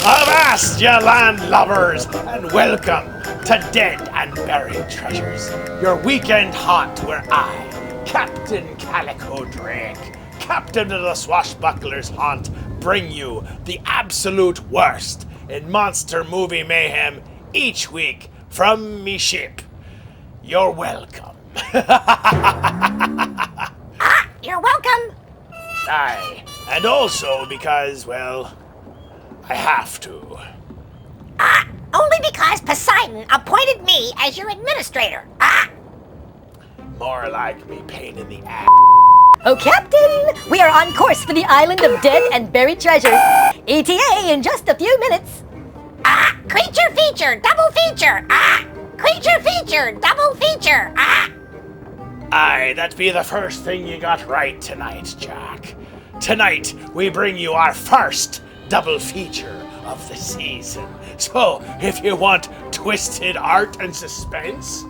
Avast, ye landlubbers, and welcome to Dead and Buried Treasures, your weekend haunt where I, Captain Calico Drake, captain of the Swashbucklers' haunt, bring you the absolute worst in monster movie mayhem each week from me ship. You're welcome. You're welcome. Aye, and also because, well, I have to. Only because Poseidon appointed me as your administrator. More like me pain in the ass. Oh, Captain! We are on course for the island of Dead and Buried Treasures. ETA in just a few minutes. Creature feature, double feature. Creature feature, double feature. Aye, that be the first thing you got right tonight, Jack. Tonight, we bring you our first double feature of the season. So, if you want twisted art and suspense,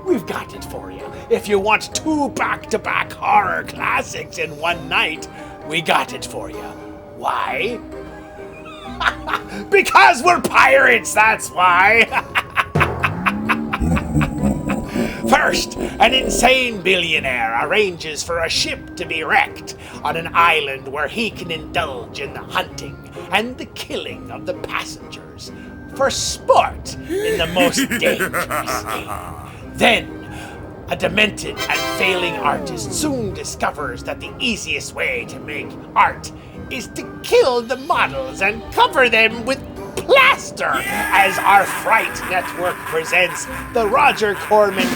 we've got it for you. If you want two back-to-back horror classics in one night, we got it for you. Why? Because we're pirates, that's why! First, an insane billionaire arranges for a ship to be wrecked on an island where he can indulge in the hunting and the killing of the passengers for sport in the most dangerous way. Then, a demented and failing artist soon discovers that the easiest way to make art is to kill the models and cover them with plaster, as our Fright Network presents the Roger Corman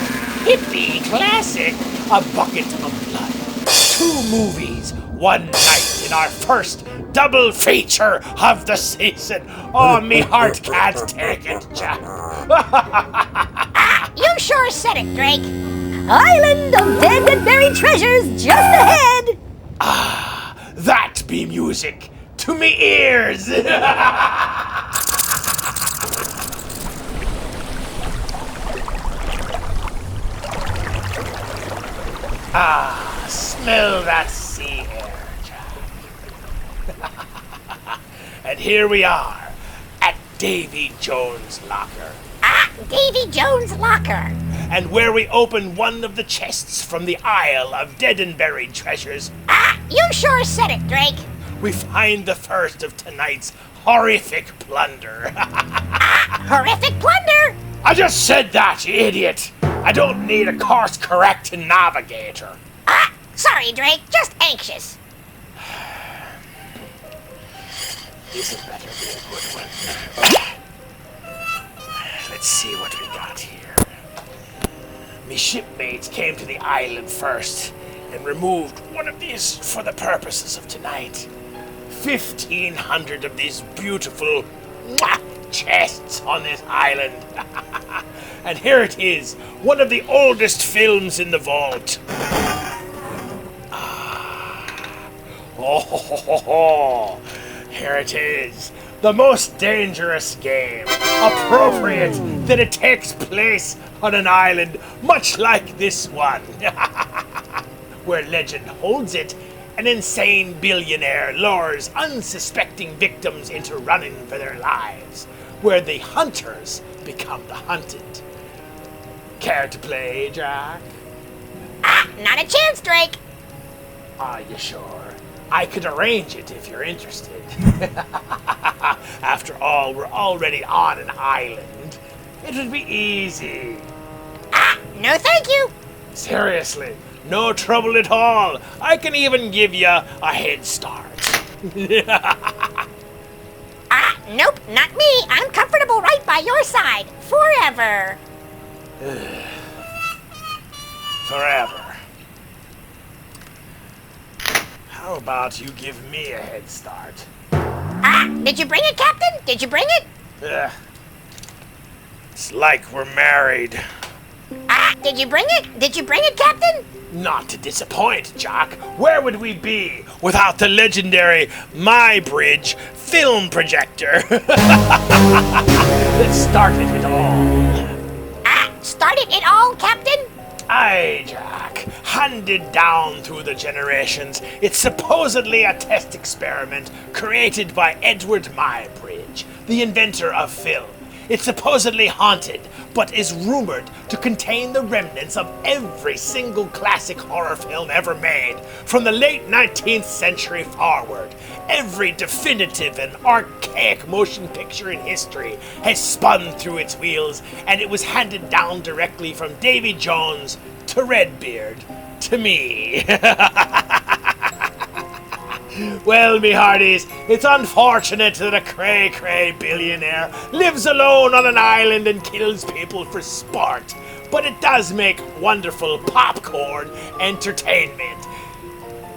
hippie classic, A Bucket of Blood. 2 movies, one night in our first double feature of the season. Oh, me heart can't take it, Jack. You sure said it, Drake. Island of Dead and Buried Treasures just ahead. That be music to me ears. Smell that sea air, Jack. And here we are, at Davy Jones' locker. Ah, Davy Jones' locker. And where we open one of the chests from the Isle of Dead and Buried Treasures, Ah, you sure said it, Drake. we find the first of tonight's horrific plunder. Horrific plunder. I just said that, you idiot! I don't need a course-correcting navigator. Ah, sorry, Drake, just anxious. This had better be a good one. Let's see what we got here. Me shipmates came to the island first and removed one of these for the purposes of tonight. 1,500 of these beautiful chests on this island. And here it is, one of the oldest films in the vault. Oh, here it is. The most dangerous game. Appropriate that it takes place on an island much like this one. Where legend holds it, an insane billionaire lures unsuspecting victims into running for their lives. Where the hunters become the hunted. Care to play, Jack? Ah, not a chance, Drake. Are you sure? I could arrange it if you're interested. After all, we're already on an island. It would be easy. Ah, no thank you. Seriously, no trouble at all. I can even give you a head start. Ah, nope, not me. I'm comfortable right by your side. Forever. Forever. How about you give me a head start? Ah, did you bring it, Captain? Did you bring it? It's like we're married. Ah, did you bring it? Did you bring it, Captain? Not to disappoint, Jock. Where would we be without the legendary My Bridge film projector? That started it all. Ah, started it all, Captain? Aye, Jack. Handed down through the generations, it's supposedly a test experiment created by Edward Muybridge, the inventor of film. It's supposedly haunted, but is rumored to contain the remnants of every single classic horror film ever made, from the late 19th century forward. Every definitive and archaic motion picture in history has spun through its wheels, and it was handed down directly from Davy Jones to Redbeard to me. Well, me hearties, it's unfortunate that a cray-cray billionaire lives alone on an island and kills people for sport, but it does make wonderful popcorn entertainment.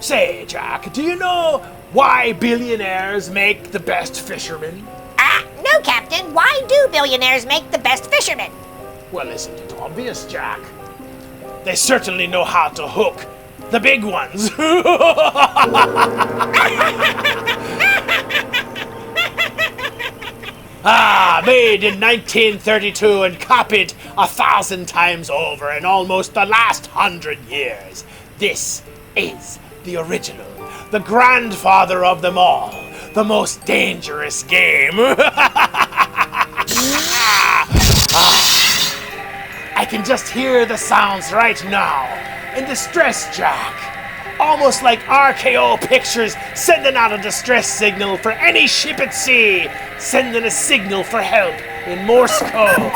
Say, Jack, do you know why billionaires make the best fishermen? Ah, no, Captain. Why do billionaires make the best fishermen? Well, isn't it obvious, Jack? They certainly know how to hook the big ones. Made in 1932 and copied 1,000 times over in almost the last 100 years. This is the original, the grandfather of them all, the most dangerous game. I can just hear the sounds right now. In distress, Jack. Almost like RKO Pictures sending out a distress signal for any ship at sea, sending a signal for help in Morse code.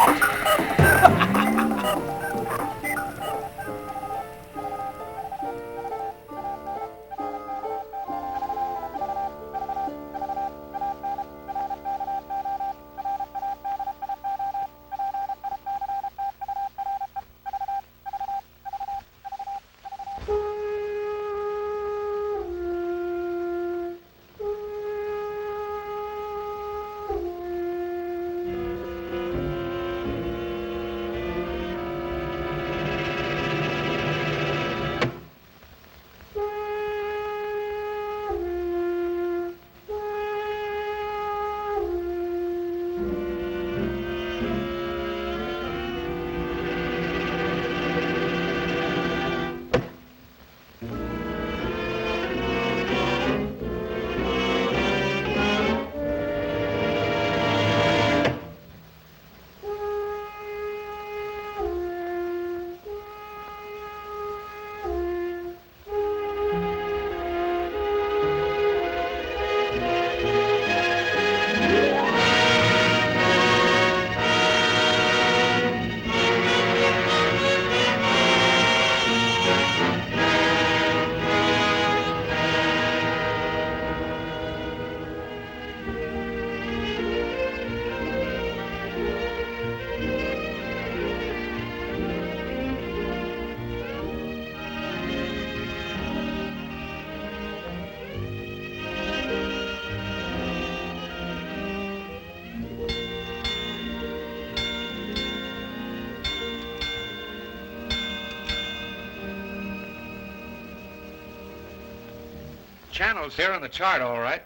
Channels here on the chart, all right.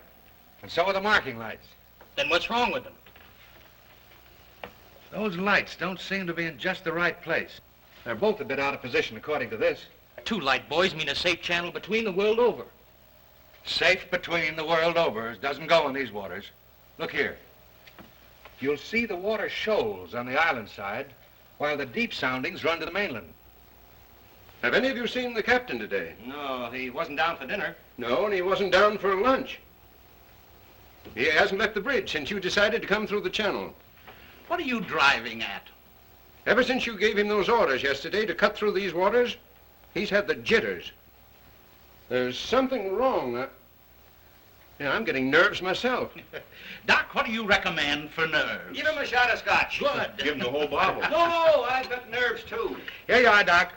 And so are the marking lights. Then what's wrong with them? Those lights don't seem to be in just the right place. They're both a bit out of position, according to this. 2 light buoys mean a safe channel between the world over. Safe between the world over doesn't go in these waters. Look here. You'll see the water shoals on the island side, while the deep soundings run to the mainland. Have any of you seen the captain today? No, he wasn't down for dinner. No, and he wasn't down for lunch. He hasn't left the bridge since you decided to come through the channel. What are you driving at? Ever since you gave him those orders yesterday to cut through these waters, he's had the jitters. There's something wrong. Yeah, I'm getting nerves myself. Doc, what do you recommend for nerves? Give him a shot of scotch. Good. Give him the whole bottle. No, I've got nerves too. Here you are, Doc.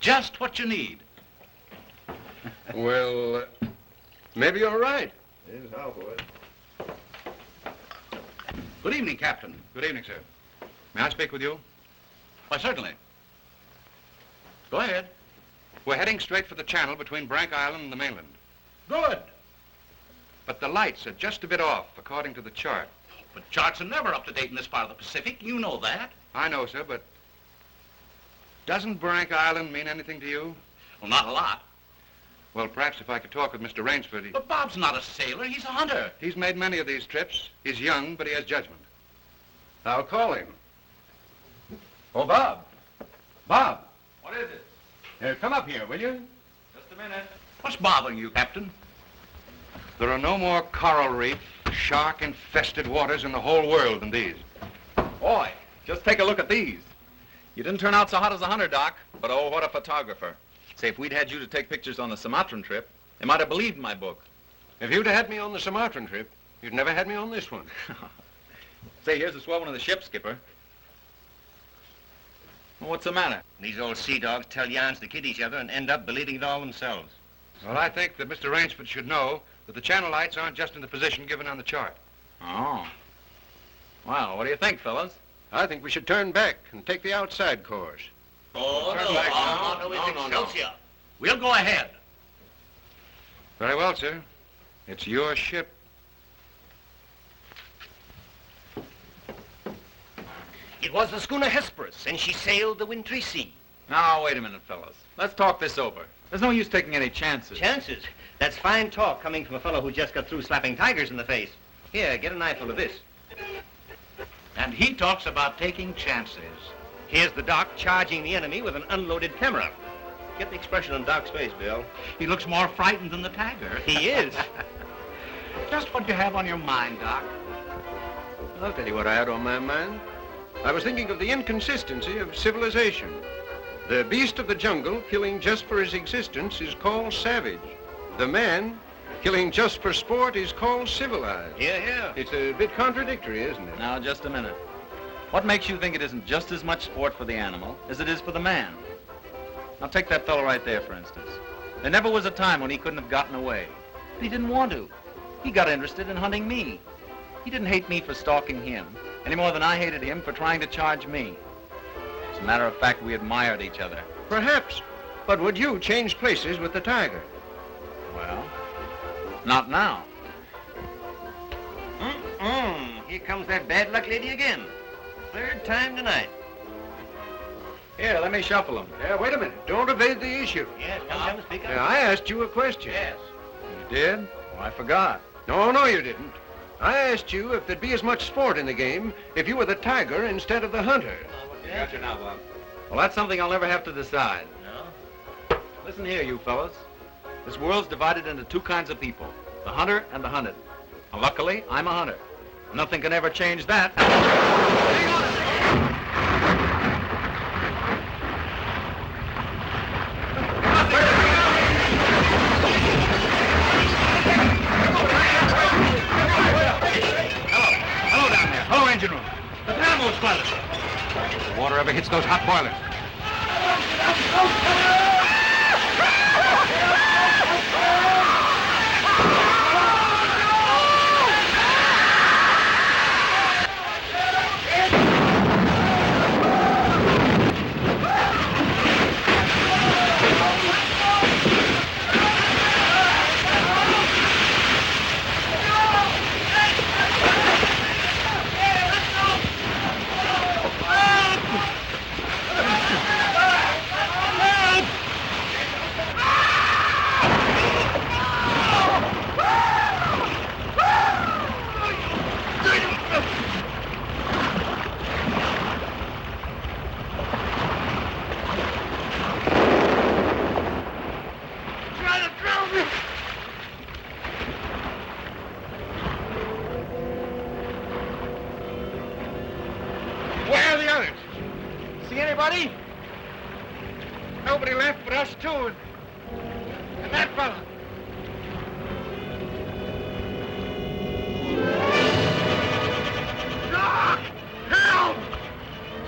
Just what you need. Well, maybe you're right. Here's how, boys. Good evening, Captain. Good evening, sir. May I speak with you? Why, certainly. Go ahead. We're heading straight for the channel between Brank Island and the mainland. Good. But the lights are just a bit off, according to the chart. But charts are never up to date in this part of the Pacific. You know that. I know, sir, but doesn't Brank Island mean anything to you? Well, not a lot. Well, perhaps if I could talk with Mr. Rainsford. But Bob's not a sailor. He's a hunter. He's made many of these trips. He's young, but he has judgment. I'll call him. Oh, Bob. Bob. What is it? Come up here, will you? Just a minute. What's bothering you, Captain? There are no more coral reef, shark-infested waters in the whole world than these. Boy, just take a look at these. You didn't turn out so hot as a hunter, Doc, but oh, what a photographer. Say, if we'd had you to take pictures on the Sumatran trip, they might have believed my book. If you'd had me on the Sumatran trip, you'd never had me on this one. Say, here's a swell one of the ship, Skipper. Well, what's the matter? These old sea dogs tell yarns to kid each other and end up believing it all themselves. Well, I think that Mr. Rainsford should know that the channel lights aren't just in the position given on the chart. Oh. Well, what do you think, fellas? I think we should turn back and take the outside course. Oh, Turn back now. No. We'll go ahead. Very well, sir. It's your ship. It was the schooner Hesperus, and she sailed the wintry sea. Now, wait a minute, fellas. Let's talk this over. There's no use taking any chances. Chances? That's fine talk coming from a fellow who just got through slapping tigers in the face. Here, get an eyeful of this. And he talks about taking chances. Here's the Doc charging the enemy with an unloaded camera. Get the expression on Doc's face, Bill. He looks more frightened than the tiger. He is. Just what you have on your mind, Doc. I'll tell you what I had on my mind. I was thinking of the inconsistency of civilization. The beast of the jungle killing just for his existence is called savage. The man killing just for sport is called civilized. Yeah. It's a bit contradictory, isn't it? Now, just a minute. What makes you think it isn't just as much sport for the animal as it is for the man? Now, take that fellow right there, for instance. There never was a time when he couldn't have gotten away. But he didn't want to. He got interested in hunting me. He didn't hate me for stalking him, any more than I hated him for trying to charge me. As a matter of fact, we admired each other. Perhaps. But would you change places with the tiger? Well, not now. Here comes that bad luck lady again. Third time tonight. Here, let me shuffle him. Yeah, wait a minute. Don't evade the issue. Yes, come, speak up. Yeah, I asked you a question. Yes. You did? Oh, I forgot. No, you didn't. I asked you if there'd be as much sport in the game if you were the tiger instead of the hunter. Got you now, Bob. Well, that's something I'll never have to decide. No? Listen here, you fellas. This world's divided into 2 kinds of people, the hunter and the hunted. Now, luckily, I'm a hunter. Nothing can ever change that. Hello down there. Hello, engine room. The dynamo squadron. If the water ever hits those hot boilers. Nobody left but us two and that fella. Doc! Help!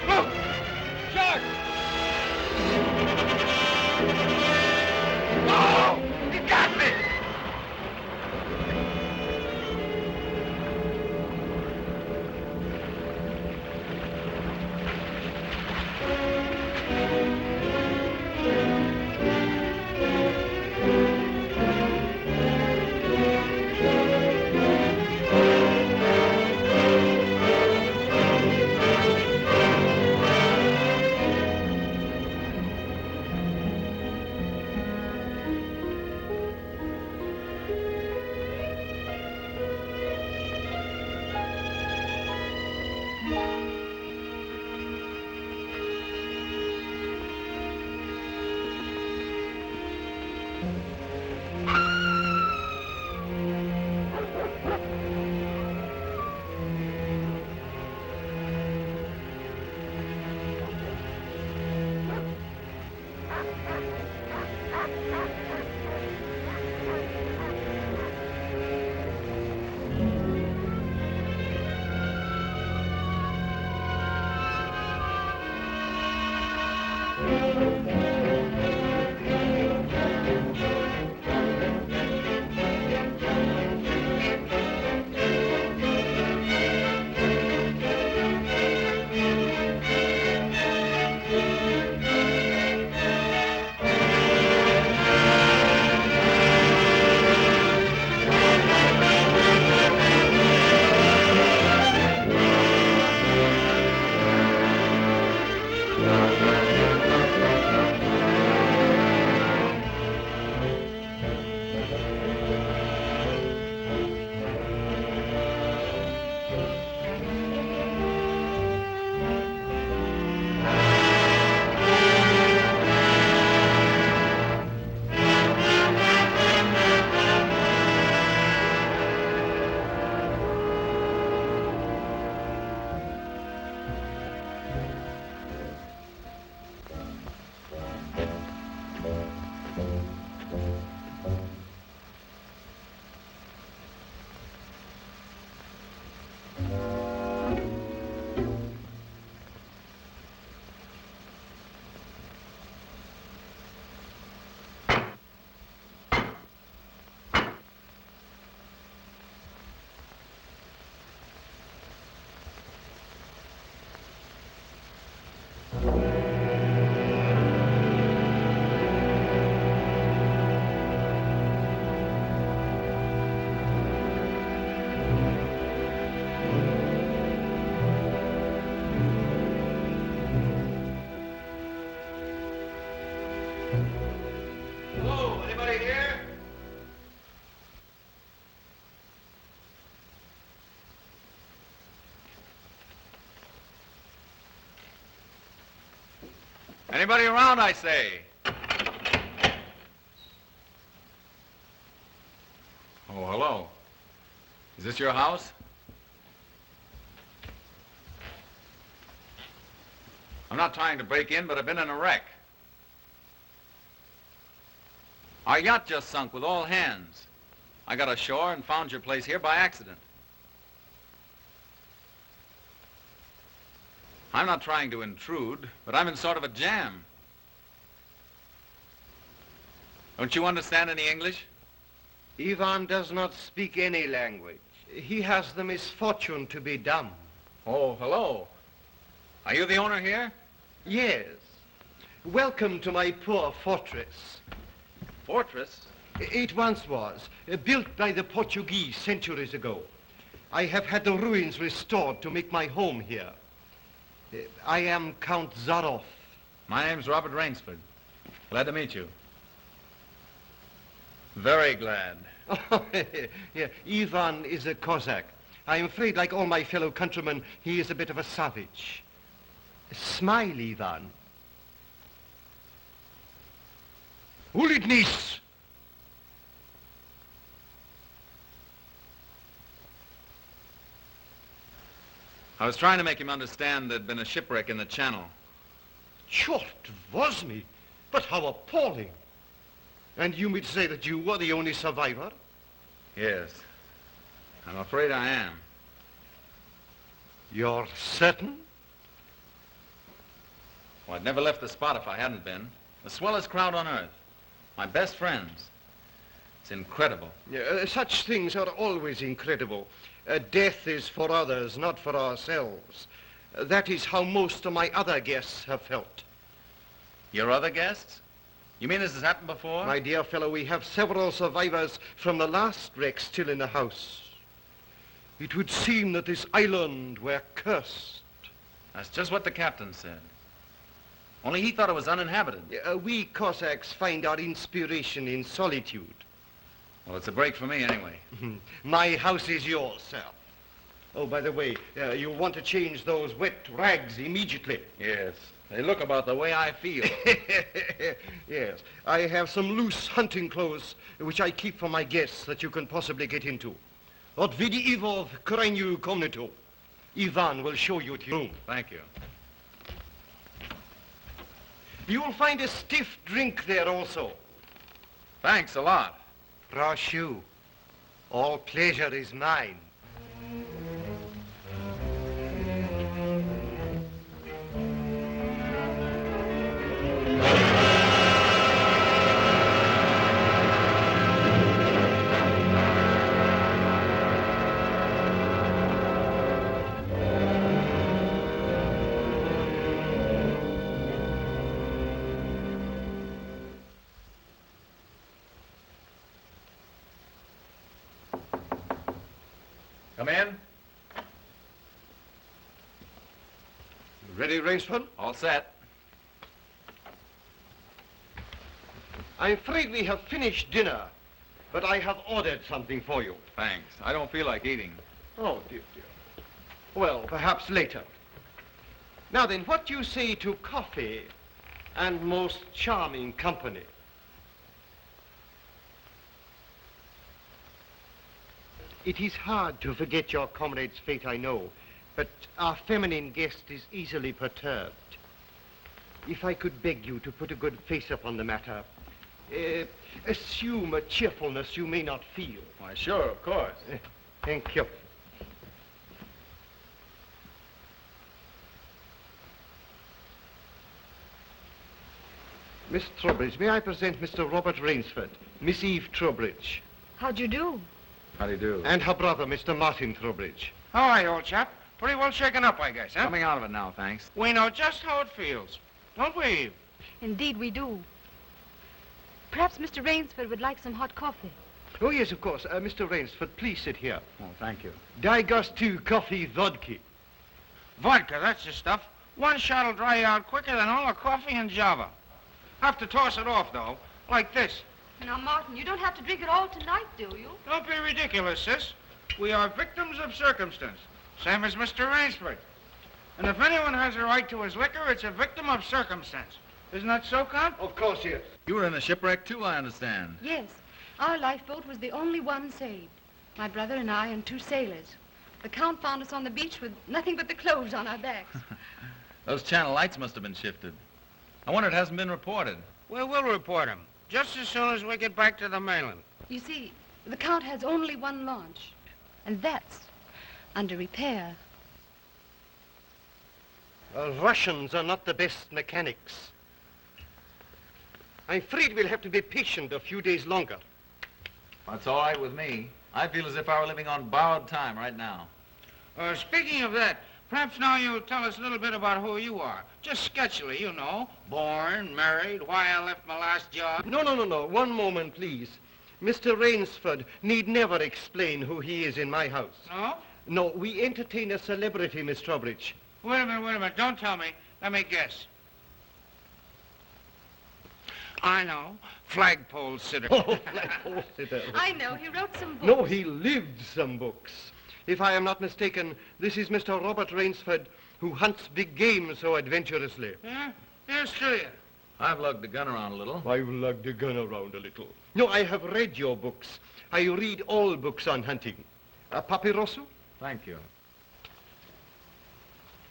Look! Shark! Oh! He got me! Anybody around, I say? Oh, hello. Is this your house? I'm not trying to break in, but I've been in a wreck. Our yacht just sunk with all hands. I got ashore and found your place here by accident. I'm not trying to intrude, but I'm in sort of a jam. Don't you understand any English? Ivan does not speak any language. He has the misfortune to be dumb. Oh, hello. Are you the owner here? Yes. Welcome to my poor fortress. Fortress? It once was, built by the Portuguese centuries ago. I have had the ruins restored to make my home here. I am Count Zaroff. My name's Robert Rainsford. Glad to meet you. Very glad. Yeah, Ivan is a Cossack. I'm afraid, like all my fellow countrymen, he is a bit of a savage. Smile, Ivan. Ulidnis! I was trying to make him understand there'd been a shipwreck in the channel. Chort возьми! But how appalling. And you mean to say that you are the only survivor? Yes. I'm afraid I am. You're certain? Well, I'd never left the spot if I hadn't been. The swellest crowd on earth. My best friends. It's incredible. Such things are always incredible. Death is for others, not for ourselves. That is how most of my other guests have felt. Your other guests? You mean this has happened before? My dear fellow, we have several survivors from the last wreck still in the house. It would seem that this island were cursed. That's just what the captain said. Only he thought it was uninhabited. We Cossacks find our inspiration in solitude. Well, it's a break for me anyway. My house is yours, sir. Oh, by the way, you'll want to change those wet rags immediately. Yes. They look about the way I feel. Yes. I have some loose hunting clothes which I keep for my guests that you can possibly get into. Od vidi Ivo v krajnju komnatu. Ivan will show you to your room. Thank you. You'll find a stiff drink there also. Thanks a lot. Proszę. All pleasure is mine. Come in. Ready, Rainsford? All set. I'm afraid we have finished dinner, but I have ordered something for you. Thanks. I don't feel like eating. Oh, dear, dear. Well, perhaps later. Now then, what do you say to coffee and most charming company? It is hard to forget your comrade's fate, I know, but our feminine guest is easily perturbed. If I could beg you to put a good face upon the matter, assume a cheerfulness you may not feel. Why, sure, of course. Thank you. Miss Trowbridge, may I present Mr. Robert Rainsford, Miss Eve Trowbridge. How'd you do? How do you do? And her brother, Mr. Martin Trowbridge. How are you, old chap? Pretty well shaken up, I guess, huh? Coming out of it now, thanks. We know just how it feels. Don't we, Eve? Indeed we do. Perhaps Mr. Rainsford would like some hot coffee. Oh, yes, of course. Mr. Rainsford, please sit here. Oh, thank you. Daj gostu coffee vodka. Vodka, that's the stuff. One shot'll dry you out quicker than all the coffee in Java. Have to toss it off, though, like this. Now, Martin, you don't have to drink it all tonight, do you? Don't be ridiculous, sis. We are victims of circumstance, same as Mr. Rainsford. And if anyone has a right to his liquor, it's a victim of circumstance. Isn't that so, Count? Of course, yes. You were in a shipwreck, too, I understand. Yes. Our lifeboat was the only one saved. My brother and I and two sailors. The Count found us on the beach with nothing but the clothes on our backs. Those channel lights must have been shifted. I wonder it hasn't been reported. We will report him, just as soon as we get back to the mainland. You see, the Count has only one launch, and that's under repair. Russians are not the best mechanics. I'm afraid we'll have to be patient a few days longer. That's all right with me. I feel as if I were living on borrowed time right now. Speaking of that, perhaps now you'll tell us a little bit about who you are. Just sketchily, you know. Born, married, why I left my last job. No. One moment, please. Mr. Rainsford need never explain who he is in my house. No? No, we entertain a celebrity, Miss Trowbridge. Wait a minute. Don't tell me. Let me guess. I know. Flagpole sitter. Oh, flagpole sitter. I know. He wrote some books. No, he lived some books. If I am not mistaken, this is Mr. Robert Rainsford, who hunts big game so adventurously. Yeah? Here's to you. I've lugged the gun around a little. I've lugged the gun around a little. No, I have read your books. I read all books on hunting. Papiroso? Thank you.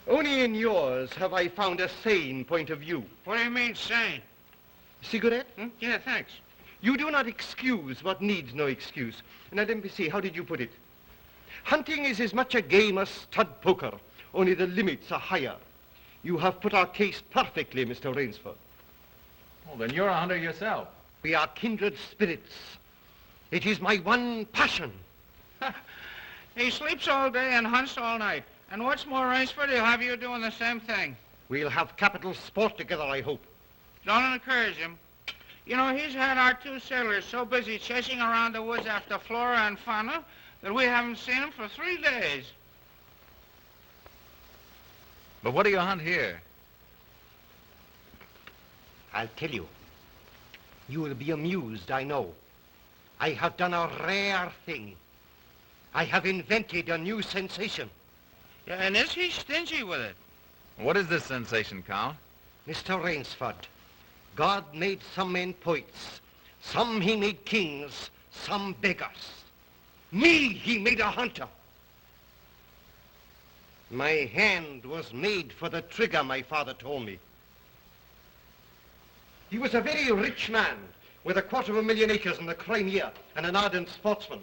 Only in yours have I found a sane point of view. What do you mean, sane? Cigarette? Yeah, thanks. You do not excuse what needs no excuse. Now let me see, how did you put it? Hunting is as much a game as stud poker, only the limits are higher. You have put our case perfectly, Mr. Rainsford. Well, then you're a hunter yourself. We are kindred spirits. It is my one passion. He sleeps all day and hunts all night. And what's more, Rainsford, he'll have you doing the same thing. We'll have capital sport together, I hope. Don't encourage him. You know, he's had our two sailors so busy chasing around the woods after flora and fauna that we haven't seen him for 3 days. But what do you hunt here? I'll tell you. You will be amused, I know. I have done a rare thing. I have invented a new sensation. Yeah, and is he stingy with it? What is this sensation, Count? Mr. Rainsford, God made some men poets. Some he made kings, some beggars. Me he made a hunter. My hand was made for the trigger, my father told me. He was a very rich man with 250,000 acres in the Crimea and an ardent sportsman.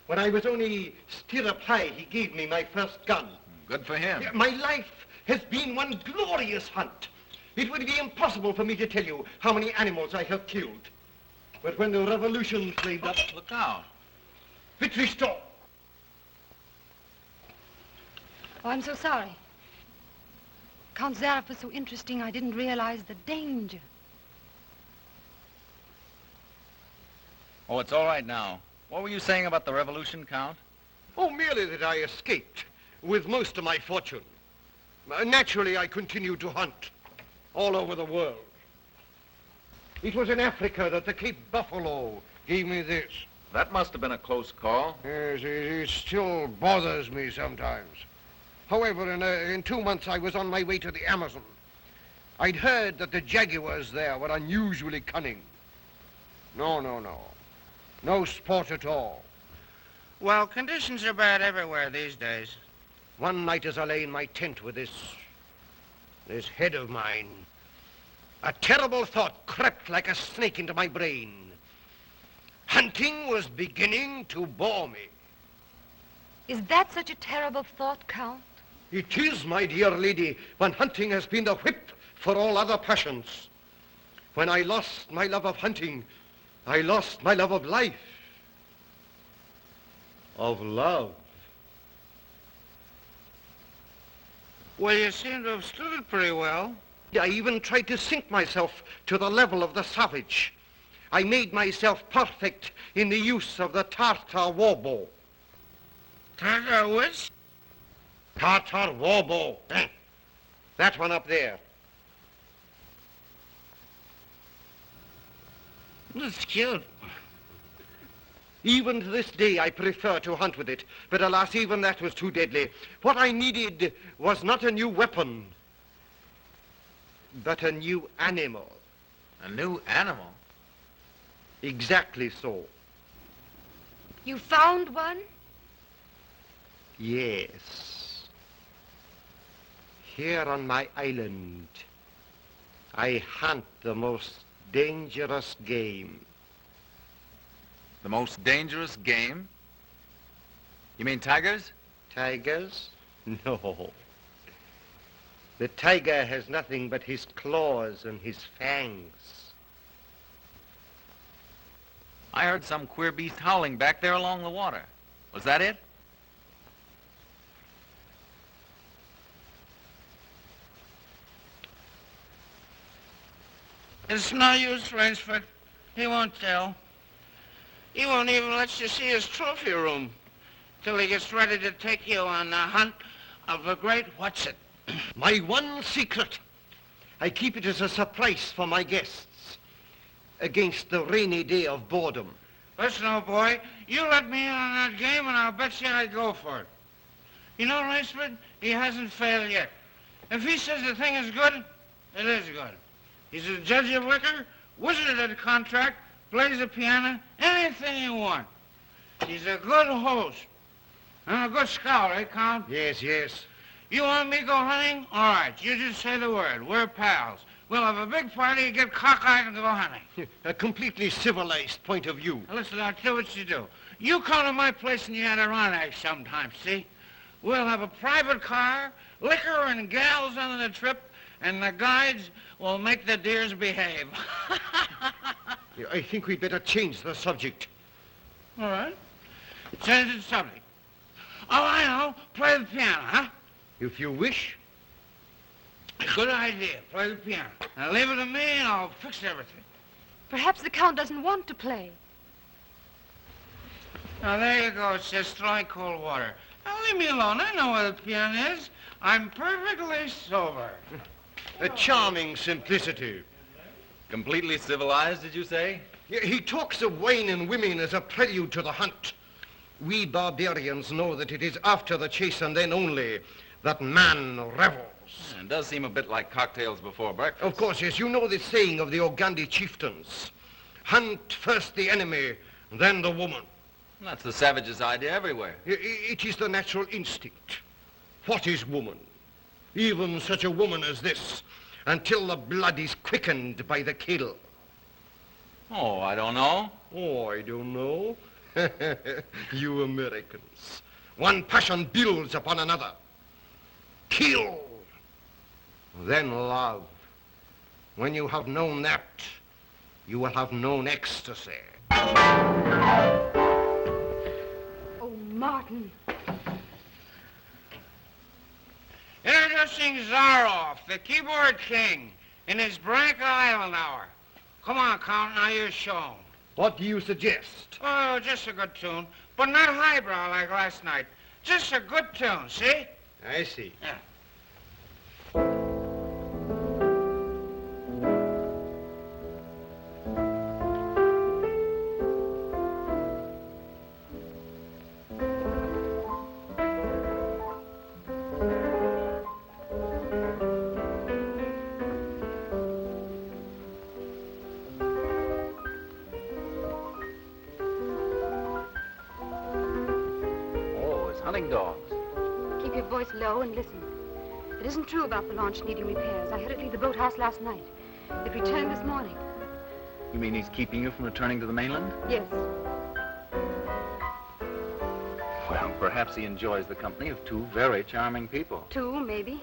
When I was only stirrup high, he gave me my first gun. Good for him. My life has been one glorious hunt. It would be impossible for me to tell you how many animals I have killed. But when the revolution flamed up... Look out. Fictitious. Oh, I'm so sorry. Count Zareff was so interesting, I didn't realize the danger. Oh, it's all right now. What were you saying about the revolution, Count? Oh, merely that I escaped with most of my fortune. Naturally, I continued to hunt all over the world. It was in Africa that the Cape Buffalo gave me this. That must have been a close call. Yes, it still bothers me sometimes. However, in 2 months, I was on my way to the Amazon. I'd heard that the jaguars there were unusually cunning. No. No sport at all. Well, conditions are bad everywhere these days. One night as I lay in my tent with this head of mine, a terrible thought crept like a snake into my brain. Hunting was beginning to bore me. Is that such a terrible thought, Count? It is, my dear lady, when hunting has been the whip for all other passions. When I lost my love of hunting, I lost my love of life. Of love. Well, you seem to have stood it pretty well. I even tried to sink myself to the level of the savage. I made myself perfect in the use of the Tartar war bow. Tartar which? Tartar war bow. That one up there. That's cute. Even to this day, I prefer to hunt with it. But alas, even that was too deadly. What I needed was not a new weapon, but a new animal. A new animal? Exactly so. You found one? Yes. Here on my island, I hunt the most dangerous game. The most dangerous game? You mean tigers? Tigers? No. The tiger has nothing but his claws and his fangs. I heard some queer beast howling back there along the water. Was that it? It's no use, Rainsford. He won't tell. He won't even let you see his trophy room till he gets ready to take you on the hunt of a great what's-it. My one secret. I keep it as a surprise for my guests against the rainy day of boredom. Listen, old boy, you let me in on that game and I'll bet you I'd go for it. You know, Rainsford, he hasn't failed yet. If he says the thing is good, it is good. He's a judge of liquor, wizard at a contract, plays the piano, anything you want. He's a good host. And a good scout, eh, Count? Yes. You want me to go hunting? All right, you just say the word. We're pals. We'll have a big party, get cockeyed, and go hunting. A completely civilized point of view. Now, listen, I'll tell you what you do. You come to my place in the Adirondacks sometime, see? We'll have a private car, liquor and gals on the trip, and the guides will make the deers behave. Yeah, I think we'd better change the subject. All right. Change the subject. Oh, I know. Play the piano, huh? If you wish. Good idea. Play the piano. Now leave it to me and I'll fix everything. Perhaps the Count doesn't want to play. Now there you go. It's just throwing cold water. Now leave me alone. I know where the piano is. I'm perfectly sober. A charming simplicity. Completely civilized, did you say? He talks of wine and women as a prelude to the hunt. We barbarians know that it is after the chase and then only that man revels. It does seem a bit like cocktails before breakfast. Of course, yes. You know the saying of the Ogandi chieftains. Hunt first the enemy, then the woman. That's the savage's idea everywhere. It is the natural instinct. What is woman? Even such a woman as this, until the blood is quickened by the kill. Oh, I don't know. Oh, I don't know. You Americans. One passion builds upon another. Kill. Then love. When you have known that, you will have known ecstasy. Oh, Martin. Introducing Zaroff, the keyboard king, in his Branca Island hour. Come on, Count, now you're shown. What do you suggest? Oh, just a good tune, but not highbrow like last night. Just a good tune, see? I see. Yeah. Hunting dogs. Keep your voice low and listen. It isn't true about the launch needing repairs. I heard it leave the boathouse last night. It returned this morning. You mean he's keeping you from returning to the mainland? Yes. Well, perhaps he enjoys the company of two very charming people. Two, maybe.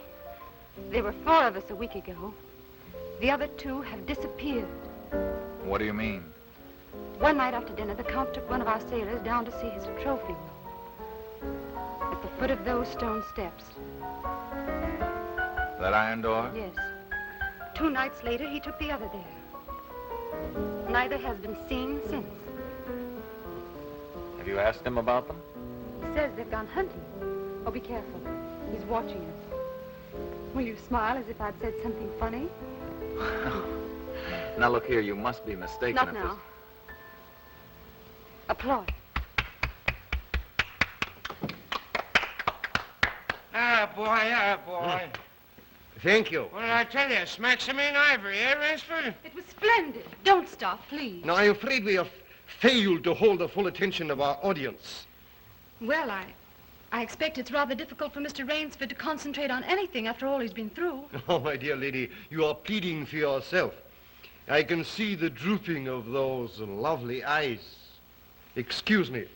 There were 4 of us a week ago. The other 2 have disappeared. What do you mean? One night after dinner, the Count took one of our sailors down to see his trophy room. At the foot of those stone steps. That iron door? Yes. 2 nights later, he took the other there. Neither has been seen since. Have you asked him about them? He says they've gone hunting. Oh, be careful. He's watching us. Will you smile as if I'd said something funny? Now, look here, you must be mistaken. Not now. Applaud. Ah, boy. Thank you. What did I tell you? Smack some in ivory, eh, Rainsford? It was splendid. Don't stop, please. Now, I'm afraid we have failed to hold the full attention of our audience. Well, I expect it's rather difficult for Mr. Rainsford to concentrate on anything after all he's been through. Oh, my dear lady, you are pleading for yourself. I can see the drooping of those lovely eyes. Excuse me.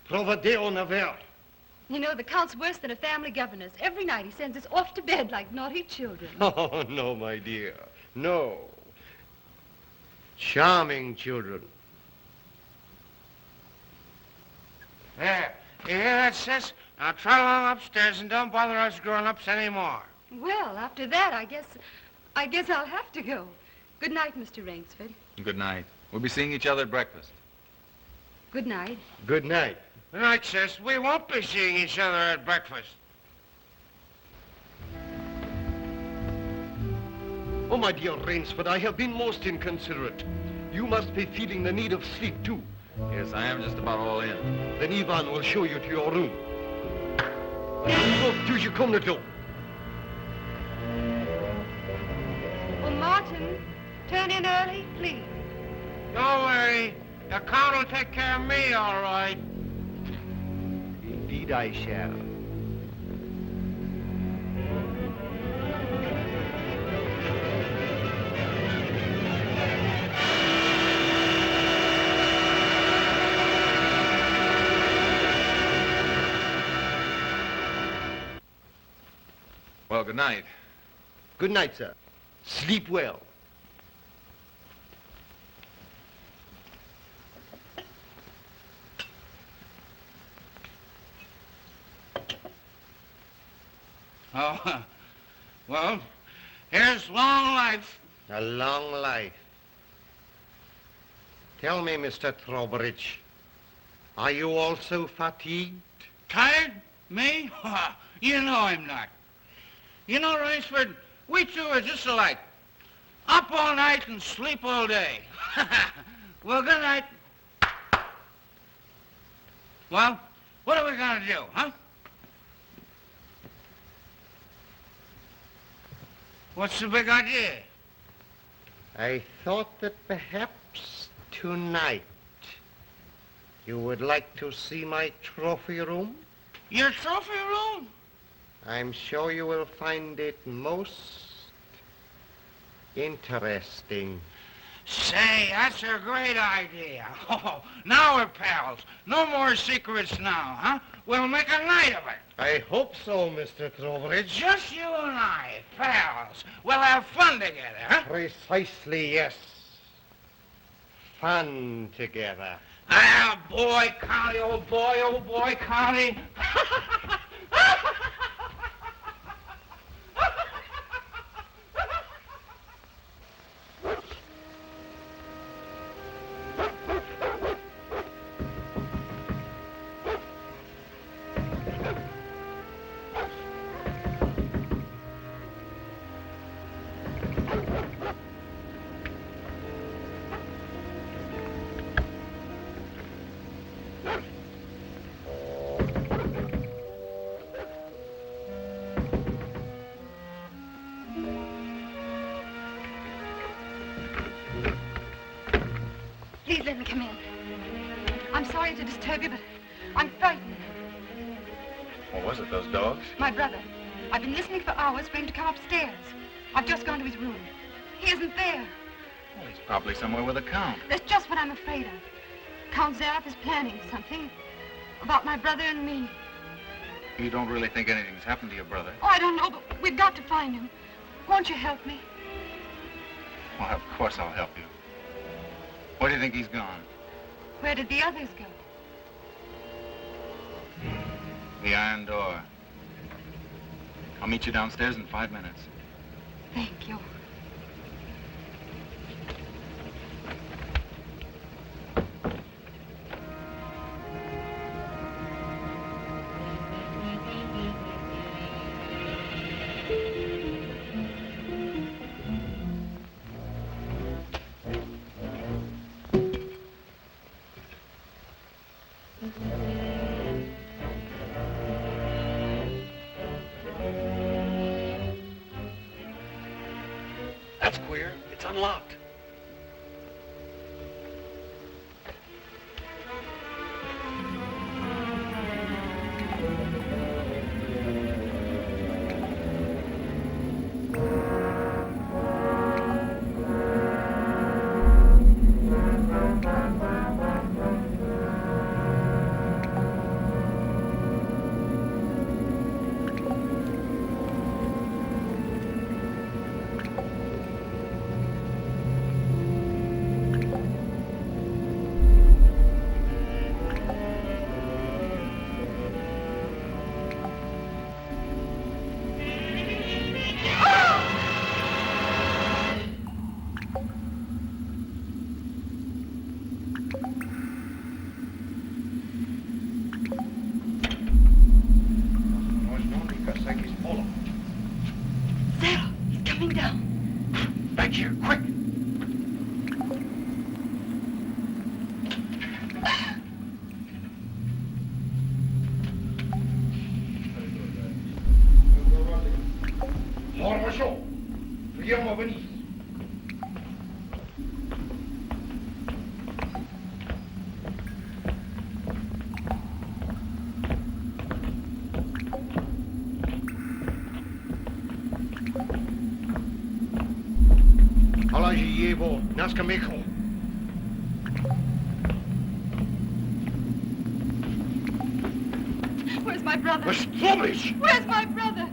Provadeo naver. You know, the Count's worse than a family governess. Every night he sends us off to bed like naughty children. Oh, no, my dear. No. Charming children. There. You hear that, sis? Now trot along upstairs and don't bother us grown-ups anymore. Well, after that, I guess I'll have to go. Good night, Mr. Rainsford. Good night. We'll be seeing each other at breakfast. Good night. Good night. Good night, sis. We won't be seeing each other at breakfast. Oh, my dear Rainsford, I have been most inconsiderate. You must be feeling the need of sleep, too. Yes, I am just about all in. Then Ivan will show you to your room. Tu come to do. Oh, Martin, turn in early, please. Don't worry. The Count will take care of me, all right. Indeed I shall. good night. Good night, sir. Sleep well. Oh, well, here's long life. A long life. Tell me, Mr. Trowbridge, are you also fatigued? Tired? Me? You know I'm not. You know, Rainsford, we two are just alike. Up all night and sleep all day. Well, good night. Well, what are we gonna do, huh? What's the big idea? I thought that perhaps tonight you would like to see my trophy room. Your trophy room? I'm sure you will find it most interesting. Say, that's a great idea. Oh, now we're pals. No more secrets now, huh? We'll make a night of it. I hope so, Mr. Trowbridge. Just you and I, pals. We'll have fun together, huh? Precisely, yes. Fun together. Ah, boy, Connie, oh boy, Connie. Please let me come in. I'm sorry to disturb you, but I'm frightened. What was it, those dogs? My brother. I've been listening for hours for him to come upstairs. I've just gone to his room. He isn't there. Well, he's probably somewhere with a count. That's just what I'm afraid of. Count Zaroff is planning something about my brother and me. You don't really think anything's happened to your brother? Oh, I don't know, but we've got to find him. Won't you help me? Well, of course I'll help you. Where do you think he's gone? Where did the others go? The iron door. I'll meet you downstairs in 5 minutes. Thank you. That's queer. It's unlocked. Zero, he's coming down. Back here, quick. Хорошо. Прямо вниз. Положи его на скамейку. Where's my brother? Where's Trowbridge? Where's my brother?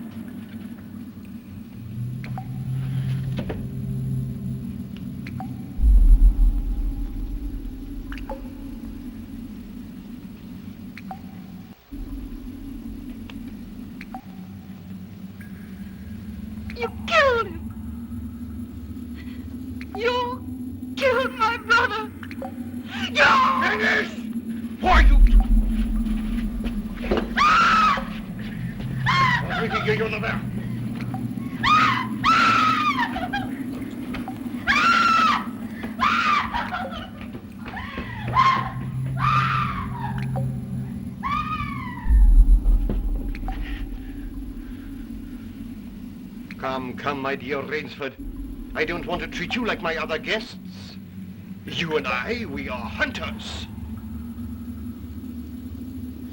You killed my brother. You! Dennis! Why you... Ricky, get you there. Come, my dear Rainsford. I don't want to treat you like my other guests. You and I, we are hunters.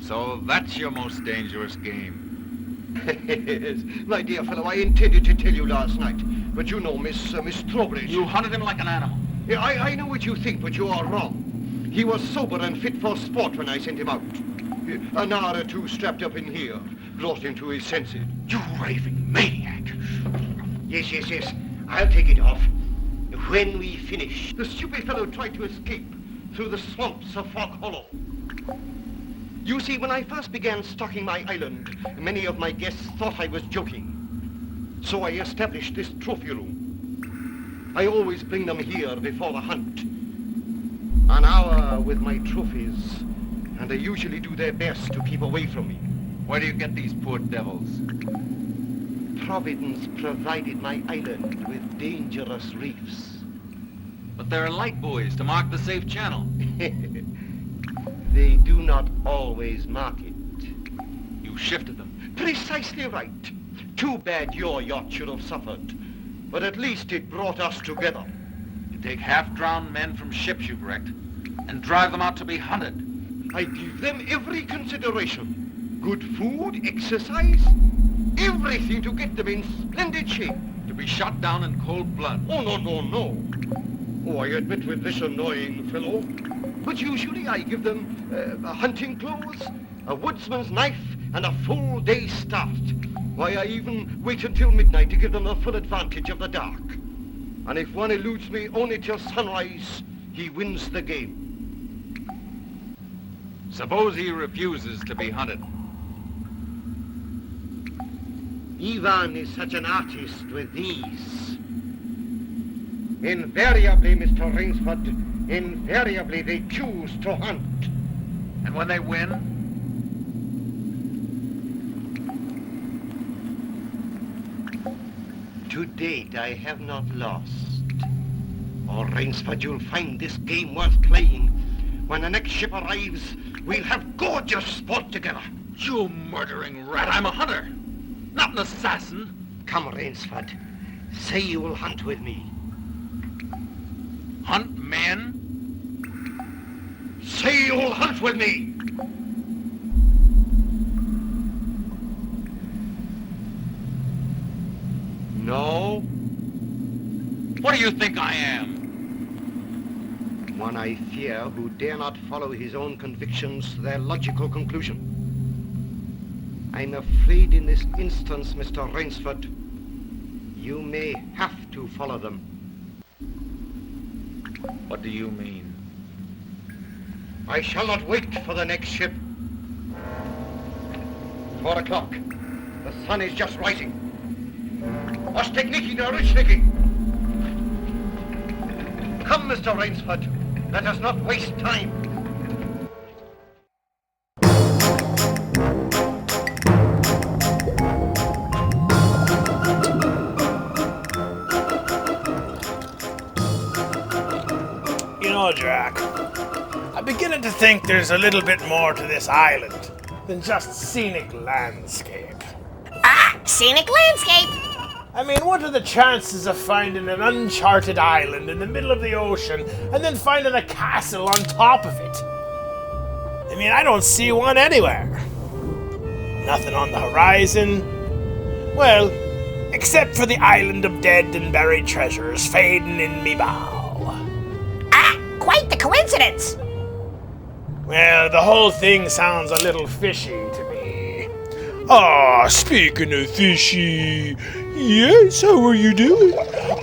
So that's your most dangerous game. Yes, my dear fellow, I intended to tell you last night, but you know Miss Trowbridge. You hunted him like an animal. Yeah, I know what you think, but you are wrong. He was sober and fit for sport when I sent him out. An hour or two strapped up in here brought him to his senses. You raving maniac. Yes. I'll take it off. When we finish, the stupid fellow tried to escape through the swamps of Fog Hollow. You see, when I first began stocking my island, many of my guests thought I was joking. So I established this trophy room. I always bring them here before the hunt. An hour with my trophies, and they usually do their best to keep away from me. Where do you get these poor devils? Providence provided my island with dangerous reefs. But there are light buoys to mark the safe channel. They do not always mark it. You shifted them. Precisely right. Too bad your yacht should have suffered. But at least it brought us together. You take half-drowned men from ships you've wrecked and drive them out to be hunted. I give them every consideration. Good food, exercise, everything to get them in splendid shape. To be shot down in cold blood. Oh, no. Oh, I admit with this annoying fellow. But usually I give them hunting clothes, a woodsman's knife, and a full day's start. Why, I even wait until midnight to give them a full advantage of the dark. And if one eludes me only till sunrise, he wins the game. Suppose he refuses to be hunted. Ivan is such an artist with these. Invariably, Mr. Rainsford, invariably they choose to hunt. And when they win? To date, I have not lost. Oh, Rainsford, you'll find this game worth playing. When the next ship arrives, we'll have gorgeous sport together. You murdering rat, I'm a hunter, not an assassin. Come, Rainsford. Say you will hunt with me. Hunt men? Say you'll hunt with me! No? What do you think I am? One I fear who dare not follow his own convictions to their logical conclusion. I'm afraid in this instance, Mr. Rainsford, you may have to follow them. What do you mean? I shall not wait for the next ship. 4 o'clock. The sun is just rising. Ostekniki, Norichniki. Come, Mr. Rainsford. Let us not waste time. You know, Jack, I'm beginning to think there's a little bit more to this island than just scenic landscape. Ah, scenic landscape! I mean, what are the chances of finding an uncharted island in the middle of the ocean and then finding a castle on top of it? I mean, I don't see one anywhere. Nothing on the horizon. Well, except for the island of dead and buried treasures fading in me bow. Ah, quite the coincidence! Well, the whole thing sounds a little fishy to me. Ah, speaking of fishy, yes, how are you doing?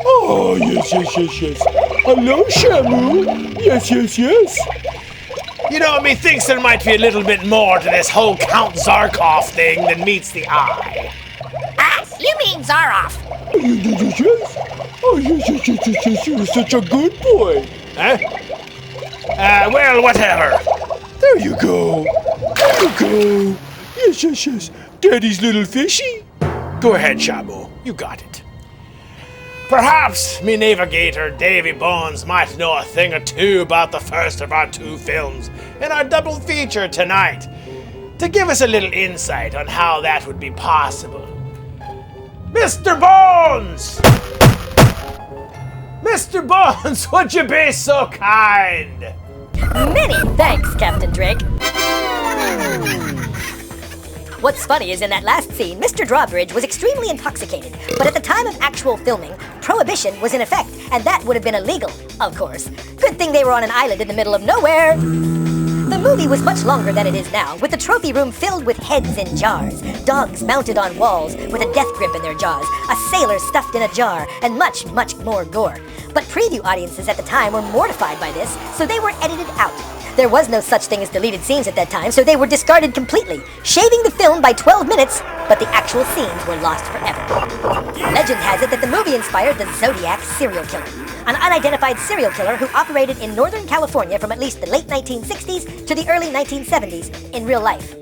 Oh, yes. Hello, Shamu. Yes. You know, me thinks there might be a little bit more to this whole Count Zarkov thing than meets the eye. Ah, you mean Zaroff. Yes. Oh, yes, you're such a good boy. Huh? Well, whatever. There you go. There you go. Yes. Daddy's little fishy. Go ahead, Shamu. You got it. Perhaps me navigator Davy Bones might know a thing or two about the first of our two films in our double feature tonight, to give us a little insight on how that would be possible. Mr. Bones! Mr. Bones, would you be so kind? Many thanks, Captain Drake. What's funny is in that last scene, Mr. Drawbridge was extremely intoxicated, but at the time of actual filming, prohibition was in effect, and that would have been illegal, of course. Good thing they were on an island in the middle of nowhere. The movie was much longer than it is now, with the trophy room filled with heads in jars, dogs mounted on walls with a death grip in their jaws, a sailor stuffed in a jar, and much, much more gore. But preview audiences at the time were mortified by this, so they were edited out. There was no such thing as deleted scenes at that time, so they were discarded completely, shaving the film by 12 minutes, but the actual scenes were lost forever. Legend has it that the movie inspired the Zodiac serial killer, an unidentified serial killer who operated in Northern California from at least the late 1960s to the early 1970s in real life.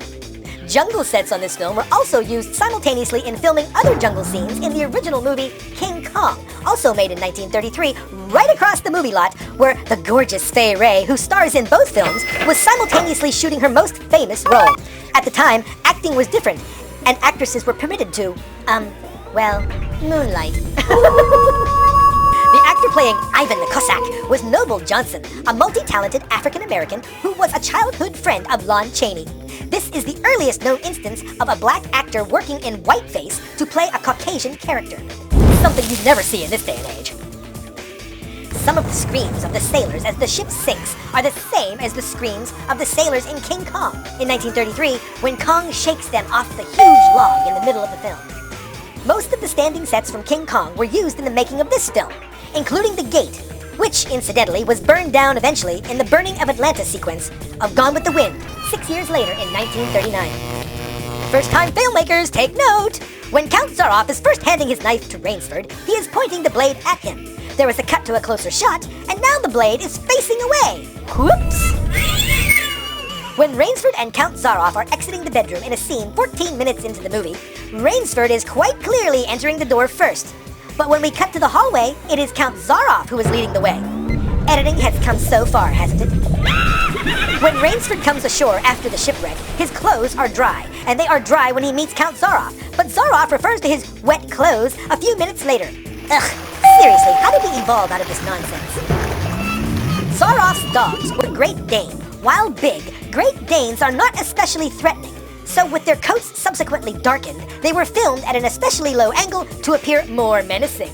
Jungle sets on this film were also used simultaneously in filming other jungle scenes in the original movie King Kong, also made in 1933, right across the movie lot, where the gorgeous Fay Wray, who stars in both films, was simultaneously shooting her most famous role. At the time, acting was different, and actresses were permitted to, moonlight. The actor playing Ivan the Cossack was Noble Johnson, a multi-talented African-American who was a childhood friend of Lon Chaney. This is the earliest known instance of a black actor working in whiteface to play a Caucasian character. Something you'd never see in this day and age. Some of the screams of the sailors as the ship sinks are the same as the screams of the sailors in King Kong in 1933, when Kong shakes them off the huge log in the middle of the film. Most of the standing sets from King Kong were used in the making of this film, including the gate, which, incidentally, was burned down eventually in the Burning of Atlantis sequence of Gone with the Wind, 6 years later in 1939. First-time filmmakers, take note! When Count Zaroff is first handing his knife to Rainsford, he is pointing the blade at him. There is a cut to a closer shot, and now the blade is facing away. Whoops! When Rainsford and Count Zaroff are exiting the bedroom in a scene 14 minutes into the movie, Rainsford is quite clearly entering the door first. But when we cut to the hallway, it is Count Zaroff who is leading the way. Editing has come so far, hasn't it? When Rainsford comes ashore after the shipwreck, his clothes are dry, and they are dry when he meets Count Zaroff. But Zaroff refers to his wet clothes a few minutes later. Ugh, seriously, how did we evolve out of this nonsense? Zaroff's dogs were Great Dane. While big, Great Danes are not especially threatening. So with their coats subsequently darkened, they were filmed at an especially low angle to appear more menacing.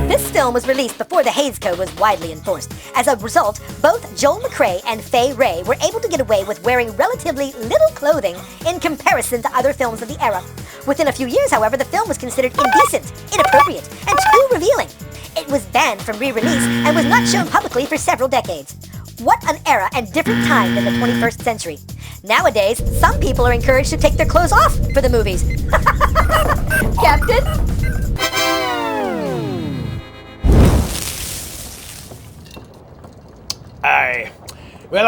This film was released before the Hays Code was widely enforced. As a result, both Joel McCrea and Fay Wray were able to get away with wearing relatively little clothing in comparison to other films of the era. Within a few years, however, the film was considered indecent, inappropriate, and too revealing. It was banned from re-release and was not shown publicly for several decades. What an era and different time than the 21st century. Nowadays, some people are encouraged to take their clothes off for the movies. Captain?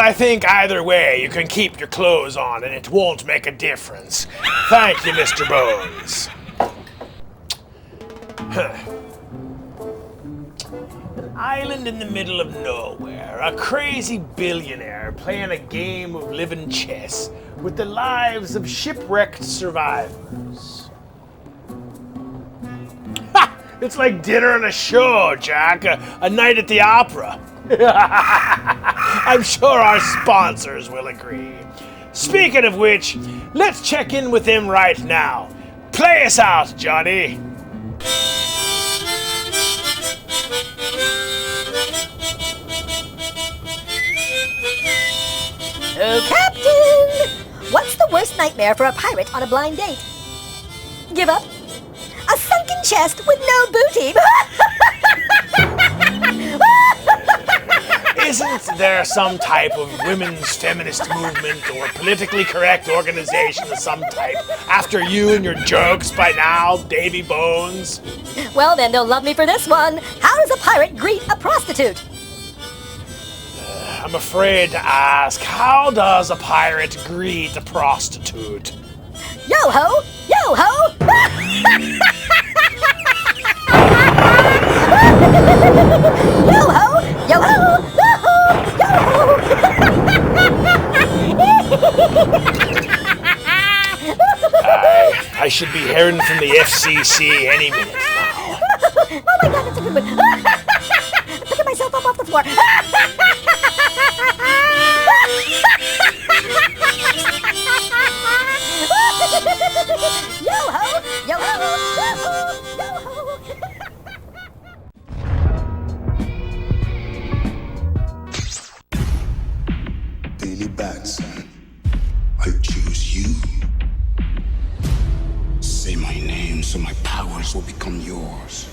I think either way you can keep your clothes on and it won't make a difference. Thank you, Mr. Bones. An island in the middle of nowhere, a crazy billionaire playing a game of living chess with the lives of shipwrecked survivors. Ha! It's like dinner and a show, Jack. A night at the opera. I'm sure our sponsors will agree. Speaking of which, let's check in with them right now. Play us out, Johnny. Oh, Captain! What's the worst nightmare for a pirate on a blind date? Give up? A sunken chest with no booty. Isn't they're some type of women's feminist movement or politically correct organization of some type after you and your jokes by now, Davy Bones? Well, then they'll love me for this one. How does a pirate greet a prostitute? I'm afraid to ask, how does a pirate greet a prostitute? Yo-ho! Yo-ho! Yo-ho! Yo-ho! Yo-ho! I should be hearing from the FCC any minute now. Oh my god, that's a good one. Picking myself up off the floor. Yo-ho! Yo-ho! Yo-ho! Yo-ho! Daily bats, I choose you. Say my name so my powers will become yours.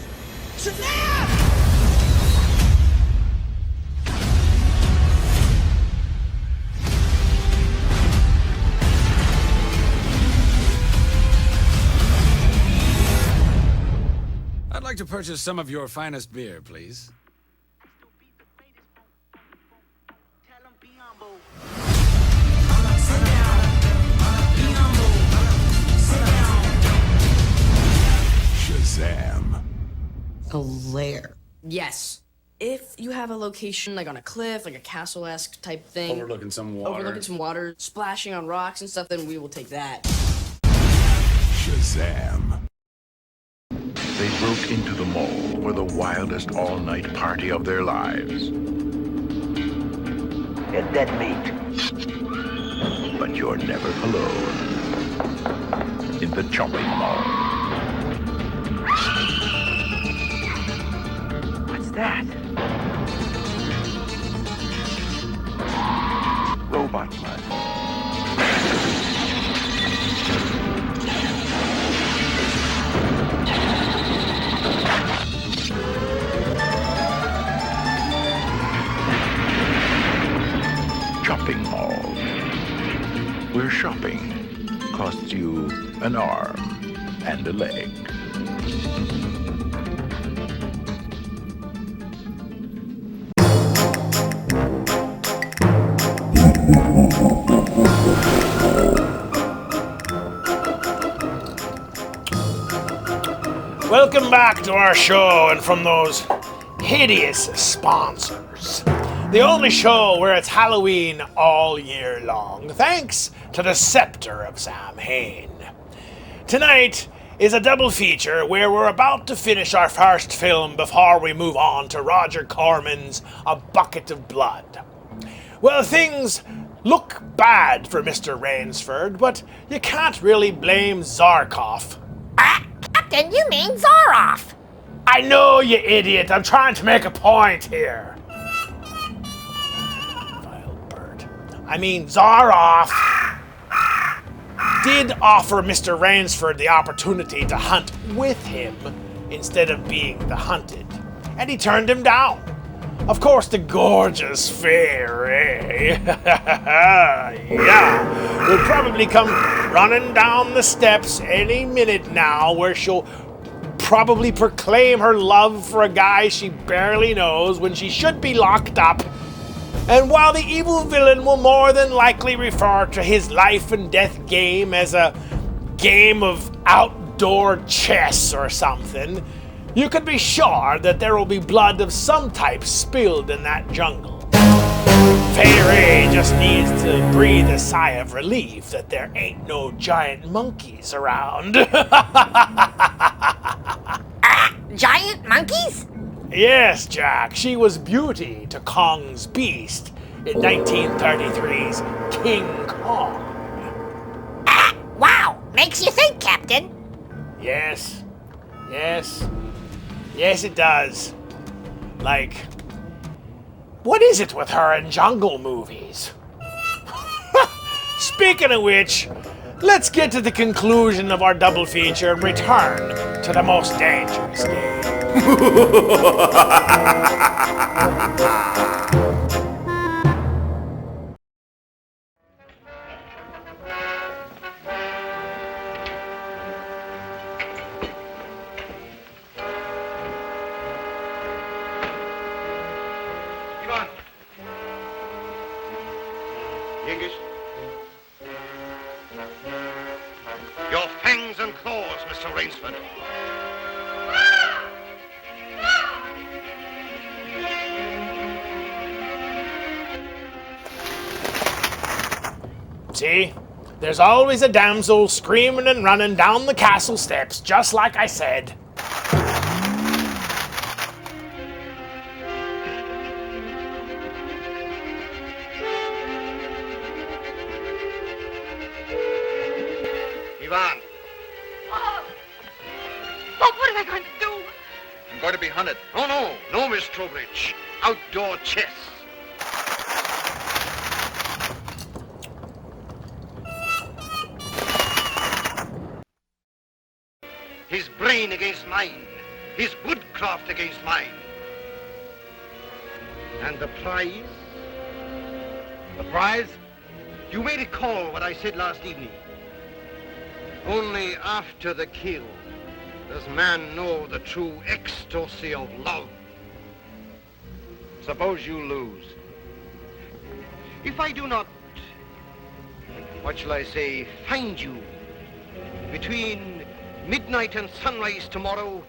I'd like to purchase some of your finest beer, please. Shazam. A lair. Yes. If you have a location like on a cliff, like a castle-esque type thing. Overlooking some water. Overlooking some water, splashing on rocks and stuff, then we will take that. Shazam. They broke into the mall for the wildest all-night party of their lives. You're dead meat. But you're never alone. In the chopping mall. What's that? Robot blood. Shopping mall, where shopping costs you an arm and a leg. Welcome back to our show, and from those hideous sponsors. The only show where it's Halloween all year long, thanks to the scepter of Sam Hain. Tonight is a double feature where we're about to finish our first film before we move on to Roger Corman's A Bucket of Blood. Well, things look bad for Mr. Rainsford, but you can't really blame Zarkov. Captain, you mean Zaroff. I know, you idiot. I'm trying to make a point here. I mean, Zaroff did offer Mr. Rainsford the opportunity to hunt with him instead of being the hunted, and he turned him down. Of course, the gorgeous Fairy, yeah, will probably come running down the steps any minute now, where she'll probably proclaim her love for a guy she barely knows when she should be locked up. And while the evil villain will more than likely refer to his life and death game as a game of outdoor chess or something, you can be sure that there will be blood of some type spilled in that jungle. Fairy just needs to breathe a sigh of relief that there ain't no giant monkeys around. Giant monkeys? Yes, Jack, she was Beauty to Kong's Beast in 1933's King Kong. Wow, makes you think, Captain. Yes, it does. Like, what is it with her in jungle movies? Speaking of which, let's get to the conclusion of our double feature and return to the most dangerous game. Genghis. Your fangs and claws, Mr. Rainsford. See? There's always a damsel screaming and running down the castle steps, just like I said. Ivan. Oh, what am I going to do? I'm going to be hunted. Oh, no, Miss Trowbridge. Outdoor chess. His brain against mine. His woodcraft against mine. And the prize? The prize? You may recall what I said last evening. Only after the kill does man know the true ecstasy of love. Suppose you lose. If I do not, what shall I say, find you between midnight and sunrise tomorrow,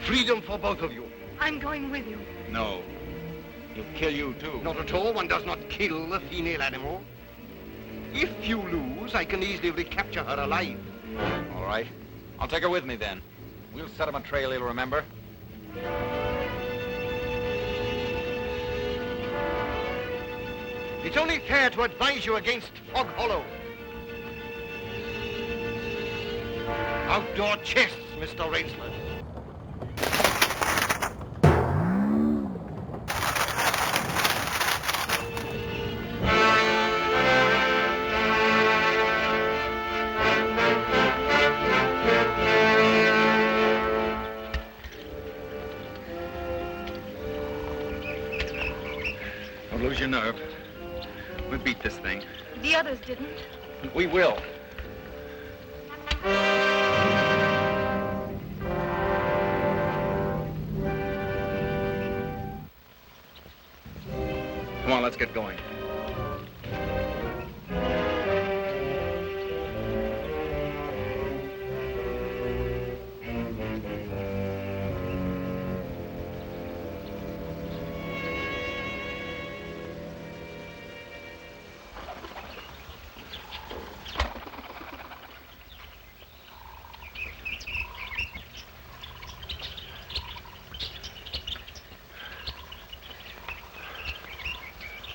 freedom for both of you. I'm going with you. No. He'll kill you, too. Not at all. One does not kill a female animal. If you lose, I can easily recapture her alive. All right. I'll take her with me, then. We'll set him a trail he'll remember. It's only fair to advise you against Fog Hollow. Outdoor chess, Mr. Rainsford. Don't lose your nerve. We beat this thing. The others didn't. And we will. Come on, let's get going.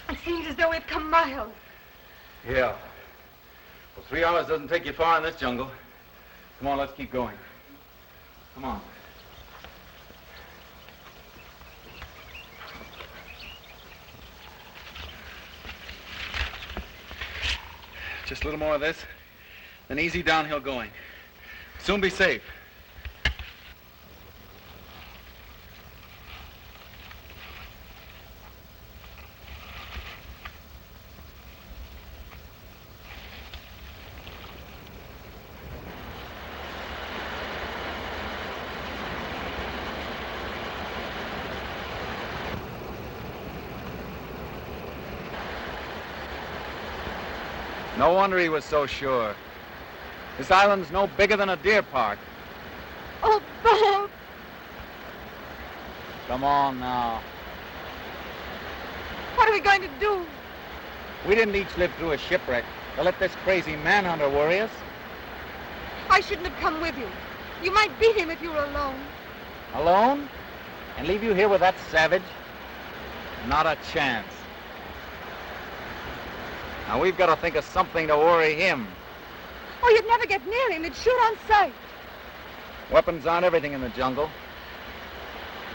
It seems as though we've come miles. Yeah. Well, 3 hours doesn't take you far in this jungle. Come on, let's keep going. Come on. Just a little more of this, then easy downhill going. Soon be safe. No wonder he was so sure. This island's no bigger than a deer park. Oh, Bob! Come on now. What are we going to do? We didn't each live through a shipwreck to let this crazy manhunter worry us. I shouldn't have come with you. You might beat him if you were alone. Alone? And leave you here with that savage? Not a chance. Now we've got to think of something to worry him. Oh, you'd never get near him. He'd shoot on sight. Weapons aren't everything in the jungle.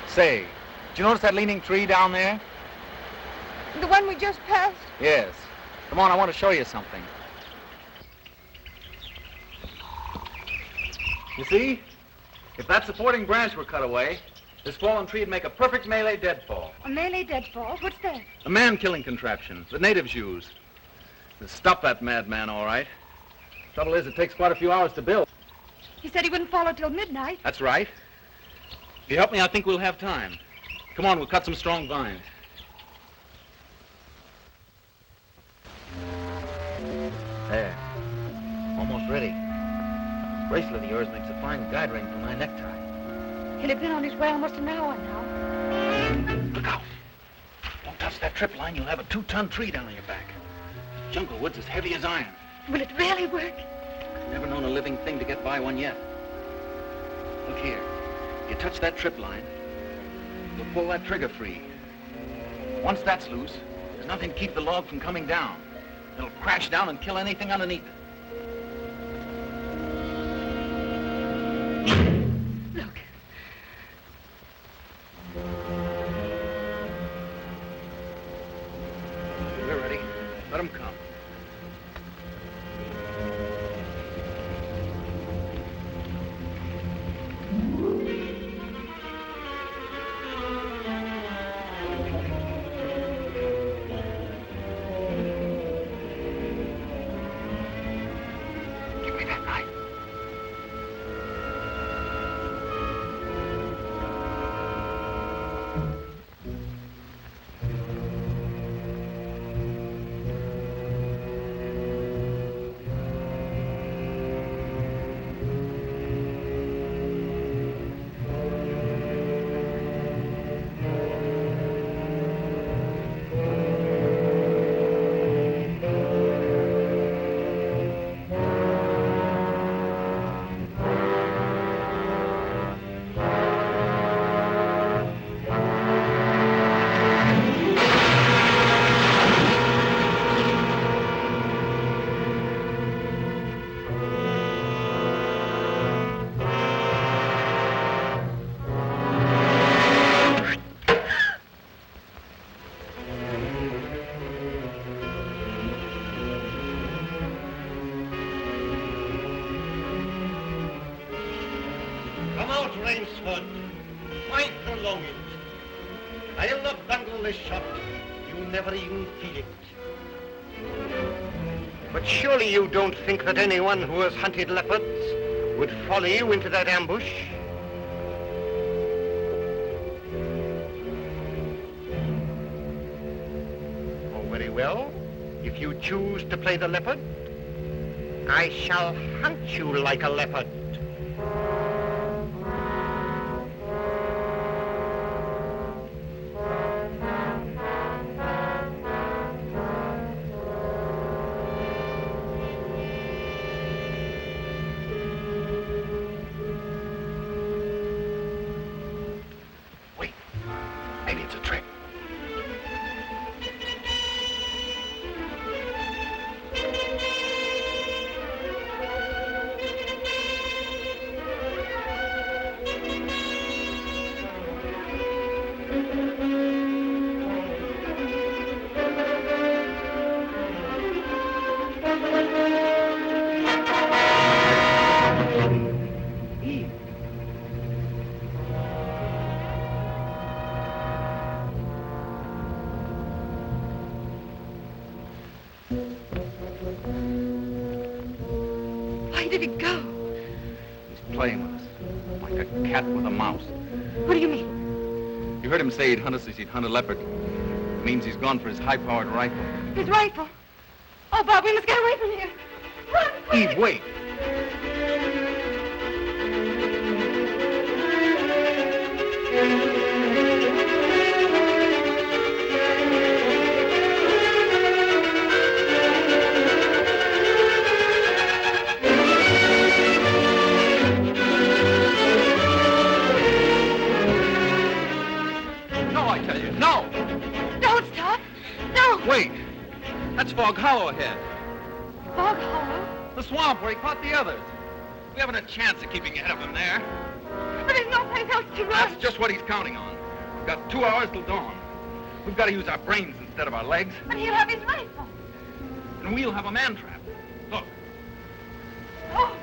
Say, did you notice that leaning tree down there? The one we just passed? Yes. Come on, I want to show you something. You see? If that supporting branch were cut away, this fallen tree would make a perfect melee deadfall. A melee deadfall? What's that? A man-killing contraption the natives use. To stop that madman, all right. Trouble is, it takes quite a few hours to build. He said he wouldn't follow till midnight. That's right. If you help me, I think we'll have time. Come on, we'll cut some strong vines. There. Almost ready. This bracelet of yours makes a fine guide ring for my necktie. He'll have been on his way almost an hour now. Look out! Don't touch that trip line. You'll have a 2-ton tree down on your back. Jungle wood's as heavy as iron. Will it really work? Never known a living thing to get by one yet. Look here. You touch that trip line, you'll pull that trigger free. Once that's loose, there's nothing to keep the log from coming down. It'll crash down and kill anything underneath it. Look. We're ready. Let them come. Give me that knife. Come out, Rainsford. Fight along it. I'll not bungle the shot. You'll never even feel it. But surely you don't think that anyone who has hunted leopards would follow you into that ambush? Oh, very well. If you choose to play the leopard, I shall hunt you like a leopard. Maybe it's a trick. Why did he go? He's playing with us, like a cat with a mouse. What do you mean? You heard him say he'd hunt us as he'd hunt a leopard. It means he's gone for his high-powered rifle. His rifle. Oh, Bob, we must get away from here. Run, quick! Eve, wait! No, I tell you, no! Don't stop. No. Wait! That's Fog Hollow ahead. Fog Hollow? The swamp where he caught the others. We haven't a chance of keeping ahead of him there. But there's no place else to run. That's just what he's counting on. We've got 2 hours till dawn. We've got to use our brains instead of our legs. But he'll have his rifle. And we'll have a man trap. Look. Oh.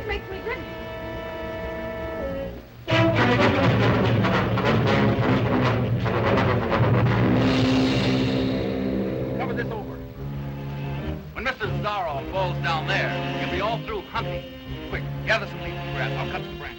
It makes me grin. Cover this over. When Mr. Zaroff falls down there, you'll be all through hunting. Quick, gather some leaves and grass. I'll cut some branches.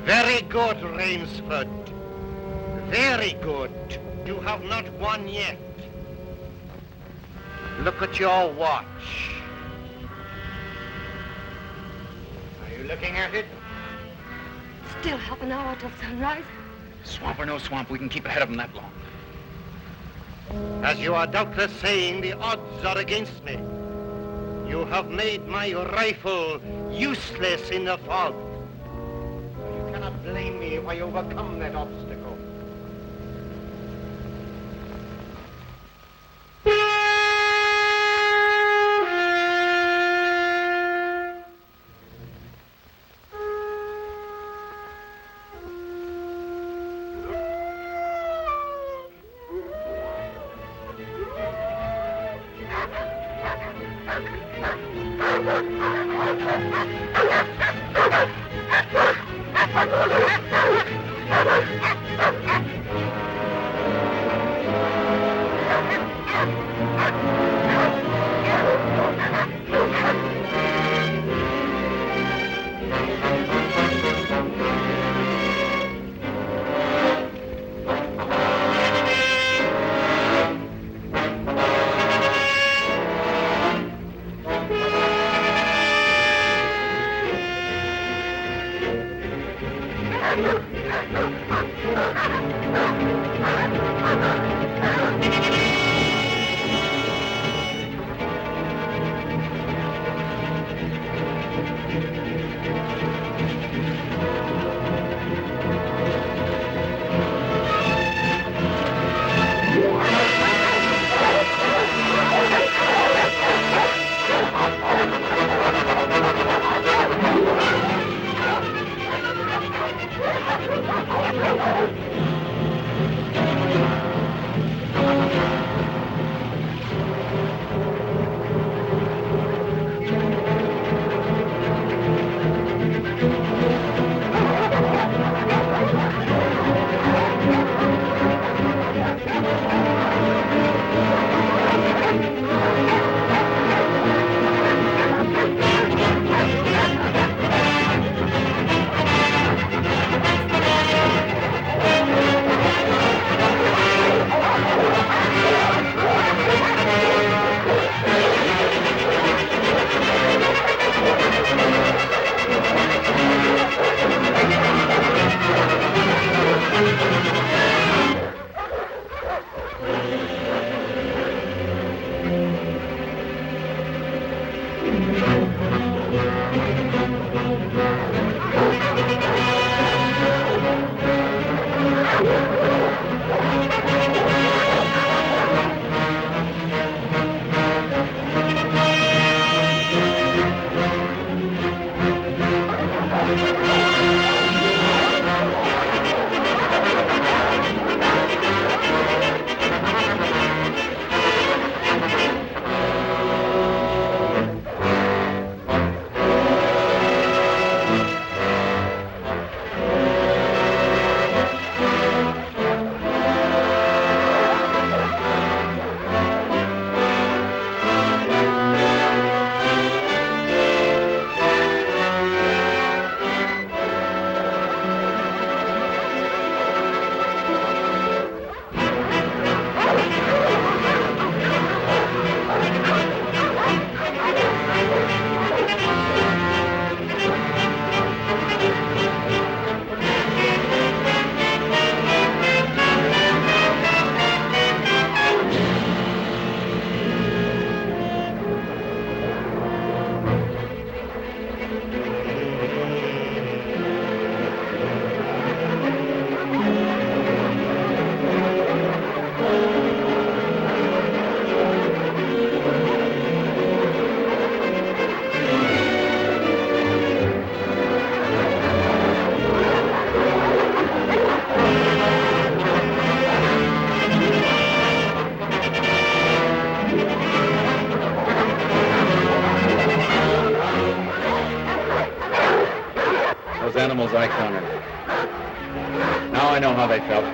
Very good, Rainsford. Very good. You have not won yet. Look at your watch. Are you looking at it? Still half an hour till sunrise. Swamp or no swamp, we can keep ahead of them that long. As you are doubtless saying, the odds are against me. You have made my rifle useless in the fog. You cannot blame me if I overcome that obstacle. Animals I cornered. Now I know how they felt.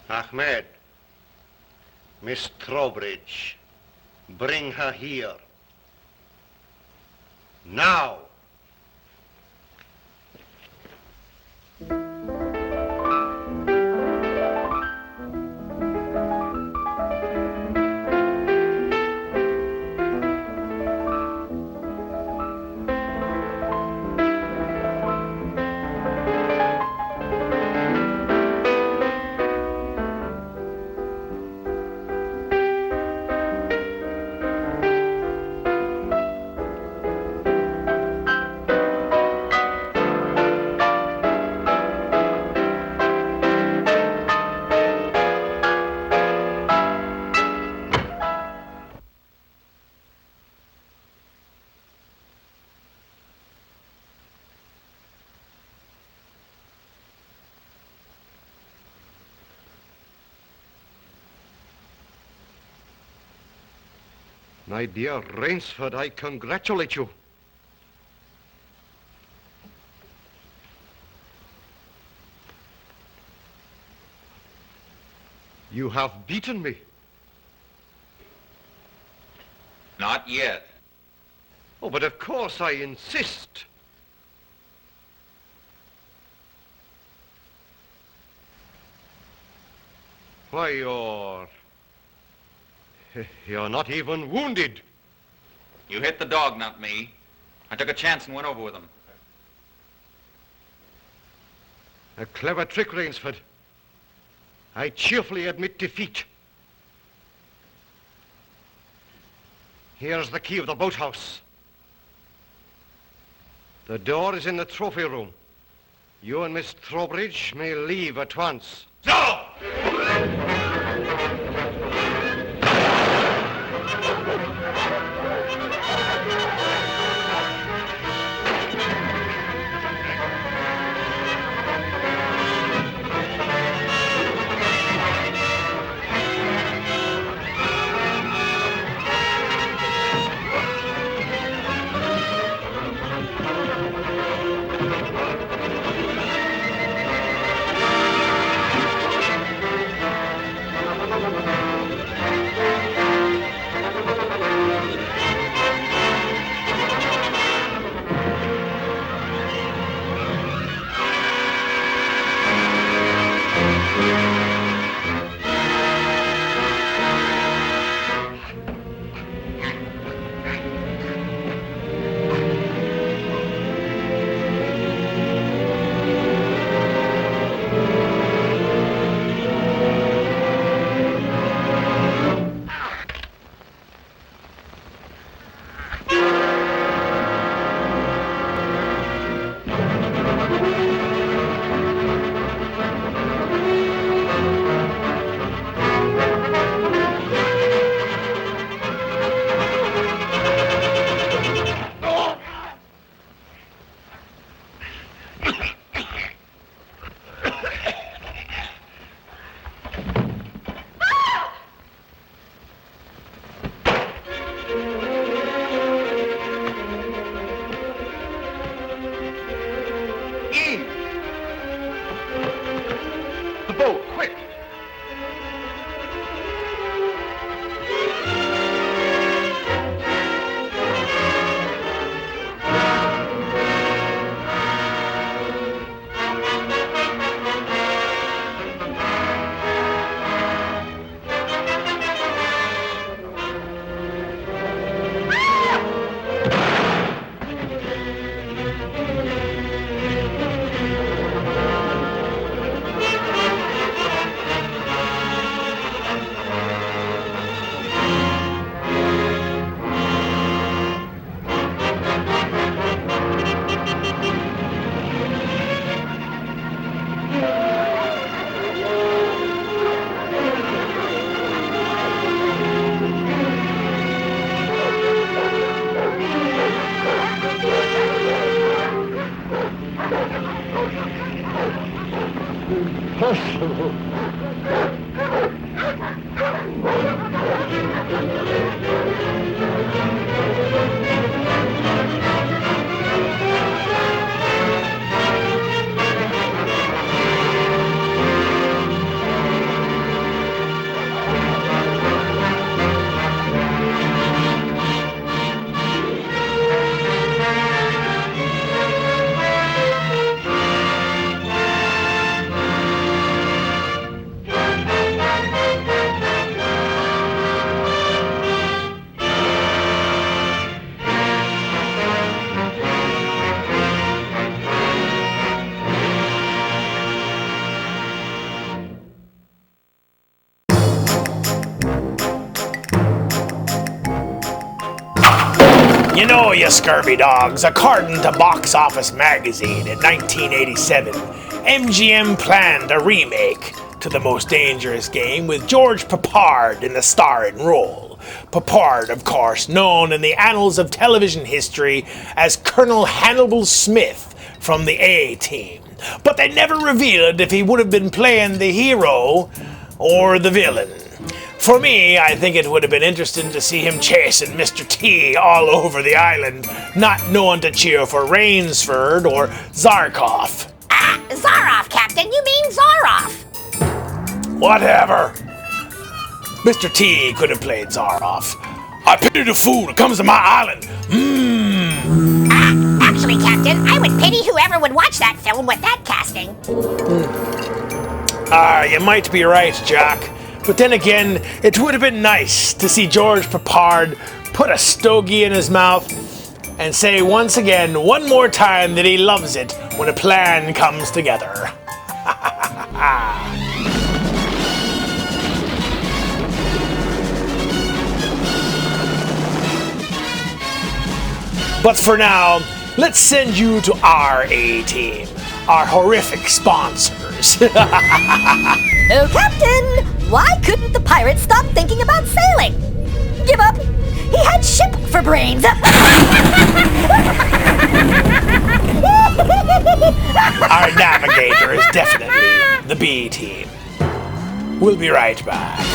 Ahmed, Miss Trowbridge, bring her here. Now! My dear Rainsford, I congratulate you. You have beaten me. Not yet. Oh, but of course I insist. Why, you're not even wounded. You hit the dog, not me. I took a chance and went over with him. A clever trick, Rainsford. I cheerfully admit defeat. Here's the key of the boathouse. The door is in the trophy room. You and Miss Trowbridge may leave at once. No! you scurvy dogs, according to Box Office Magazine in 1987, MGM planned a remake to The Most Dangerous Game with George Peppard in the starring role. Peppard, of course, known in the annals of television history as Colonel Hannibal Smith from the A-Team. But they never revealed if he would have been playing the hero or the villain. For me, I think it would have been interesting to see him chasing Mr. T all over the island, not knowing to cheer for Rainsford or Zarkov. Zaroff, Captain. You mean Zaroff. Whatever. Mr. T could have played Zaroff. I pity the fool that comes to my island. Actually, Captain, I would pity whoever would watch that film with that casting. You might be right, Jack. But then again, it would have been nice to see George Peppard put a stogie in his mouth and say once again, one more time, that he loves it when a plan comes together. But for now, let's send you to our A-Team, our horrific sponsors. Oh, Captain! Why couldn't the pirate stop thinking about sailing? Give up! He had ship for brains! Our navigator is definitely the B-Team. We'll be right back.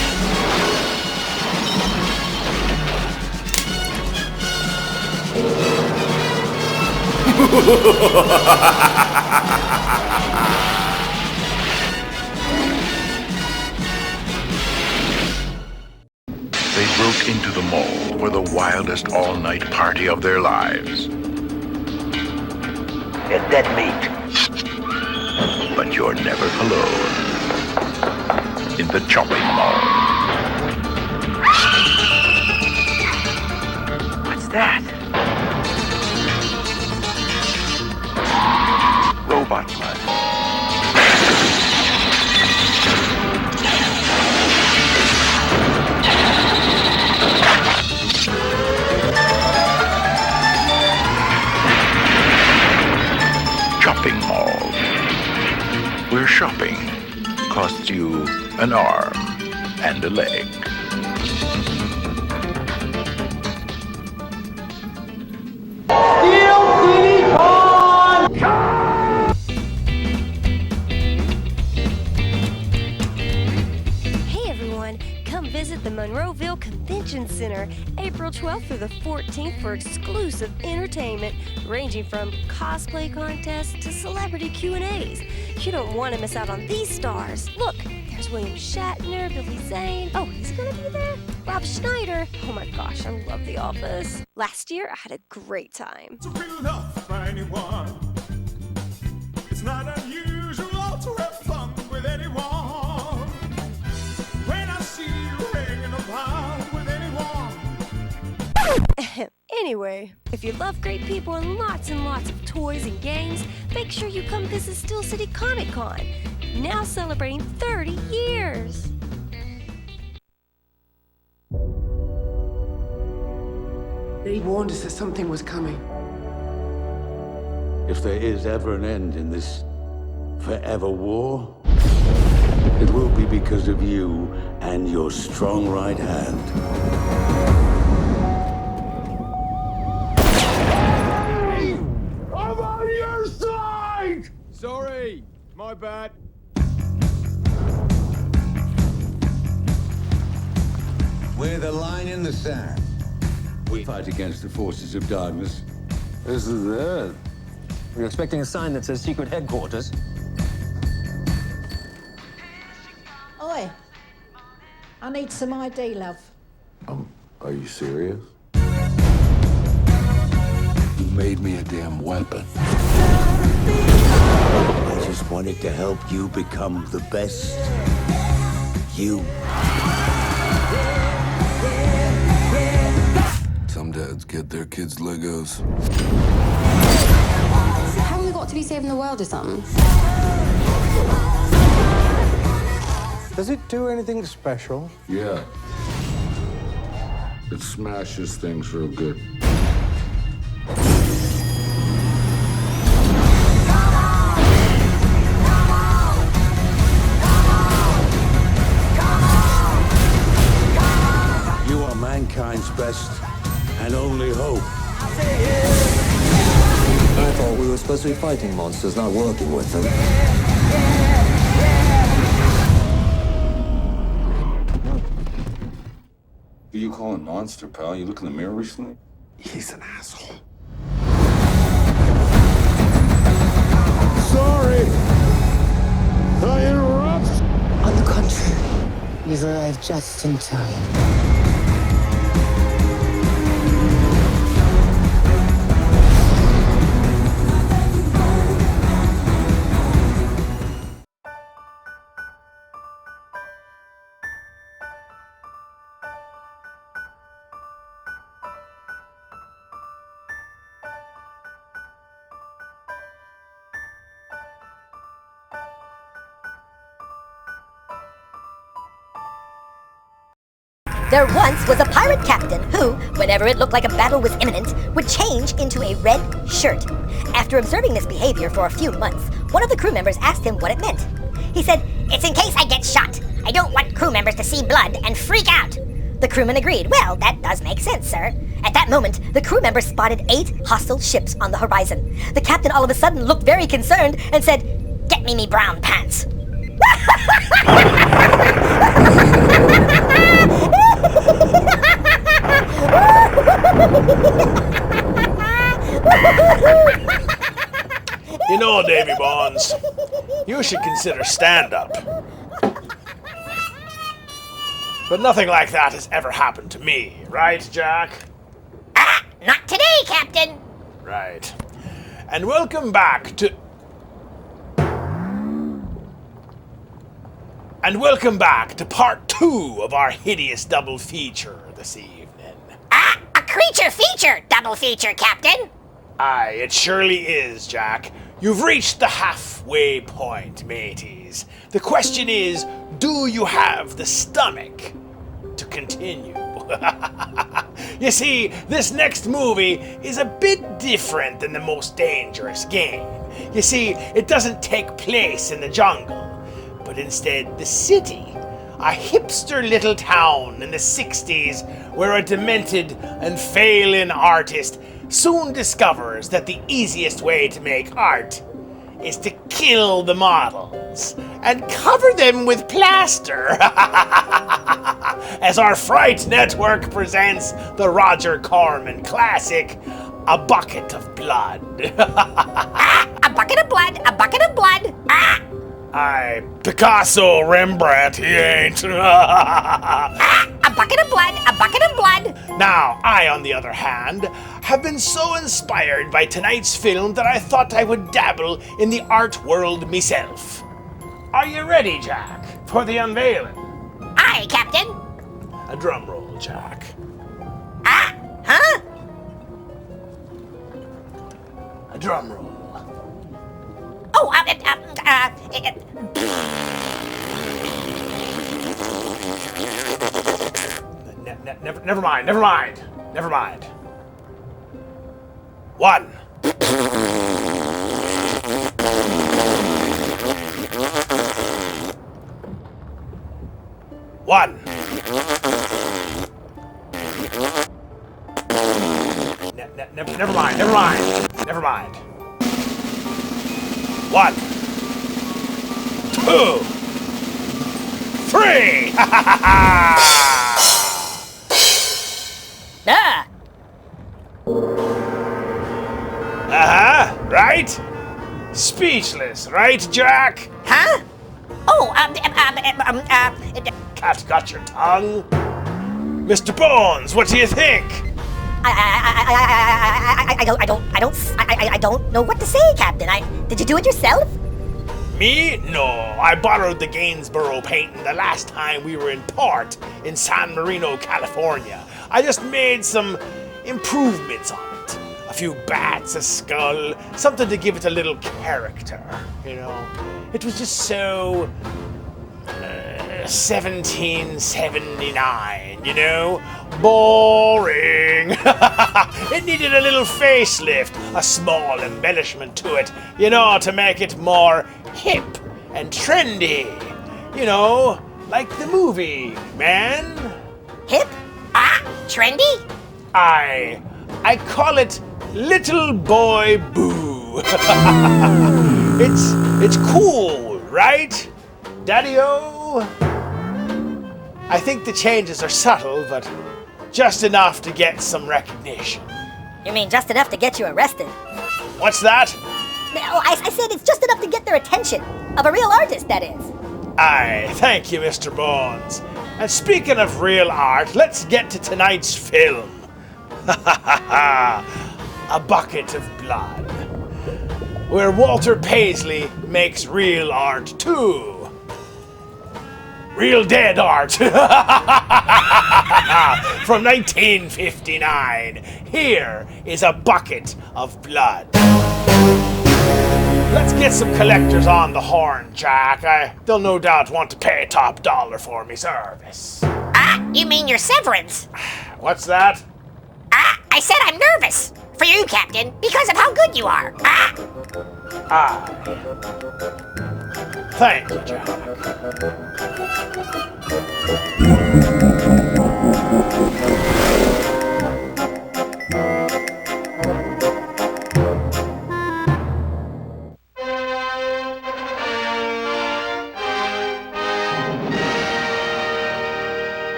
They broke into the mall for the wildest all-night party of their lives. Get that meat. But you're never alone. In the chopping mall. What's that? Robot blood. Shopping mall, where shopping costs you an arm and a leg. Hey everyone, come visit the Monroeville Convention Center April 12th through the 14th for exclusive entertainment ranging from cosplay contests to celebrity Q&As. You don't want to miss out on these stars. Look, there's William Shatner, Billy Zane. Oh, he's gonna be there? Rob Schneider. Oh my gosh, I love The Office. Last year, I had a great time. To be loved by anyone. It's not unusual to have fun with anyone. When I see you hanging around with anyone. Anyway, if you love great people and lots of toys and games, make sure you come visit Steel City Comic Con, now celebrating 30 years. They warned us that something was coming. If there is ever an end in this forever war, it will be because of you and your strong right hand. I'm on your side! Sorry, my bad. We're the line in the sand. We fight against the forces of darkness. This is it. We're expecting a sign that says secret headquarters. Oi, I need some ID, love. Are you serious? You made me a damn weapon. I just wanted to help you become the best you. Some dads get their kids Legos. Haven't we got to be saving the world or something? Does it do anything special? Yeah. It smashes things real good. supposed to be fighting monsters, not working with them. Who you calling monster, pal? You look in the mirror recently? He's an asshole. Sorry! I interrupt! On the contrary, you've arrived just in time. There once was a pirate captain who, whenever it looked like a battle was imminent, would change into a red shirt. After observing this behavior for a few months, one of the crew members asked him what it meant. He said, "It's in case I get shot. I don't want crew members to see blood and freak out." The crewman agreed. Well, that does make sense, sir. At that moment, the crew members spotted 8 hostile ships on the horizon. The captain all of a sudden looked very concerned and said, "Get me brown pants." You know, Davy Bonds, you should consider stand-up. But nothing like that has ever happened to me, right, Jack? Not today, Captain. Right. And welcome back to... part 2 of our hideous double feature this evening. A creature feature double feature, Captain. Aye, it surely is, Jack. You've reached the halfway point, mateys. The question is, do you have the stomach to continue? You see, this next movie is a bit different than the Most Dangerous Game. You see, it doesn't take place in the jungle, but instead the city. A hipster little town in the 60s where a demented and failing artist soon discovers that the easiest way to make art is to kill the models and cover them with plaster. As our Fright Network presents the Roger Corman classic, A Bucket of Blood. A bucket of blood, a bucket of blood. Aye, Picasso, Rembrandt, he ain't. A bucket of blood, a bucket of blood. Now, I, on the other hand, have been so inspired by tonight's film that I thought I would dabble in the art world myself. Are you ready, Jack, for the unveiling? Aye, Captain. A drum roll, Jack. Huh? A drum roll. Oh, Never mind. 1. 1. Never mind. 1, 2, 3. Right? Speechless, right, Jack? Huh? Oh, Cat got your tongue? Mr. Bones, what do you think? I don't know what to say, Captain. Did you do it yourself? Me? No, I borrowed the Gainsborough painting the last time we were in port in San Marino, California. I just made some improvements on it. A few bats, a skull, something to give it a little character, you know. It was just so 1779, you know? Boring. It needed a little facelift, a small embellishment to it, you know, to make it more hip and trendy. You know, like the movie, man. Hip? Trendy? I call it Little Boy Boo. It's cool, right, Daddy-O? I think the changes are subtle, but just enough to get some recognition. You mean just enough to get you arrested? What's that? Oh, I said it's just enough to get their attention. Of a real artist, that is. Aye, thank you, Mr. Bones. And speaking of real art, let's get to tonight's film. A Bucket of Blood, where Walter Paisley makes real art too. Real dead art. From 1959. Here is A Bucket of Blood. Let's get some collectors on the horn, Jack. They'll no doubt want to pay top dollar for me service. You mean your severance? What's that? I said I'm nervous. For you, Captain, because of how good you are. Thank you, Jack.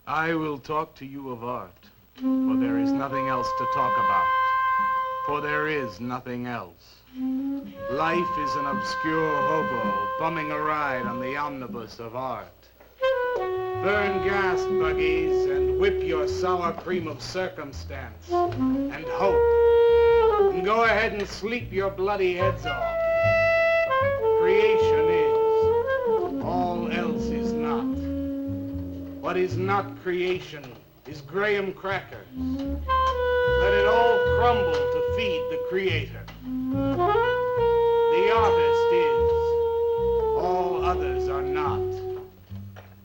I will talk to you of art, for there is nothing else to talk about. For there is nothing else. Life is an obscure hobo bumming a ride on the omnibus of art. Burn gas, buggies, and whip your sour cream of circumstance, and hope. And go ahead and sleep your bloody heads off. Creation is. All else is not. What is not creation is graham crackers. Let it all crumble to feed the creator. The artist is. All others are not.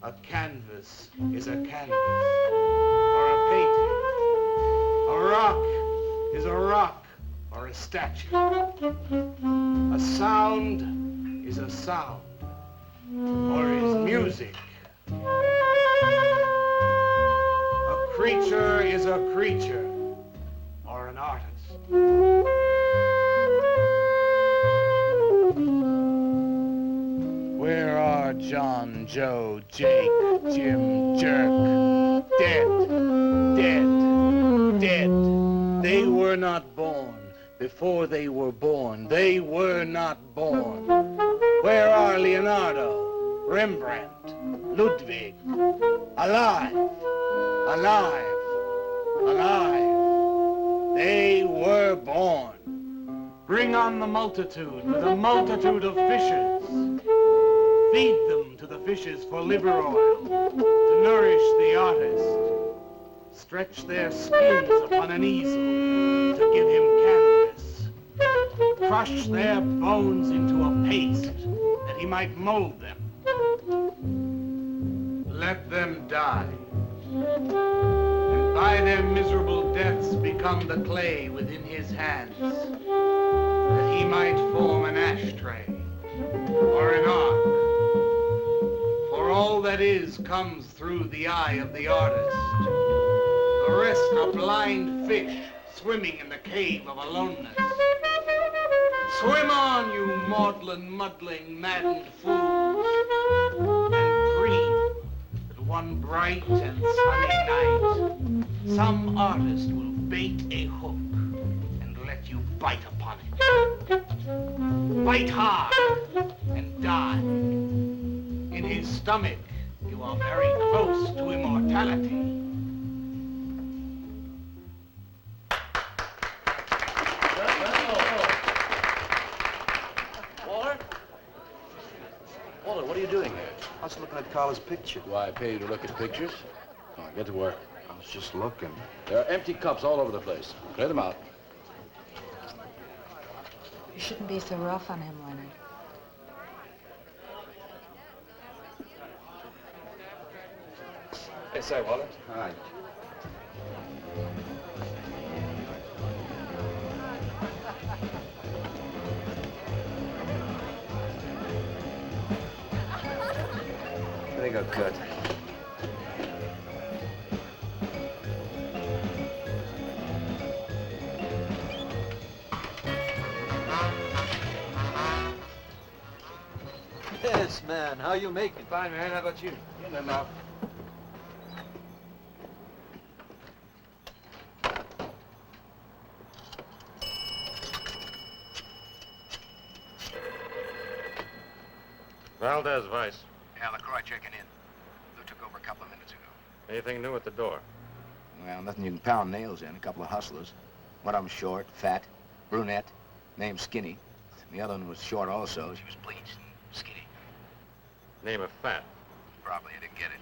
A canvas is a canvas, or a painting. A rock is a rock, or a statue. A sound is a sound, or is music. A creature is a creature, or an artist. Where are John, Joe, Jake, Jim, Jerk? Dead, dead, dead. They were not born. Before they were born, they were not born. Where are Leonardo, Rembrandt, Ludwig? Alive, alive, alive. They were born. Bring on the multitude with a multitude of fishes. Feed them to the fishes for liver oil, to nourish the artist. Stretch their skins upon an easel to give him canvas. Crush their bones into a paste that he might mold them. Let them die. And by their miserable deaths become the clay within his hands, that he might form an ashtray or an ark. For all that is comes through the eye of the artist. The rest are blind fish swimming in the cave of aloneness. Swim on, you maudlin, muddling, maddened fools, and dream that one bright and sunny night some artist will bait a hook and let you bite upon it. Bite hard and die. In his stomach, you are very close to immortality. Walter, what are you doing here? I was looking at Carla's picture. Why, I pay you to look at pictures? Come on, get to work. I was just looking. There are empty cups all over the place. Clear them out. You shouldn't be so rough on him, Leonard. Hey, say, Walter. Hi. They got cut. Yes, man. How you making? Fine, man. How about you? In there now. Valdez, Vice. Yeah, LaCroix checking in. Lou took over a couple of minutes ago. Anything new at the door? Well, nothing you can pound nails in. A couple of hustlers. One of them short, fat, brunette, named Skinny. The other one was short also. She was bleached and skinny. Name of Fat. Probably. I didn't get it.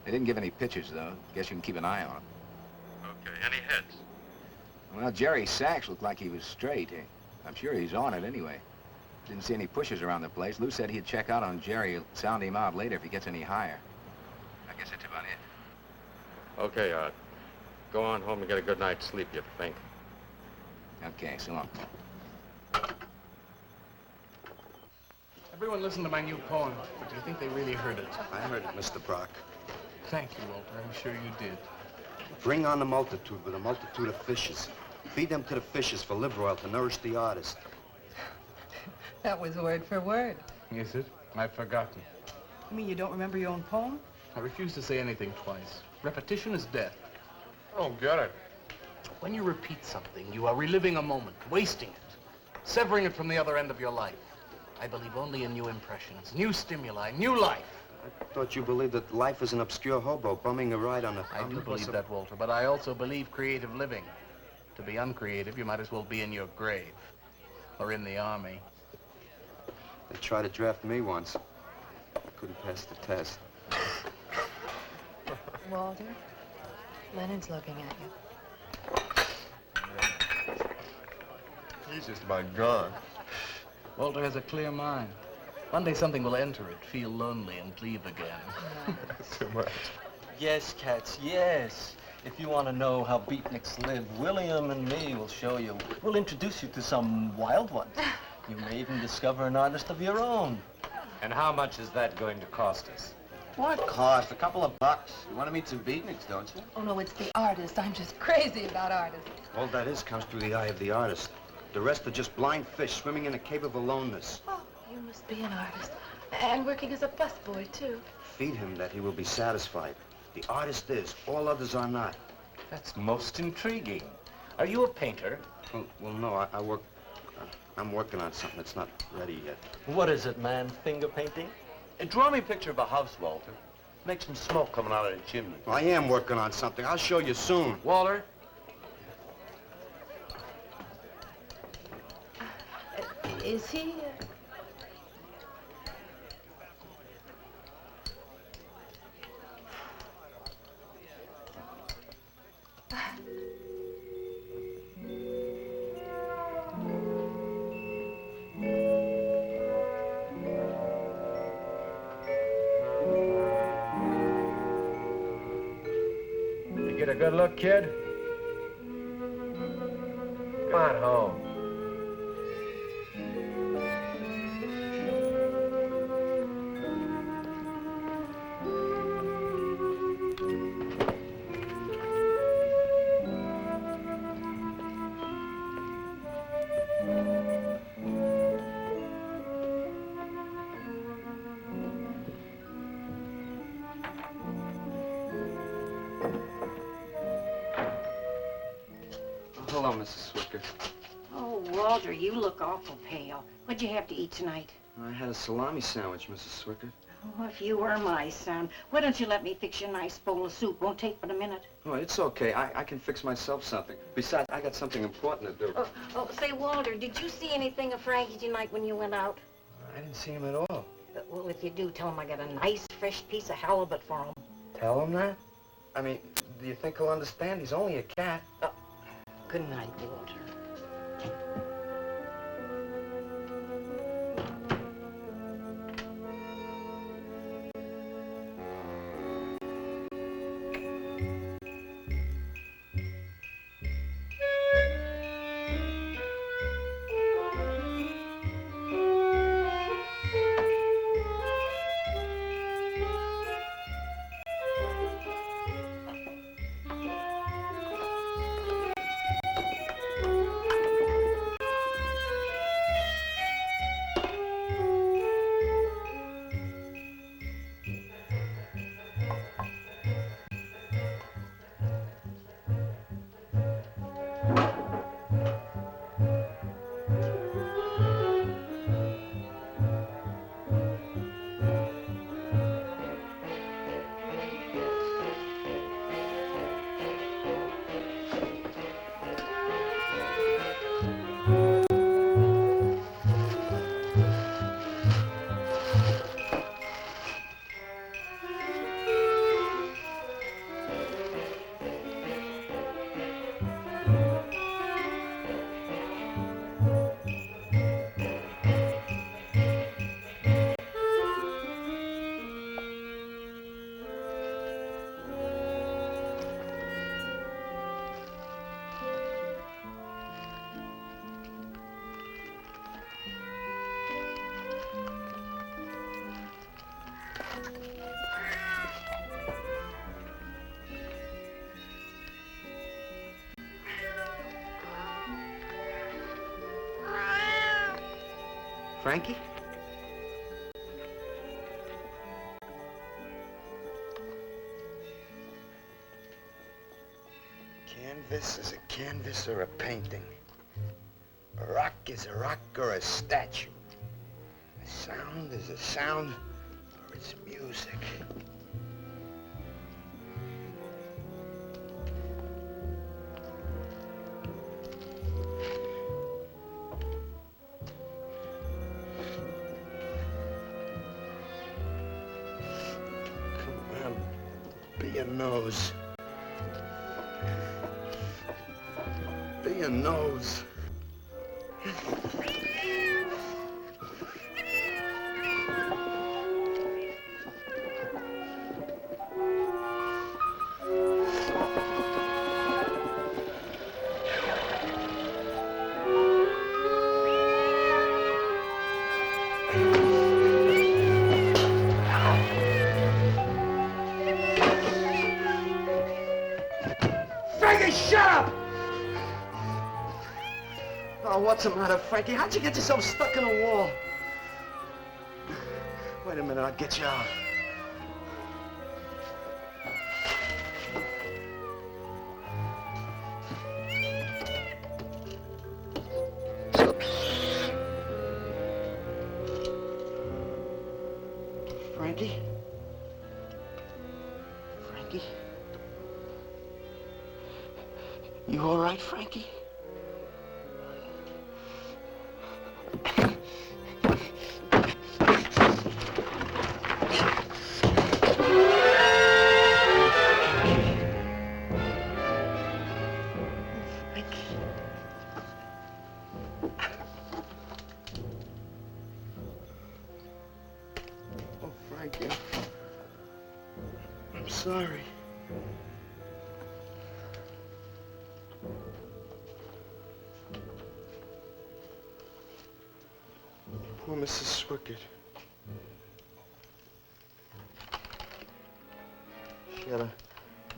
They didn't give any pictures, though. Guess you can keep an eye on them. Okay. Any heads? Well, Jerry Sachs looked like he was straight. I'm sure he's on it anyway. Didn't see any pushers around the place. Lou said he'd check out on Jerry. He'll sound him out later if he gets any higher. I guess that's about it. Okay, Art. Go on home and get a good night's sleep, you think. Okay, so long. Everyone listen to my new poem. Do you think they really heard it? I heard it, Mr. Brock. Thank you, Walter. I'm sure you did. Bring on the multitude with a multitude of fishes. Feed them to the fishes for liver oil to nourish the artist. That was word for word. Is it? I've forgotten. You mean you don't remember your own poem? I refuse to say anything twice. Repetition is death. Oh, get it. When you repeat something, you are reliving a moment, wasting it, severing it from the other end of your life. I believe only in new impressions, new stimuli, new life. I thought you believed that life is an obscure hobo bumming a ride on a... I do believe that, Walter, but I also believe creative living. To be uncreative, you might as well be in your grave or in the army. They tried to draft me once. Couldn't pass the test. Walter, Leonard's looking at you. He's just about gone. Walter has a clear mind. One day something will enter it, feel lonely, and leave again. Too much. Yes, cats, yes. If you want to know how beatniks live, William and me will show you. We'll introduce you to some wild ones. You may even discover an artist of your own. And how much is that going to cost us? What cost? A couple of bucks. You want to meet some beatniks, don't you? Oh, no, it's the artist. I'm just crazy about artists. All that is comes through the eye of the artist. The rest are just blind fish swimming in a cave of aloneness. Oh, you must be an artist. And working as a busboy, too. Feed him that he will be satisfied. The artist is. All others are not. That's most intriguing. Are you a painter? Well, no, I work... I'm working on something that's not ready yet. What is it, man? Finger painting? Draw me a picture of a house, Walter. Make some smoke coming out of the chimney. I am working on something. I'll show you soon. Walter? Is he... You get a good look, kid? Come on home. Hello, Mrs. Swicker. Oh, Walter, you look awful pale. What'd you have to eat tonight? I had a salami sandwich, Mrs. Swicker. Oh, if you were my son, why don't you let me fix you a nice bowl of soup? Won't take but a minute. Oh, it's okay. I can fix myself something. Besides, I got something important to do. Say, Walter, did you see anything of Frankie tonight when you went out? I didn't see him at all. Well, if you do, tell him I got a nice, fresh piece of halibut for him. Tell him that? I mean, do you think he'll understand? He's only a cat. Good night, Walter. Frankie? Canvas is a canvas or a painting. A rock is a rock or a statue. A sound is a sound or it's music. Come on, be a nose. Be a nose. Frankie, shut up! Oh, what's the matter, Frankie? How'd you get yourself stuck in a wall? Wait a minute, I'll get you out. Frankie? Frankie? You all right, Frankie? Oh, Frankie. I'm sorry. Poor Mrs. Swickett. She had a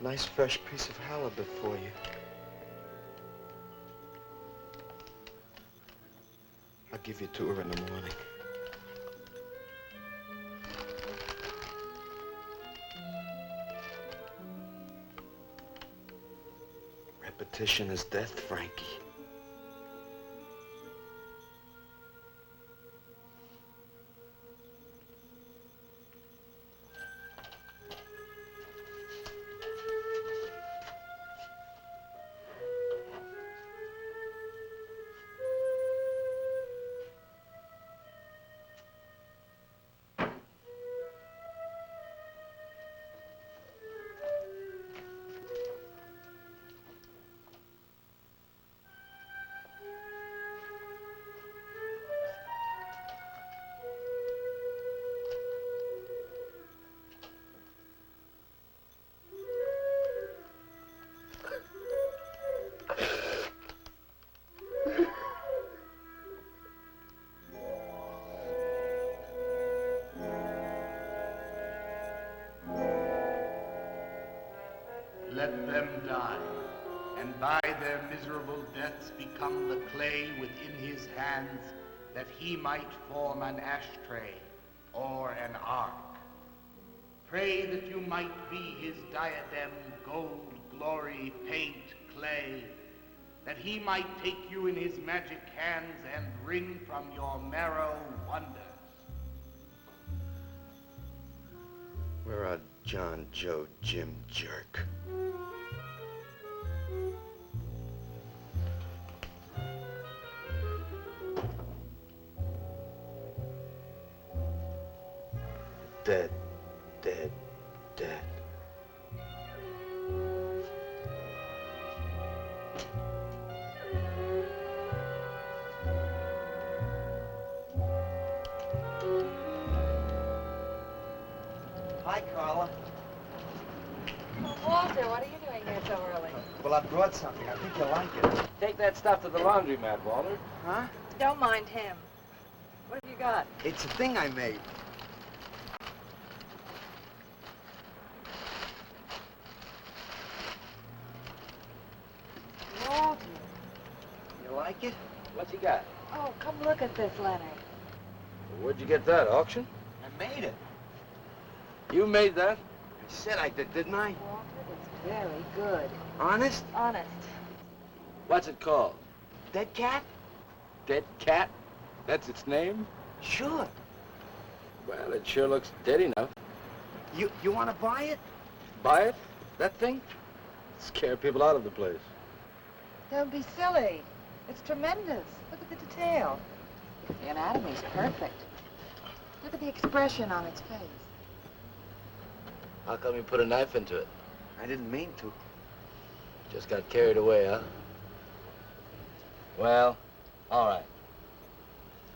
nice fresh piece of halibut for you. I'll give you to her in the morning. Repetition is death, Frankie. Let them die, and by their miserable deaths become the clay within his hands, that he might form an ashtray or an ark. Pray that you might be his diadem, gold, glory, paint, clay, that he might take you in his magic hands and wring from your marrow wonders. Where are John, Joe, Jim, Jerk? Dead, dead, dead. Hi, Carla. Walter, what are you doing here so early? Well, I brought something. I think you'll like it. Take that stuff to the laundromat, Walter. Huh? Don't mind him. What have you got? It's a thing I made. Walter. You like it? What's he got? Oh, come look at this letter. Where'd you get that, auction? I made it. You made that? I said I did, didn't I? Walter, it's very good. Honest? Honest. What's it called? Dead cat? Dead cat? That's its name? Sure. Well, it sure looks dead enough. You want to buy it? Buy it? That thing? Scare people out of the place. Don't be silly. It's tremendous. Look at the detail. The anatomy's perfect. Look at the expression on its face. How come you put a knife into it? I didn't mean to. Just got carried away, huh? Well, all right.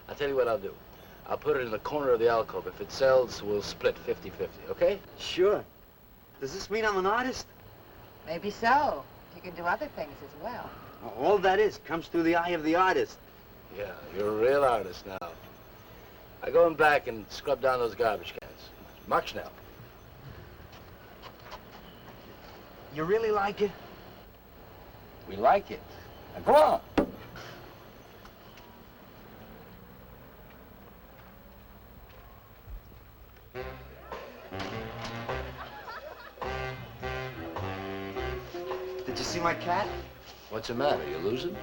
I'll tell you what I'll do. I'll put it in the corner of the alcove. If it sells, we'll split 50-50, okay? Sure. Does this mean I'm an artist? Maybe so. You can do other things as well. All that is comes through the eye of the artist. Yeah, you're a real artist now. I go in back and scrub down those garbage cans. March now. You really like it? We like it. Now go on. Did you see my cat? What's the matter? You losing?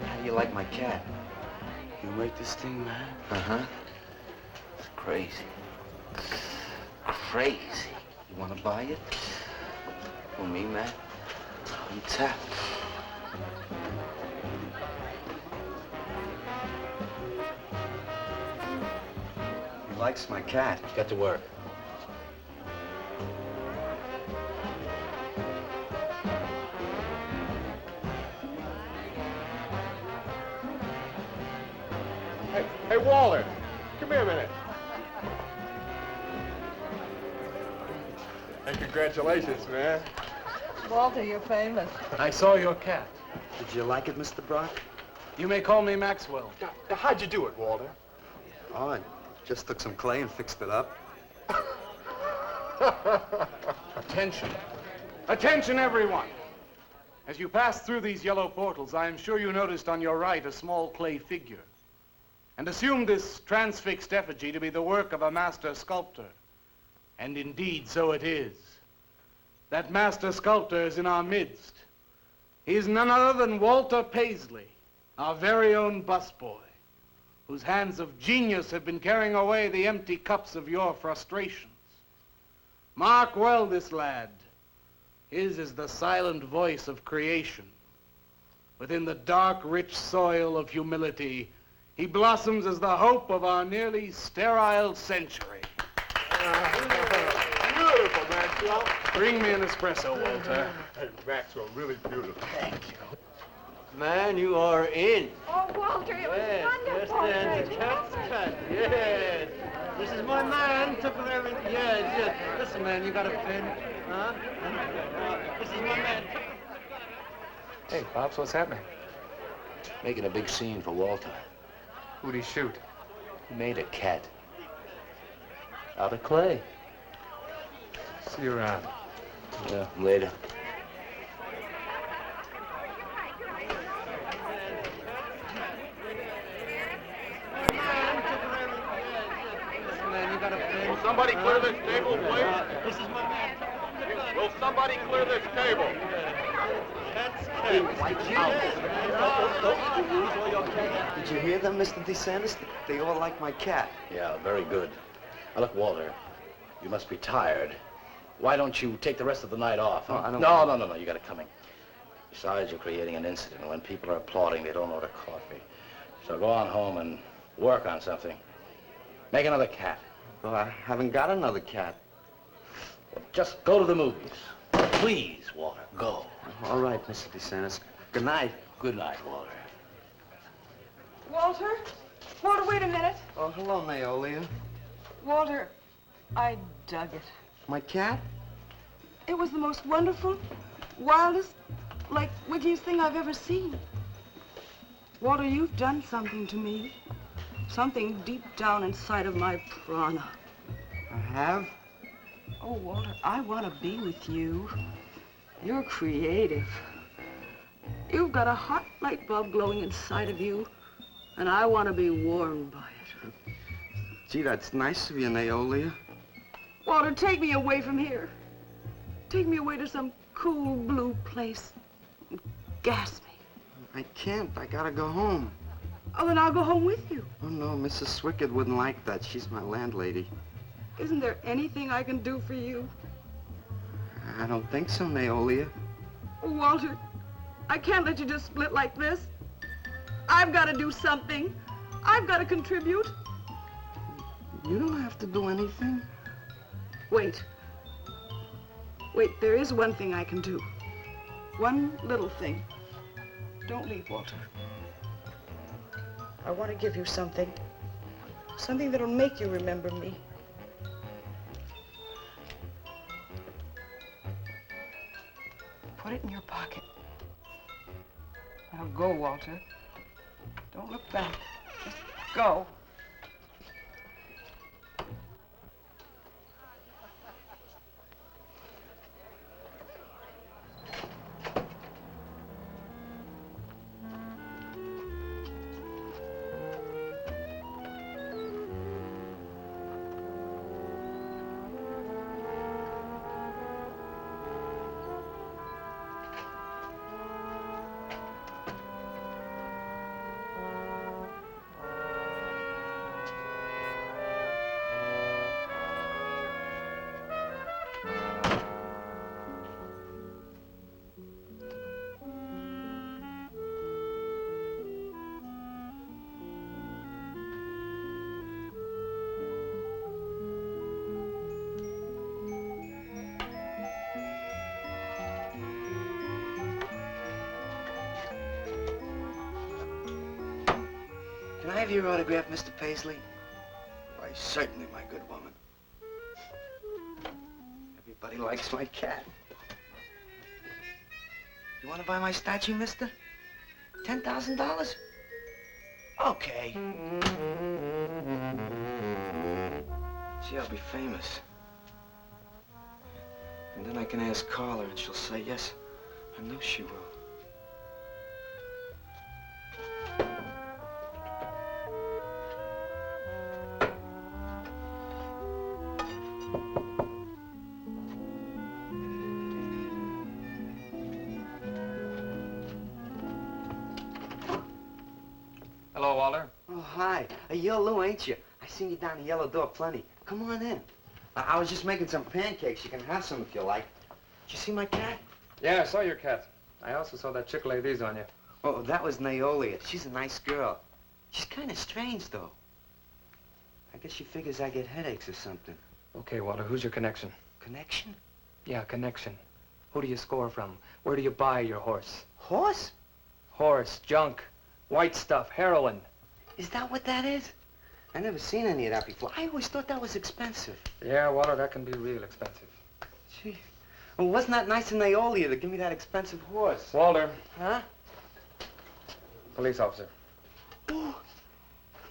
How do you like my cat? You make this thing, man? Uh-huh. It's crazy. Crazy. You want to buy it? For me, man? I'm tapped. He likes my cat. Get to work. Hey, Walter, come here a minute. Hey, congratulations, man. Walter, you're famous. I saw your cat. Did you like it, Mr. Brock? You may call me Maxwell. How'd you do it, Walter? Oh, I just took some clay and fixed it up. Attention. Attention, everyone. As you pass through these yellow portals, I am sure you noticed on your right a small clay figure, and assumed this transfixed effigy to be the work of a master sculptor. And indeed, so it is. That master sculptor is in our midst. He is none other than Walter Paisley, our very own busboy, whose hands of genius have been carrying away the empty cups of your frustrations. Mark well this lad. His is the silent voice of creation. Within the dark, rich soil of humility, he blossoms as the hope of our nearly sterile century. Beautiful, Maxwell. Bring me an espresso, Walter. Hey, Maxwell, really beautiful. Thank you. Man, you are in. Oh, Walter, it was wonderful. Yes, the cat's cut. Yes. This is my man. Took with everything. Yes, yes. Listen, man, you got a pen? Huh? This is my man. Hey, Pops, what's happening? Making a big scene for Walter. Who'd he shoot? He made a cat. Out of clay. See you around. Yeah, later. Will somebody clear this table, please? This is my man. Will somebody clear this table? Did you hear them, Mr. DeSantis? They all like my cat. Yeah, very good. Now, look, Walter, you must be tired. Why don't you take the rest of the night off? Huh? Oh, I don't No, you got it coming. Besides, you're creating an incident. When people are applauding, they don't order coffee. So go on home and work on something. Make another cat. Well, I haven't got another cat. Well, just go to the movies. Please, Walter, go. All right, Mr. DeSantis. Good night. Good night, Walter. Walter? Walter, wait a minute. Oh, hello, Naolia. Walter, I dug it. My cat? It was the most wonderful, wildest, like, wickiest thing I've ever seen. Walter, you've done something to me. Something deep down inside of my prana. I have? Oh, Walter, I want to be with you. You're creative. You've got a hot light bulb glowing inside of you, and I want to be warmed by it. Gee, that's nice of you, Naolia. Walter, take me away from here. Take me away to some cool blue place. Gas me. I can't. I gotta go home. Oh, then I'll go home with you. Oh, no, Mrs. Swickett wouldn't like that. She's my landlady. Isn't there anything I can do for you? I don't think so, Naolia. Oh, Walter, I can't let you just split like this. I've got to do something. I've got to contribute. You don't have to do anything. Wait. Wait, there is one thing I can do. One little thing. Don't leave, Walter. I want to give you something. Something that'll make you remember me. Put it in your pocket. Now go, Walter. Don't look back. Just go. Can I have your autograph, Mr. Paisley? Why, certainly, my good woman. Everybody likes my cat. You want to buy my statue, mister? $10,000? Okay. Gee, I'll be famous. And then I can ask Carla, and she'll say yes. I know she will. Hello, Walter. Oh, hi. You're Lou, ain't you? I seen you down the yellow door plenty. Come on in. I was just making some pancakes. You can have some if you like. Did you see my cat? Yeah, I saw your cat. I also saw that chick lay these on you. Oh, that was Naolia. She's a nice girl. She's kind of strange, though. I guess she figures I get headaches or something. Okay, Walter, who's your connection? Connection? Yeah, connection. Who do you score from? Where do you buy your horse? Horse? Horse, junk, white stuff, heroin. Is that what that is? I never seen any of that before. I always thought that was expensive. Yeah, Walter, that can be real expensive. Gee. Well, wasn't that nice of Naolia to give me that expensive horse? Walter. Huh? Police officer. Oh,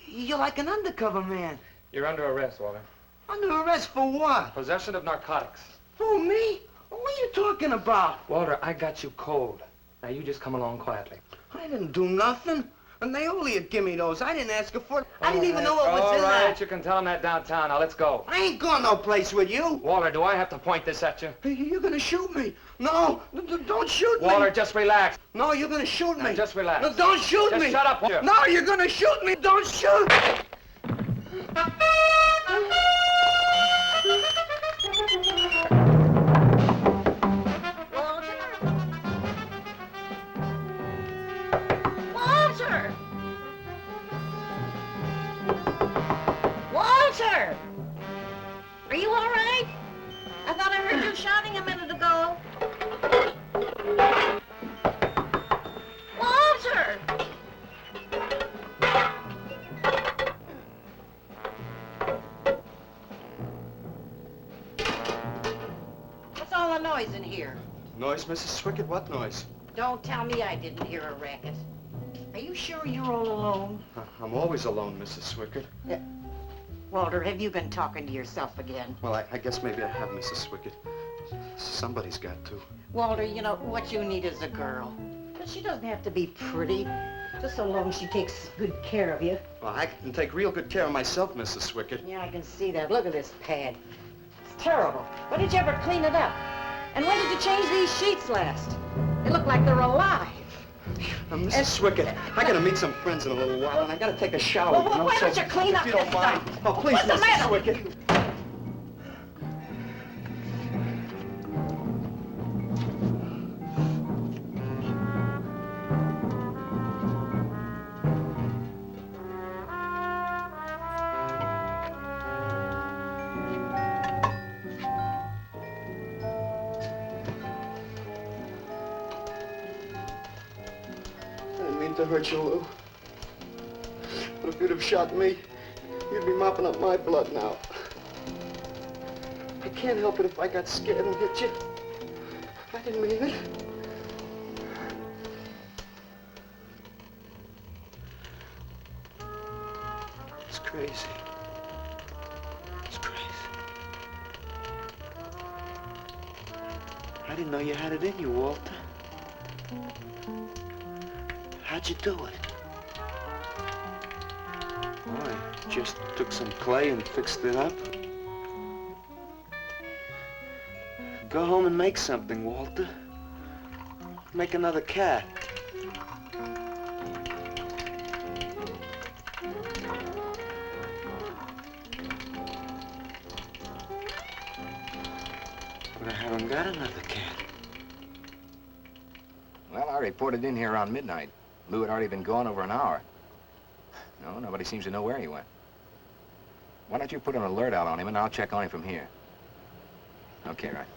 you're like an undercover man. You're under arrest, Walter. Under arrest for what? Possession of narcotics. Who, me? What are you talking about? Walter, I got you cold. Now you just come along quietly. I didn't do nothing. And Naolia give me those. I didn't ask her for it. I didn't even know what was in All right, that. you can tell him that downtown. Now let's go. I ain't going no place with you. Walter, do I have to point this at you? You're gonna shoot me. No, don't shoot me. Walter, just relax. No, you're gonna shoot me. Now, just relax. No, don't shoot Just me. shut up, Walter. No, you're gonna shoot me. Don't shoot. Walter! Walter! Are you all right? I thought I heard you shouting a minute ago. Walter! What's all the noise in here? Noise, Mrs. Swickett? What noise? Don't tell me I didn't hear a racket. Are you sure you're all alone? I'm always alone, Mrs. Swickett. Walter, have you been talking to yourself again? Well, I guess maybe I have, Mrs. Swickett. Somebody's got to. Walter, you know, what you need is a girl. But she doesn't have to be pretty, just so long as she takes good care of you. Well, I can take real good care of myself, Mrs. Swickett. Yeah, I can see that. Look at this pad. It's terrible. When did you ever clean it up? And when did you change these sheets last? They look like they're alive. Mrs. Swickett, I gotta meet some friends in a little while, and I gotta take a shower. Well, why don't you clean up if you don't this mind. stuff? Oh, please, What's the Mrs. matter? Swickett. To hurt you, Lou. But if you'd have shot me, you'd be mopping up my blood now. I can't help it if I got scared and hit you. I didn't mean it. It's crazy. It's crazy. I didn't know you had it in you, Walter. How'd you do it? Oh, I just took some clay and fixed it up. Go home and make something, Walter. Make another cat. But I haven't got another cat. Well, I reported in here around midnight. Lou had already been gone over an hour. No, nobody seems to know where he went. Why don't you put an alert out on him, and I'll check on him from here. Okay, right.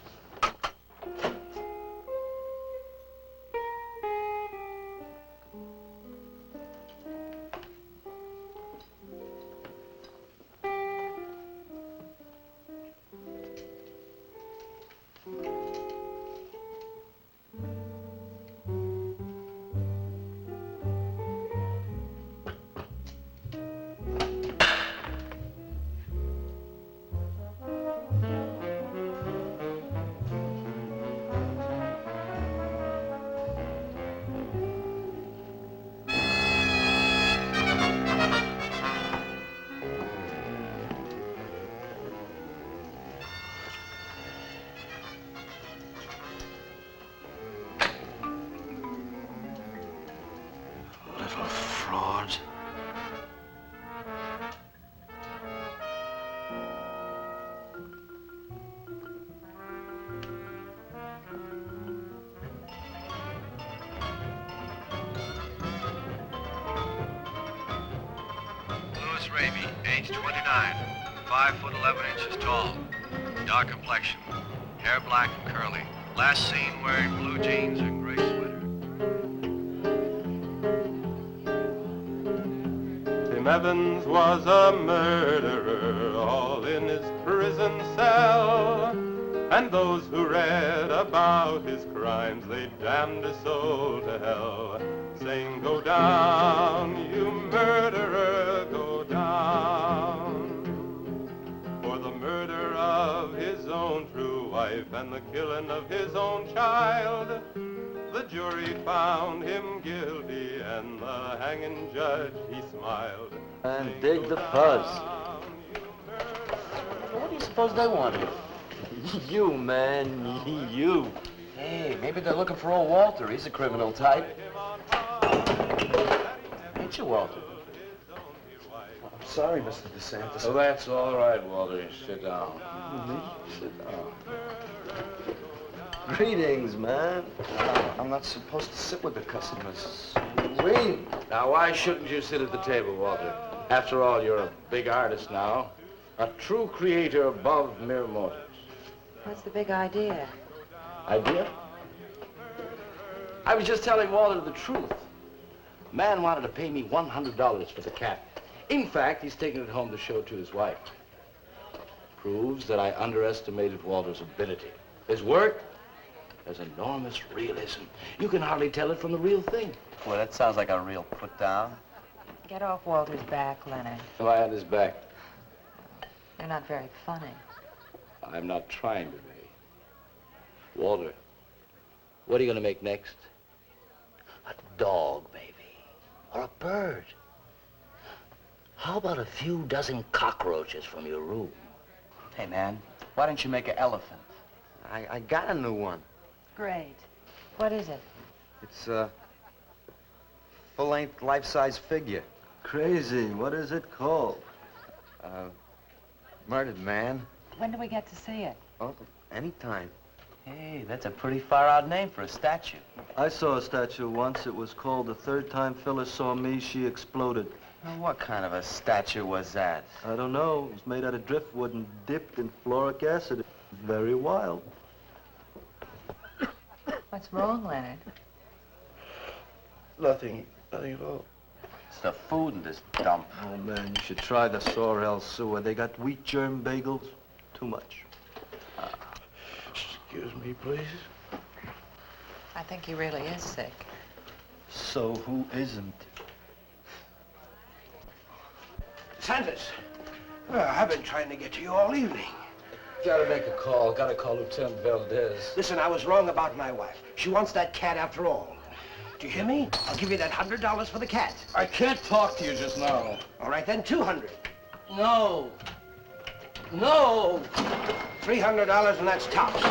Age 29, 5 foot 11 inches tall, dark complexion, hair black and curly. Last seen wearing blue jeans and gray sweater. Tim Evans was a murderer, all in his prison cell. And those who read about his crimes, they damned his soul to hell, saying, "Go down, you murderer, go down." For the murder of his own true wife and the killing of his own child, the jury found him guilty, and the hanging judge, he smiled. And dig the fuzz. What do you suppose they wanted? You, man, you. Hey, maybe they're looking for old Walter. He's a criminal type. Ain't you, Walter? I'm sorry, Mr. DeSantis. Oh, that's all right, Walter. Sit down. Sit down. Greetings, man. I'm not supposed to sit with the customers. Wait. Now, why shouldn't you sit at the table, Walter? After all, you're a big artist now. A true creator above mere mortals. What's the big idea? Idea? I was just telling Walter the truth. Man wanted to pay me $100 for the cat. In fact, he's taking it home to show to his wife. Proves that I underestimated Walter's ability. His work has enormous realism. You can hardly tell it from the real thing. Well, that sounds like a real put down. Get off Walter's back, Leonard. If I had his back, You're not very funny. I'm not trying to be. Walter, what are you going to make next? A dog, maybe. Or a bird. How about a few dozen cockroaches from your room? Hey, man, why don't you make an elephant? I got a new one. Great. What is it? It's a full-length, life-size figure. Crazy. What is it called? Murdered man. When do we get to see it? Oh, anytime. Hey, that's a pretty far-out name for a statue. I saw a statue once. It was called The Third Time Phyllis Saw Me, She Exploded. Well, what kind of a statue was that? I don't know. It was made out of driftwood and dipped in fluoric acid. It was very wild. What's wrong, Leonard? Nothing at all. It's the food in this dump. Oh, man, you should try the Sorrel sewer. They got wheat germ bagels. Too much. Excuse me, please. I think he really is sick. So who isn't? Sanders, I've been trying to get to you all evening. Gotta make a call. Gotta call Lieutenant Valdez. Listen, I was wrong about my wife. She wants that cat after all. Do you hear me? I'll give you that $100 for the cat. I can't talk to you just now. All right, then, $200. No. No. $300, and that's tops.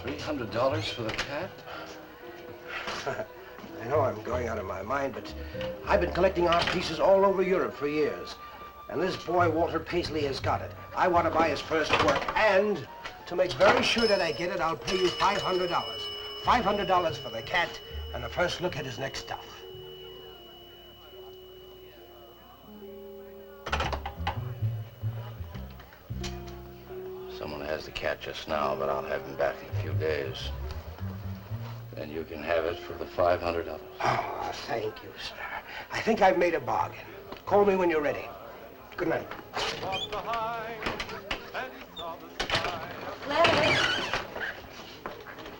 $300 for the cat? I know I'm going out of my mind, but I've been collecting art pieces all over Europe for years. And this boy, Walter Paisley, has got it. I want to buy his first work, and to make very sure that I get it, I'll pay you $500. $500 for the cat, and the first look at his next stuff. Someone has the cat just now, but I'll have him back in a few days. Then you can have it for the $500. Oh, thank you, sir. I think I've made a bargain. Call me when you're ready. Good night. Leonard!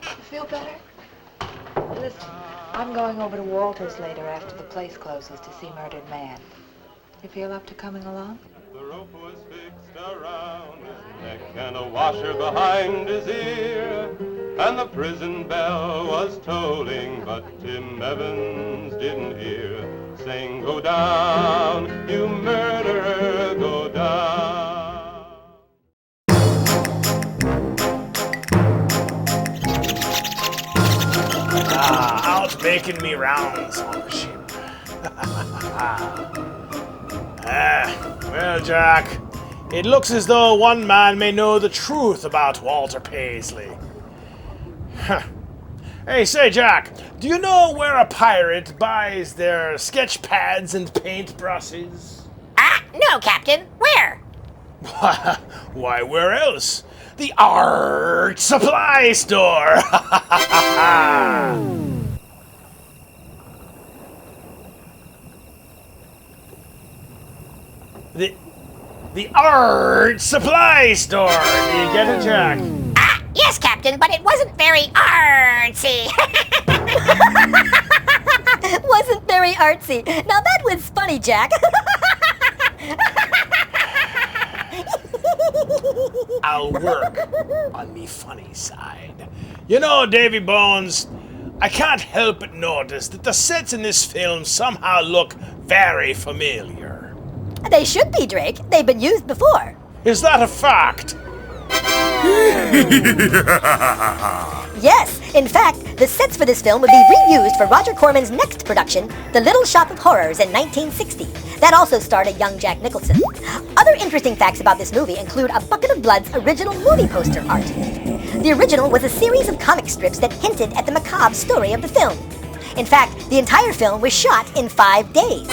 You feel better? Listen, I'm going over to Walter's later after the place closes to see Murdered Man. You feel up to coming along? The rope was fixed around his neck and a washer behind his ear, and the prison bell was tolling, but Tim Evans didn't hear. Saying, go down, you murderer, go down. Out making me rounds on the ship. Well, Jack, it looks as though one man may know the truth about Walter Paisley. Hey, say, Jack, do you know where a pirate buys their sketch pads and paint brushes? No, Captain. Where? Why, where else? The art supply store! The art supply store! Do you get it, Jack? Yes, Captain, but it wasn't very artsy. Wasn't very artsy. Now that was funny, Jack. I'll work on me funny side. You know, Davy Bones, I can't help but notice that the sets in this film somehow look very familiar. They should be, Drake. They've been used before. Is that a fact? Yes, in fact, the sets for this film would be reused for Roger Corman's next production, The Little Shop of Horrors in 1960. That also starred a young Jack Nicholson. Other interesting facts about this movie include a Bucket of Blood's original movie poster art. The original was a series of comic strips that hinted at the macabre story of the film. In fact, the entire film was shot in 5 days.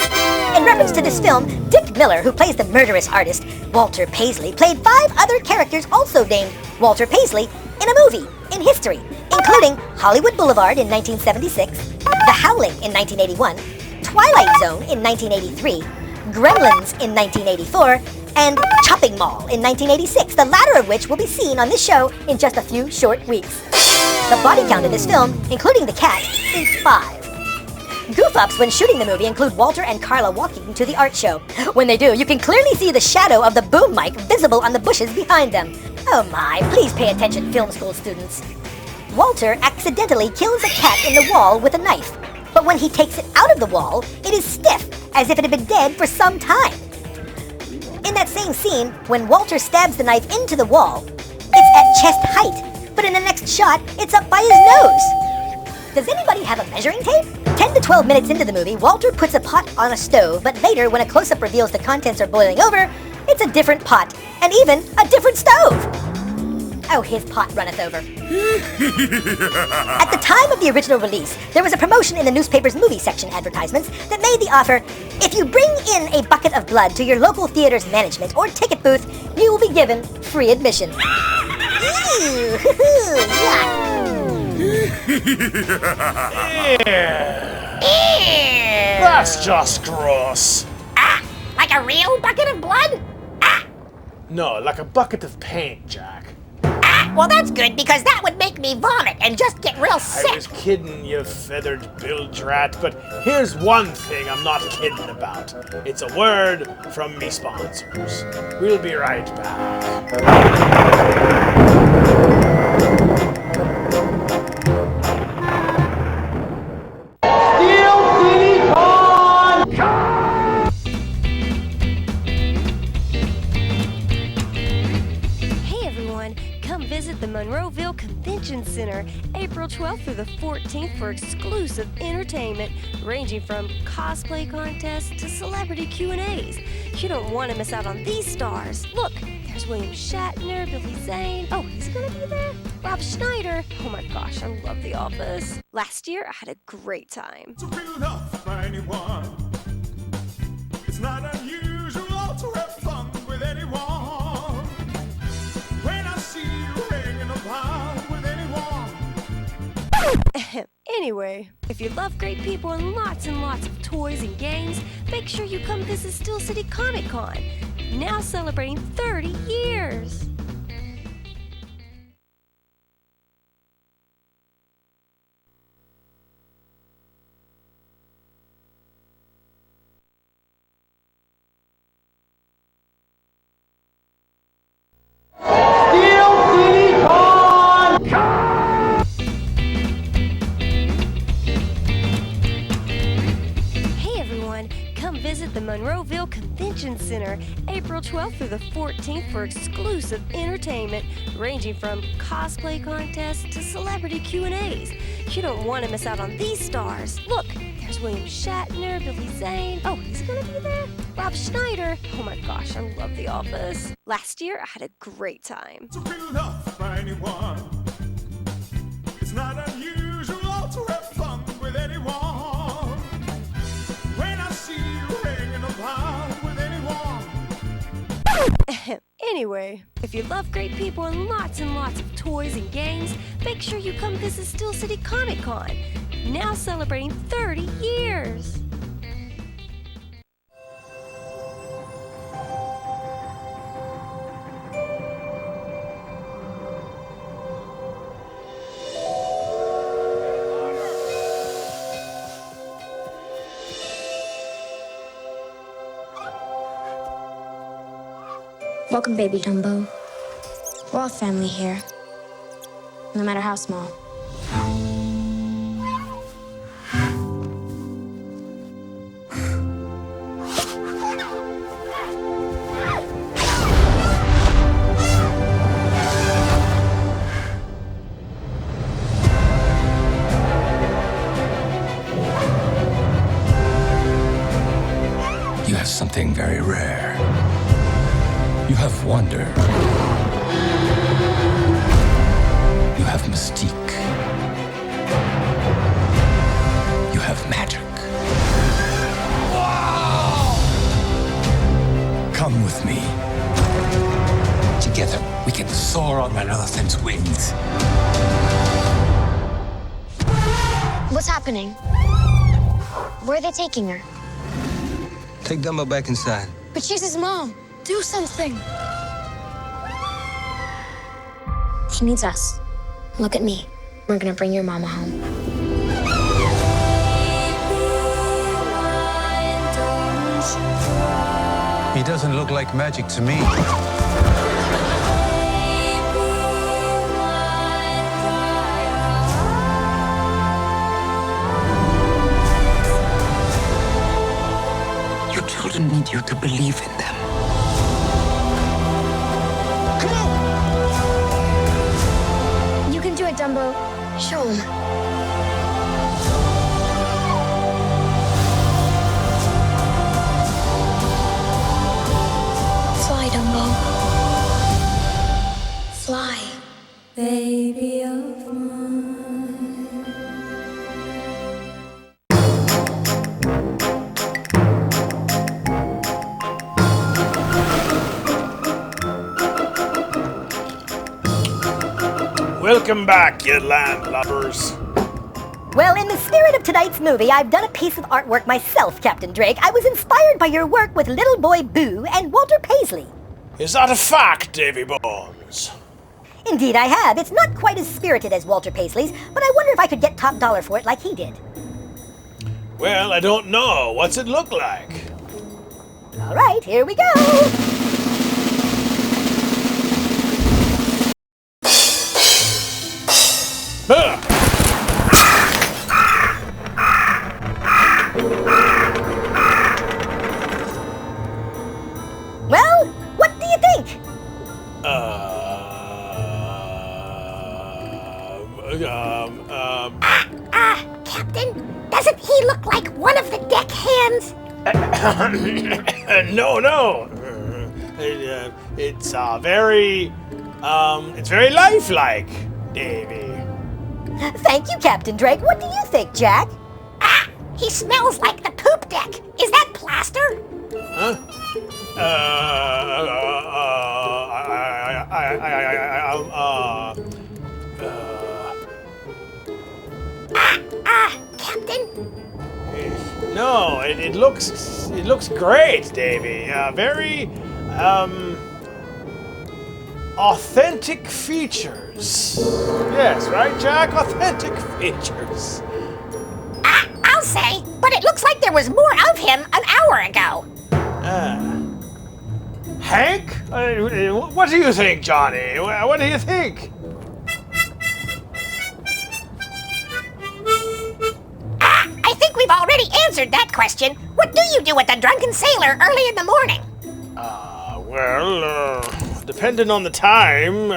In reference to this film, Dick Miller, who plays the murderous artist, Walter Paisley, played 5 other characters also named Walter Paisley in a movie in history, including Hollywood Boulevard in 1976, The Howling in 1981, Twilight Zone in 1983, Gremlins in 1984, and Chopping Mall in 1986, the latter of which will be seen on this show in just a few short weeks. The body count in this film, including the cat, is 5. Goof-ups when shooting the movie include Walter and Carla walking to the art show. When they do, you can clearly see the shadow of the boom mic visible on the bushes behind them. Oh my, please pay attention, film school students. Walter accidentally kills a cat in the wall with a knife, but when he takes it out of the wall, it is stiff, as if it had been dead for some time. In that same scene, when Walter stabs the knife into the wall, it's at chest height, but in the next shot, it's up by his nose. Does anybody have a measuring tape? 10 to 12 minutes into the movie, Walter puts a pot on a stove, but later, when a close-up reveals the contents are boiling over, it's a different pot, and even a different stove. Oh, his pot runneth over. At the time of the original release, there was a promotion in the newspaper's movie section advertisements that made the offer, if you bring in a bucket of blood to your local theater's management or ticket booth, you will be given free admission. Ew, That's just gross. Like a real bucket of blood? No, like a bucket of paint, Jack. Well, that's good, because that would make me vomit and just get real sick. I was kidding, you feathered bilge rat, but here's one thing I'm not kidding about. It's a word from me sponsors. We'll be right back. Visit the Monroeville Convention Center April 12th through the 14th for exclusive entertainment ranging from cosplay contests to celebrity Q&As. You don't want to miss out on these stars. Look, there's William Shatner, Billy Zane. Oh, he's gonna be there? Rob Schneider. Oh my gosh, I love The Office. Last year, I had a great time. To be loved by anyone, it's not unusual to have fun with anyone. Anyway, if you love great people and lots of toys and games, make sure you come visit Steel City Comic Con, now celebrating 30 years. Visit the Monroeville Convention Center April 12th through the 14th for exclusive entertainment ranging from cosplay contests to celebrity Q&As. You don't want to miss out on these stars. Look, there's William Shatner, Billy Zane. Oh, he's gonna be there? Rob Schneider. Oh my gosh, I love The Office. Last year, I had a great time. To be loved by anyone, it's not unusual to have fun with anyone. Anyway, if you love great people and lots of toys and games, make sure you come visit Steel City Comic Con, now celebrating 30 years. Welcome, baby Dumbo. We're all family here, no matter how small. You have something very rare. You have wonder. You have mystique. You have magic. Wow! Come with me. Together, we can soar on an elephant's wings. What's happening? Where are they taking her? Take Dumbo back inside. But she's his mom. Do something. He needs us. Look at me. We're gonna bring your mama home. He doesn't look like magic to me. Your children need you to believe in them. You can do it, Dumbo. Show him. Fly, Dumbo. Fly. Baby of mine. Welcome back, you landlubbers. Well, in the spirit of tonight's movie, I've done a piece of artwork myself, Captain Drake. I was inspired by your work with Little Boy Boo and Walter Paisley. Is that a fact, Davy Bones? Indeed I have. It's not quite as spirited as Walter Paisley's, but I wonder if I could get top dollar for it like he did. Well, I don't know. What's it look like? All right, here we go. Well, what do you think? Captain, doesn't he look like one of the deck hands? No. It's very lifelike, Davy. Thank you, Captain Drake. What do you think, Jack? He smells like the poop deck. Is that plaster? Huh? Captain? No, it looks great, Davy. Very authentic features. Yes, right, Jack? Authentic features. I'll say, but it looks like there was more of him an hour ago. Hank? What do you think, Johnny? What do you think? I think we've already answered that question. What do you do with the drunken sailor early in the morning? Depending on the time,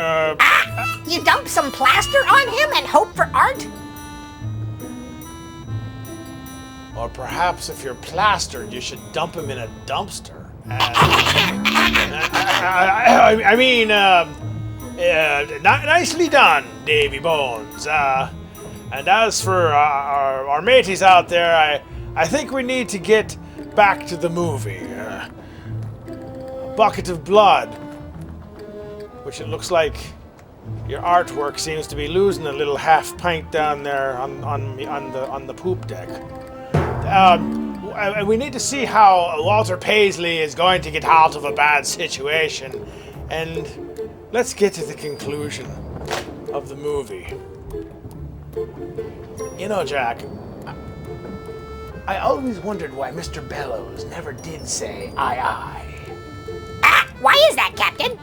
You dump some plaster on him and hope for art? or perhaps if you're plastered, you should dump him in a dumpster. Nicely done, Davy Bones. And as for our mateys out there, I think we need to get back to the movie. A bucket of blood, which it looks like your artwork seems to be losing a little half pint down there on the poop deck. We need to see how Walter Paisley is going to get out of a bad situation, and let's get to the conclusion of the movie. You know, Jack, I always wondered why Mr. Bellows never did say aye. Why is that, Captain?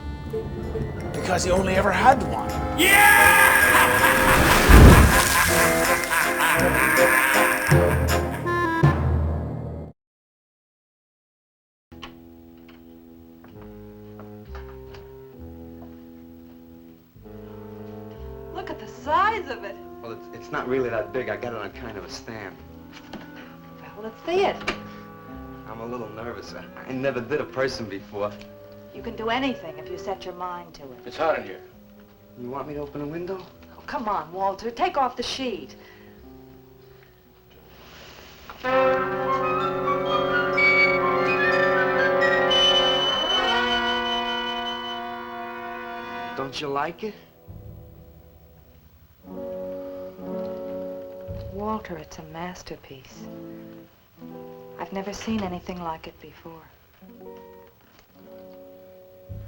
Because he only ever had one. Look at the size of it. Well, it's not really that big. I got it on kind of a stand. Well, let's see it. I'm a little nervous. I never did a person before. You can do anything if you set your mind to it. It's hot in here. You want me to open a window? Oh, come on, Walter. Take off the sheet. Don't you like it? Walter, it's a masterpiece. I've never seen anything like it before.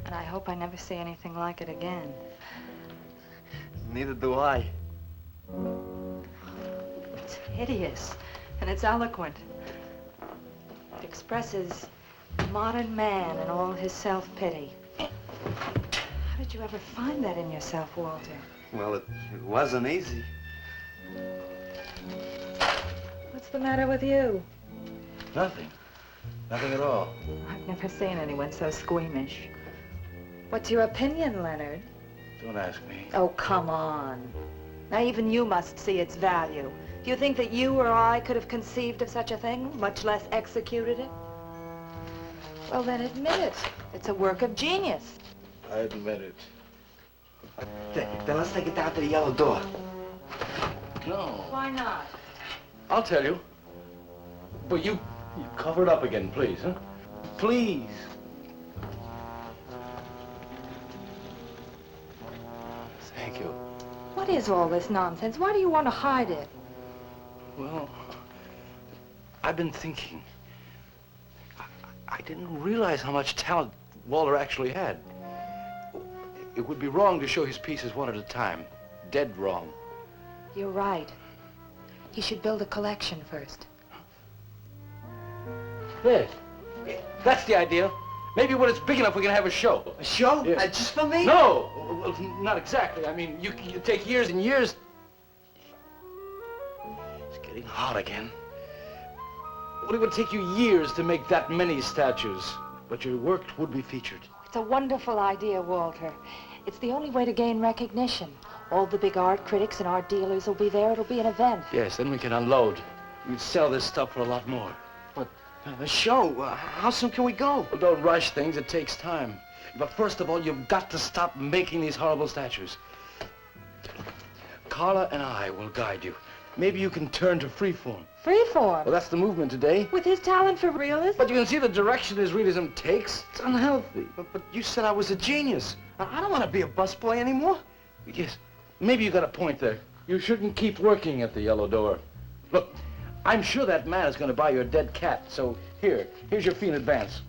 And I hope I never see anything like it again. Neither do I. It's hideous, and it's eloquent. It expresses Modern man and all his self-pity. How did you ever find that in yourself, Walter? Well, it wasn't easy. What's the matter with you? Nothing. Nothing at all. I've never seen anyone so squeamish. What's your opinion, Leonard? Don't ask me. Oh, come on. Now, even you must see its value. Do you think that you or I could have conceived of such a thing, much less executed it? Well, then admit it. It's a work of genius. I admit it. Then let's take it down to the yellow door. No. Why not? I'll tell you. But you cover it up again, please, huh? Please. Thank you. What is all this nonsense? Why do you want to hide it? Well, I've been thinking. I didn't realize how much talent Walter actually had. It would be wrong to show his pieces one at a time. Dead wrong. You're right. He should build a collection first. There. That's the idea. Maybe when it's big enough, we can have a show. A show? Yeah. Just for me? No! Well, not exactly. I mean, you take years and years. It's getting hot again. Well, it would take you years to make that many statues, but your work would be featured. It's a wonderful idea, Walter. It's the only way to gain recognition. All the big art critics and art dealers will be there. It'll be an event. Yes, then we can unload. We'd sell this stuff for a lot more. But the show, how soon can we go? Well, don't rush things. It takes time. But first of all, you've got to stop making these horrible statues. Carla and I will guide you. Maybe you can turn to freeform. Freeform? Well, that's the movement today. With his talent for realism? But you can see the direction his realism takes. It's unhealthy. But you said I was a genius. I don't want to be a busboy anymore. Yes, maybe you got a point there. You shouldn't keep working at the yellow door. Look, I'm sure that man is going to buy your dead cat. So here's your fee in advance.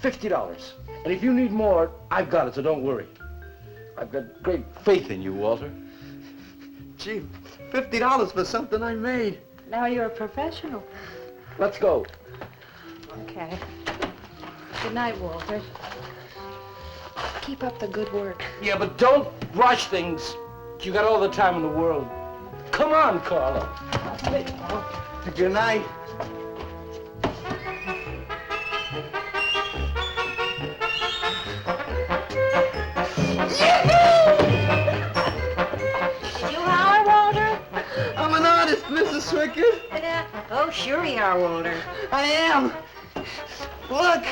$50. And if you need more, I've got it, so don't worry. I've got great faith in you, Walter. Gee, $50 for something I made. Now you're a professional. Let's go. Okay. Good night, Walter. Keep up the good work. Yeah, but don't rush things. You got all the time in the world. Come on, Carla. Good night. You holler, Walter? I'm an artist, Mrs. Swicker. Oh, sure you are, Walter. I am. Look.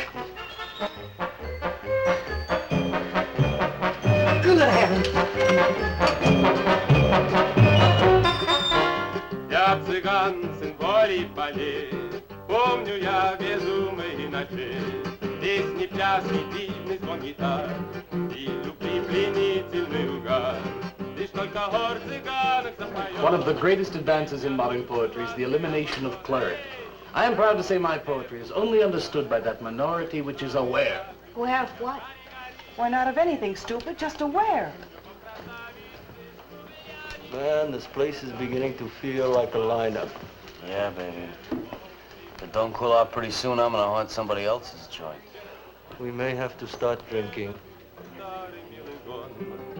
Good heavens. Я цыган, сын воли полей, помню я безумные ночи, песни, пляски, дивный звон гитар и любви пленительный угар. Лишь только хор цыганок запоет. One of the greatest advances in modern poetry is the elimination of clarity. I am proud to say my poetry is only understood by that minority which is aware. Aware of what? Why, not of anything, stupid, just aware. Man, this place is beginning to feel like a lineup. Yeah, baby. If it don't cool out pretty soon, I'm gonna haunt somebody else's joint. We may have to start drinking.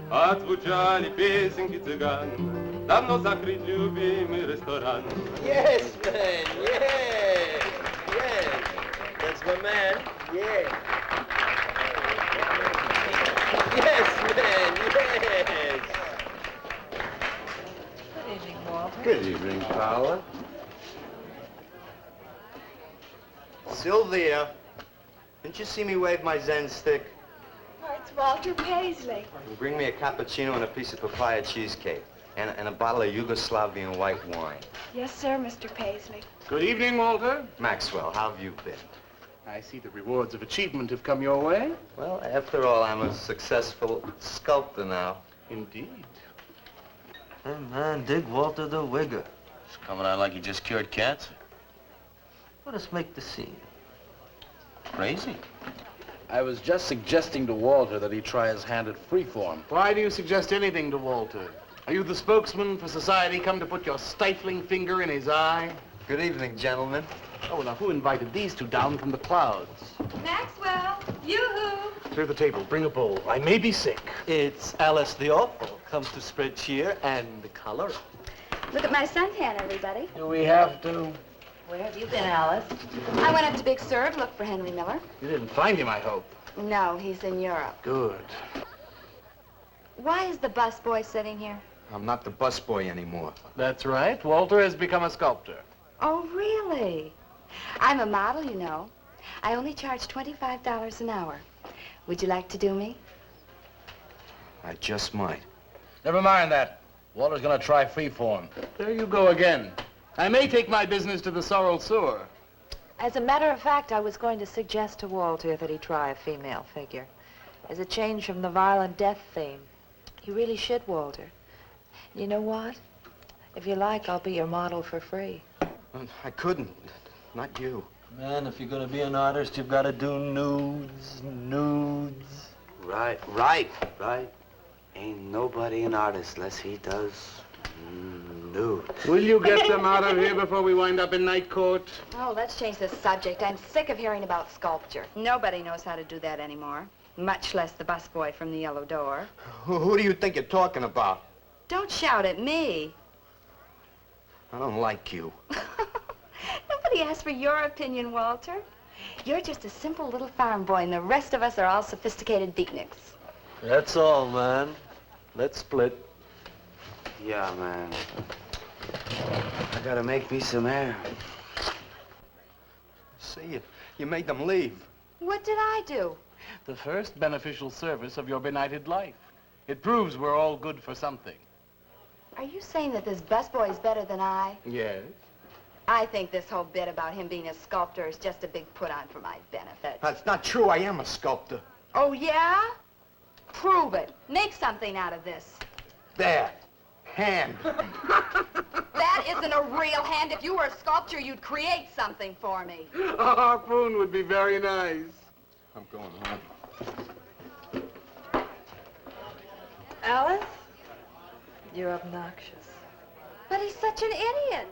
Отзвучали песенки цыган, давно закрыт любимый ресторан. Yes, man, yes, yes. That's my man, yeah. Yes, man, yes. Good evening, Walter. Good evening, Paula. Sylvia, didn't you see me wave my Zen stick? Oh, it's Walter Paisley. Bring me a cappuccino and a piece of papaya cheesecake. And a bottle of Yugoslavian white wine. Yes, sir, Mr. Paisley. Good evening, Walter. Maxwell, how have you been? I see the rewards of achievement have come your way. Well, after all, I'm a successful sculptor now. Indeed. Hey, man, dig Walter the Wigger. It's coming out like you just cured cancer. Let us make the scene. Crazy. I was just suggesting to Walter that he try his hand at freeform. Why do you suggest anything to Walter? Are you the spokesman for society come to put your stifling finger in his eye? Good evening, gentlemen. Oh, now who invited these two down from the clouds? Maxwell, yoo-hoo. Clear the table. Bring a bowl. I may be sick. It's Alice the Awful. Comes to spread cheer and color. Look at my suntan, everybody. Do we have to? Where have you been, Alice? I went up to Big Sur to look for Henry Miller. You didn't find him, I hope. No, he's in Europe. Good. Why is the busboy sitting here? I'm not the busboy anymore. That's right. Walter has become a sculptor. Oh, really? I'm a model, you know. I only charge $25 an hour. Would you like to do me? I just might. Never mind that. Walter's gonna try freeform. There you go again. I may take my business to the Sorrel Sewer. As a matter of fact, I was going to suggest to Walter that he try a female figure. As a change from the violent death theme. You really should, Walter. You know what? If you like, I'll be your model for free. I couldn't. Not you. Man, if you're gonna be an artist, you've got to do nudes. Right. Ain't nobody an artist unless he does nude. Will you get them out of here before we wind up in night court? Oh, let's change the subject. I'm sick of hearing about sculpture. Nobody knows how to do that anymore. Much less the busboy from the Yellow Door. Who do you think you're talking about? Don't shout at me. I don't like you. Nobody asked for your opinion, Walter. You're just a simple little farm boy, and the rest of us are all sophisticated beatniks. That's all, man. Let's split. Yeah, man. I gotta make me some air. See, you made them leave. What did I do? The first beneficial service of your benighted life. It proves we're all good for something. Are you saying that this busboy is better than I? Yes. I think this whole bit about him being a sculptor is just a big put-on for my benefit. That's not true. I am a sculptor. Oh, yeah? Prove it. Make something out of this. There. Hand. That isn't a real hand. If you were a sculptor, you'd create something for me. A harpoon would be very nice. I'm going home. Alice? You're obnoxious. But he's such an idiot.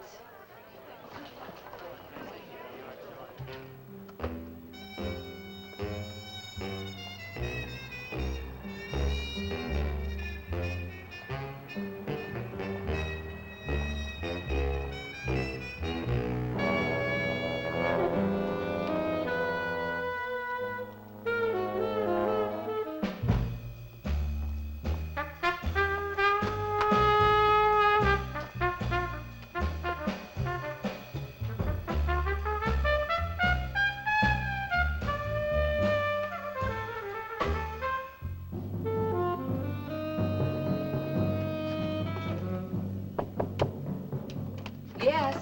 Yes.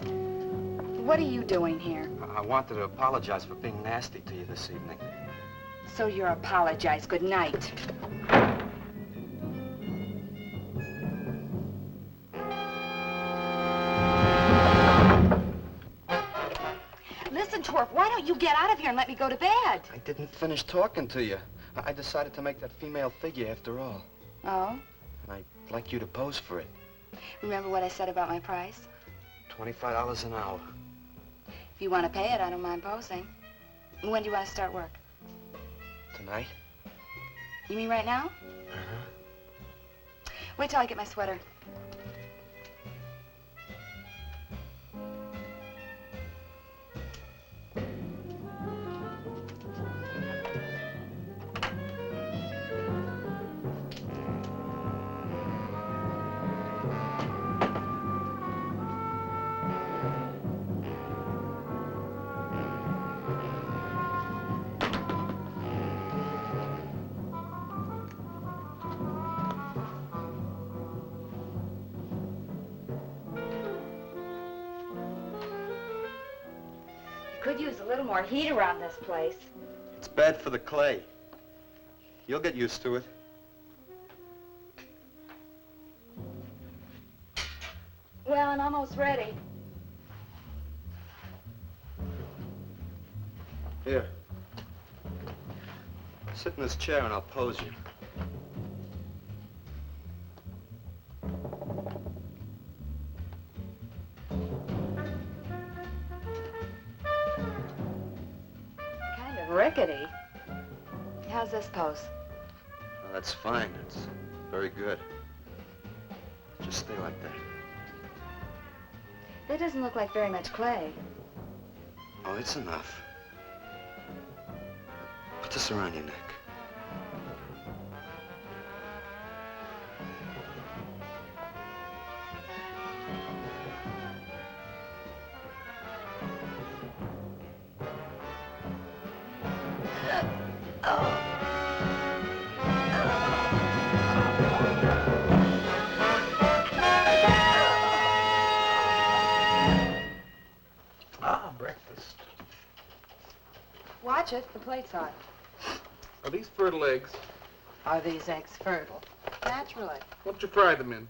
What are you doing here? I wanted to apologize for being nasty to you this evening. So you're apologize. Good night. Listen, Twerp, why don't you get out of here and let me go to bed? I didn't finish talking to you. I decided to make that female figure after all. Oh? And I'd like you to pose for it. Remember what I said about my price? $25 an hour. If you want to pay it, I don't mind posing. When do you want to start work? Tonight? You mean right now? Uh-huh. Wait till I get my sweater. Could use a little more heat around this place. It's bad for the clay. You'll get used to it. Well, I'm almost ready. Here. Sit in this chair and I'll pose you. rickety. How's this pose? Well, that's fine. It's very good. Just stay like that. That doesn't look like very much clay. Oh, it's enough. Put this around your neck. Breakfast. Watch it, the plate's hot. Are these fertile eggs? Are these eggs fertile? Naturally. What'd you fry them in?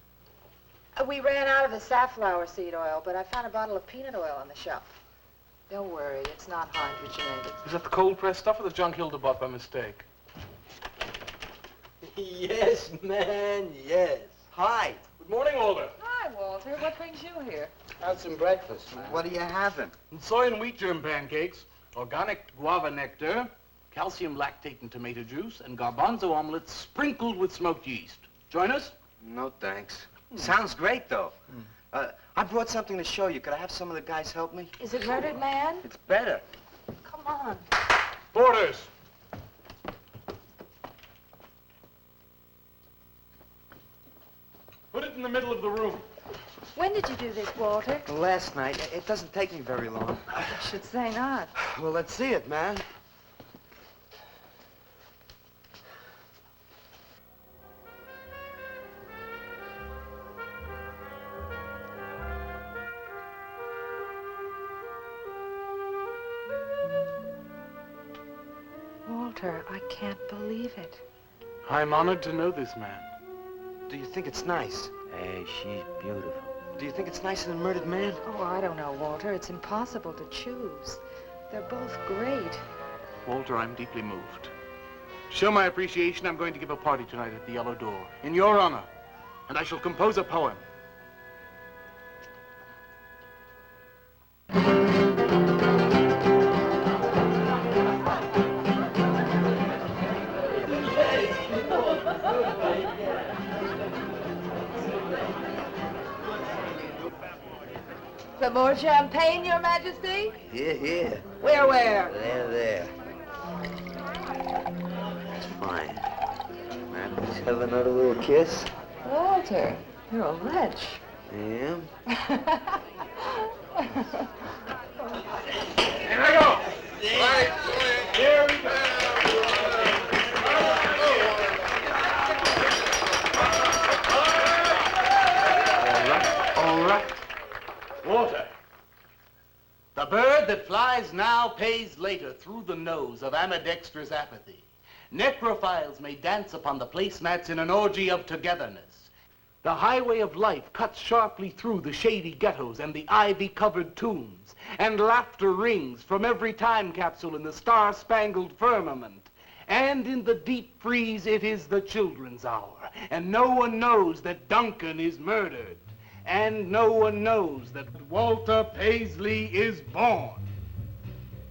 We ran out of the safflower seed oil, but I found a bottle of peanut oil on the shelf. Don't worry, it's not hydrogenated. Is that the cold-pressed stuff or the junk Hilda bought by mistake? Yes, man, yes. Hi. Good morning, Walter. Hi, Walter. What brings you here? Have some breakfast, man. What are you having? Soy and wheat germ pancakes, organic guava nectar, calcium lactate and tomato juice, and garbanzo omelets sprinkled with smoked yeast. Join us? No, thanks. Sounds great, though. I brought something to show you. Could I have some of the guys help me? Is it murdered man? It's better. Come on. Porters. Put it in the middle of the room. When did you do this, Walter? Last night. It doesn't take me very long. I should say not. Well, let's see it, man. Walter, I can't believe it. I'm honored to know this man. Do you think it's nice? Hey, she's beautiful. Do you think it's nicer than Murdered Man? Oh, I don't know, Walter. It's impossible to choose. They're both great. Walter, I'm deeply moved. To show my appreciation, I'm going to give a party tonight at the Yellow Door, in your honor. And I shall compose a poem. Some more champagne, Your Majesty? Here, here. Where? There. That's fine. Man, please have another little kiss. Walter, you're a wretch. I am? Here I go! Right. Here we go! All right. Walter. The bird that flies now pays later through the nose of ambidextrous apathy. Necrophiles may dance upon the placemats in an orgy of togetherness. The highway of life cuts sharply through the shady ghettos and the ivy-covered tombs, and laughter rings from every time capsule in the star-spangled firmament. And in the deep freeze, it is the children's hour, and no one knows that Duncan is murdered. And no one knows that Walter Paisley is born.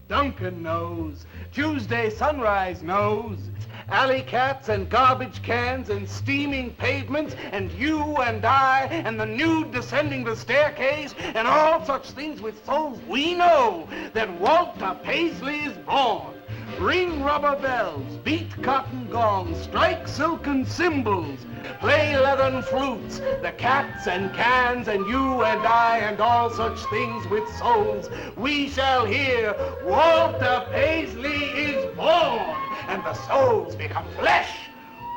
Duncan knows. Tuesday Sunrise knows. Alley cats and garbage cans and steaming pavements and you and I and the nude descending the staircase and all such things with souls, we know that Walter Paisley is born. Ring rubber bells, beat cotton gongs, strike silken cymbals, play leathern flutes, the cats and cans and you and I and all such things with souls. We shall hear Walter Paisley is born, and the souls become flesh.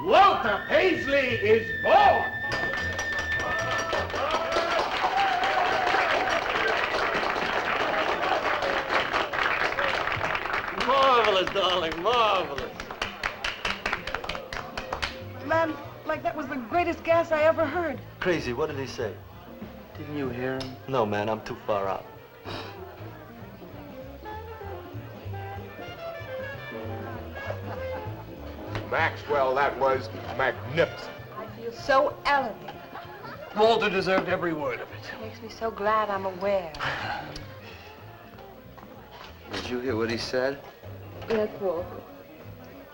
Walter Paisley is born. Marvelous, darling, marvelous. Man, like that was the greatest gas I ever heard. Crazy, what did he say? Didn't you hear him? No, man, I'm too far out. Maxwell, that was magnificent. I feel so elegant. Walter deserved every word of it. Makes me so glad I'm aware. Did you hear what he said? Yes, Walter.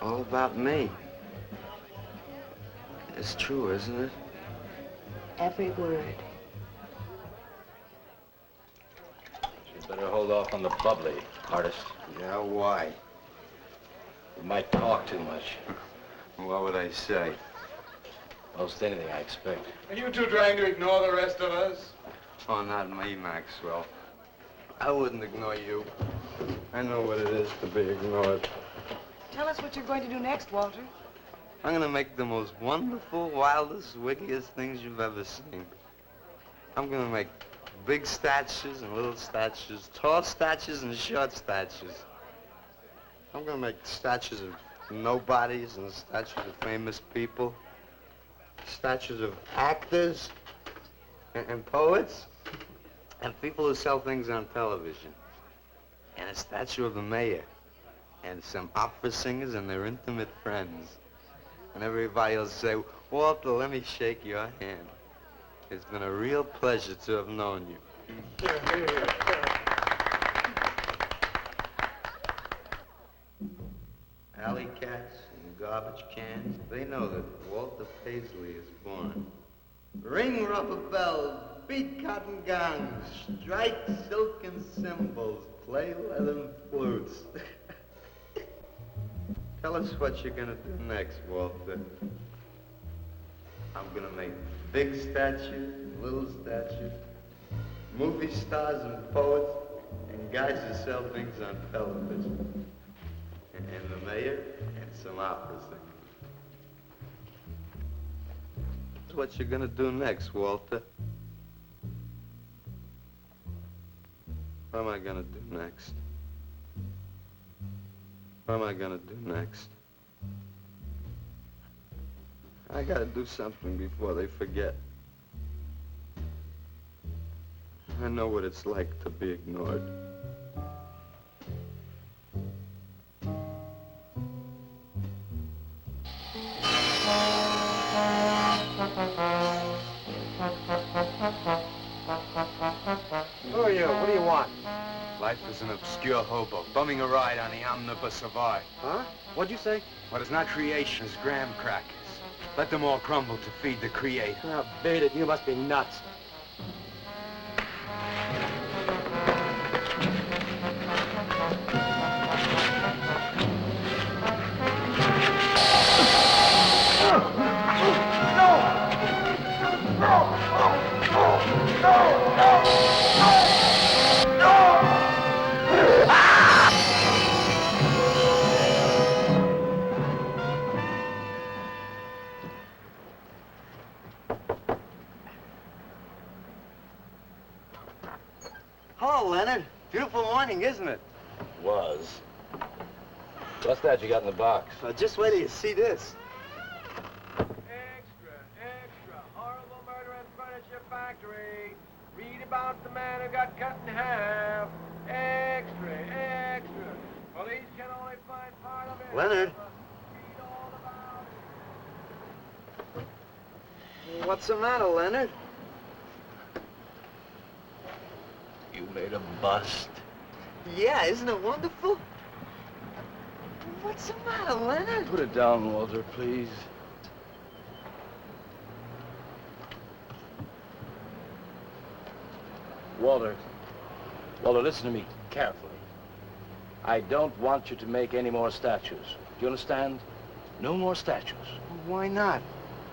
All about me. It's true, isn't it? Every word. You better hold off on the bubbly, artist. Yeah, why? You might talk too much. What would I say? Most anything, I expect. Are you two trying to ignore the rest of us? Oh, not me, Maxwell. I wouldn't ignore you. I know what it is to be ignored. Tell us what you're going to do next, Walter. I'm gonna make the most wonderful, wildest, wickedest things you've ever seen. I'm gonna make big statues and little statues, tall statues and short statues. I'm gonna make statues of nobodies and statues of famous people, statues of actors and poets and people who sell things on television, and a statue of the mayor and some opera singers and their intimate friends. And everybody will say, Walter, let me shake your hand. It's been a real pleasure to have known you. Alley cats and garbage cans, they know that Walter Paisley is born. Ring rubber bells, beat cotton gongs, strike silken cymbals, play leathern flutes. Tell us what you're gonna do next, Walter. I'm gonna make big statues, little statues, movie stars and poets, and guys who sell things on television. And the mayor and some opera singers. That's what you're gonna do next, Walter. What am I gonna do next? What am I gonna do next? I gotta do something before they forget. I know what it's like to be ignored. Who are you? What do you want? Life is an obscure hobo, bumming a ride on the omnibus of art. Huh? What'd you say? What is not creation is graham crackers. Let them all crumble to feed the creator. Oh, beat it. You must be nuts. Hello, Leonard. Beautiful morning, isn't it? Was. What's that you got in the box? Just wait till you see this. Horrible murder at furniture factory. Read about the man who got cut in half. Extra. Police can only find part of it. Leonard. What's the matter, Leonard? You made a bust. Yeah, isn't it wonderful? What's the matter, Leonard? Put it down, Walter, please. Walter, listen to me carefully. I don't want you to make any more statues. Do you understand? No more statues. Why not?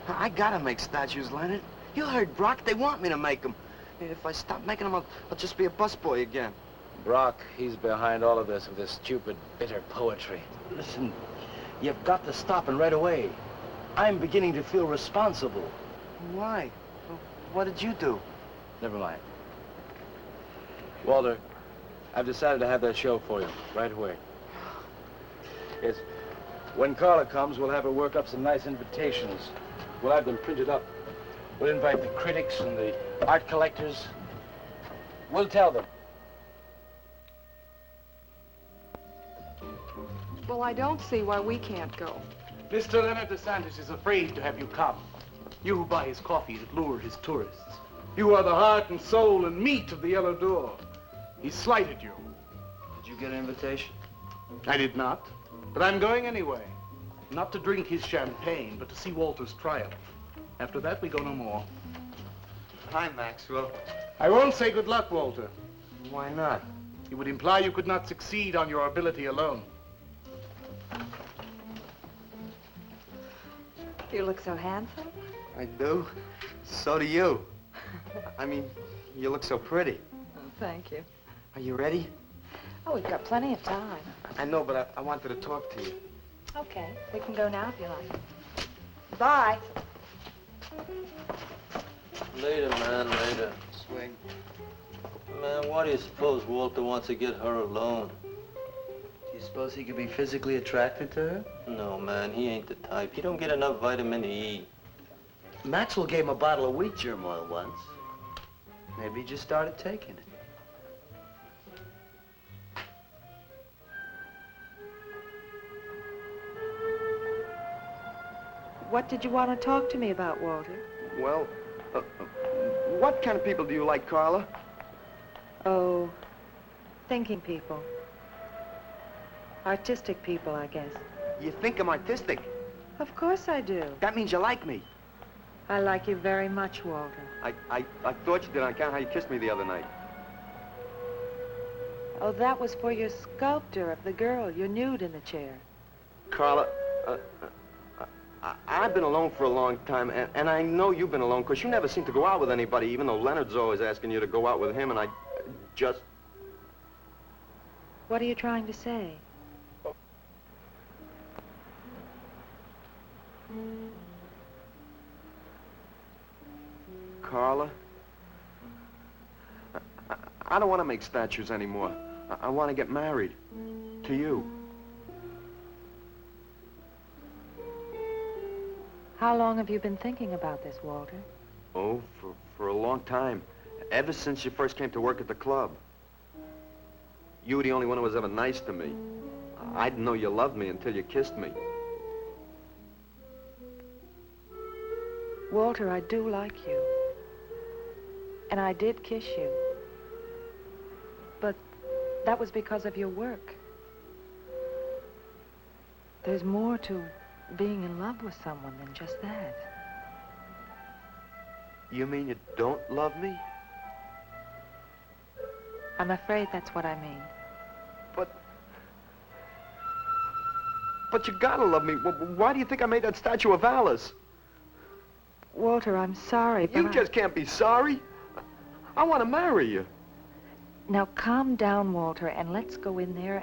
I gotta make statues, Leonard. You heard Brock. They want me to make them. If I stop making them, I'll just be a busboy again. Brock, he's behind all of this with this stupid, bitter poetry. Listen, you've got to stop and right away. I'm beginning to feel responsible. Why? What did you do? Never mind. Walter, I've decided to have that show for you right away. Yes. When Carla comes, we'll have her work up some nice invitations. We'll have them printed up. We'll invite the critics and the art collectors. We'll tell them. Well, I don't see why we can't go. Mr. Leonard DeSantis is afraid to have you come. You who buy his coffee that lure his tourists. You are the heart and soul and meat of the Yellow Door. He slighted you. Did you get an invitation? I did not, but I'm going anyway. Not to drink his champagne, but to see Walter's triumph. After that, we go no more. Hi, Maxwell. I won't say good luck, Walter. Why not? It would imply you could not succeed on your ability alone. You look so handsome. I do? So do you. I mean, you look so pretty. Thank you. Are you ready? Oh, we've got plenty of time. I know, but I wanted to talk to you. Okay, we can go now if you like. Bye. Later, man, later. Swing. Man, why do you suppose Walter wants to get her alone? Do you suppose he could be physically attracted to her? No, man, he ain't the type. He don't get enough vitamin E. Maxwell gave him a bottle of wheat germ oil once. Maybe he just started taking it. What did you want to talk to me about, Walter? Well, what kind of people do you like, Carla? Oh, thinking people. Artistic people, I guess. You think I'm artistic? Of course I do. That means you like me. I like you very much, Walter. I thought you did on account of how you kissed me the other night. Oh, that was for your sculptor of the girl, your nude in the chair. Carla, I've been alone for a long time, and I know you've been alone, because you never seem to go out with anybody, even though Leonard's always asking you to go out with him, and I just... What are you trying to say? Carla, I don't want to make statues anymore. I want to get married. To you. How long have you been thinking about this, Walter? Oh, for a long time. Ever since you first came to work at the club. You were the only one who was ever nice to me. I didn't know you loved me until you kissed me. Walter, I do like you. And I did kiss you. But that was because of your work. There's more to being in love with someone than just that. You mean you don't love me? I'm afraid that's what I mean. But you gotta love me. Why do you think I made that statue of Alice? Walter, I'm sorry, but You just can't be sorry. I want to marry you. Now calm down, Walter, and let's go in there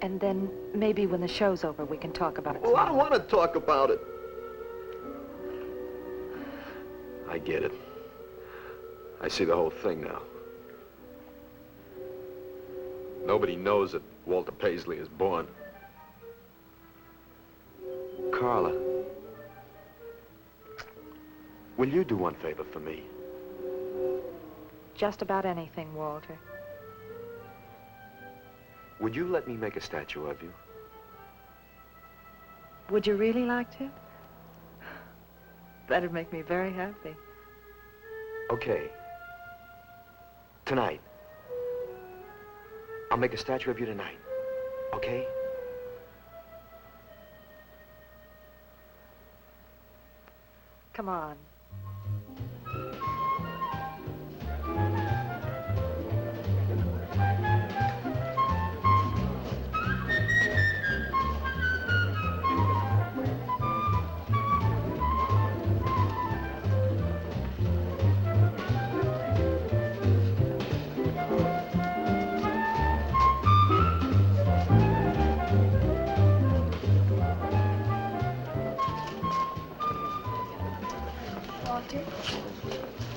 and then maybe when the show's over we can talk about it. Well, I don't want to talk about it. I get it. I see the whole thing now. Nobody knows that Walter Paisley is born. Carla, will you do one favor for me? Just about anything, Walter. Would you let me make a statue of you? Would you really like to? That'd make me very happy. Okay. Tonight. I'll make a statue of you tonight. Okay? Come on.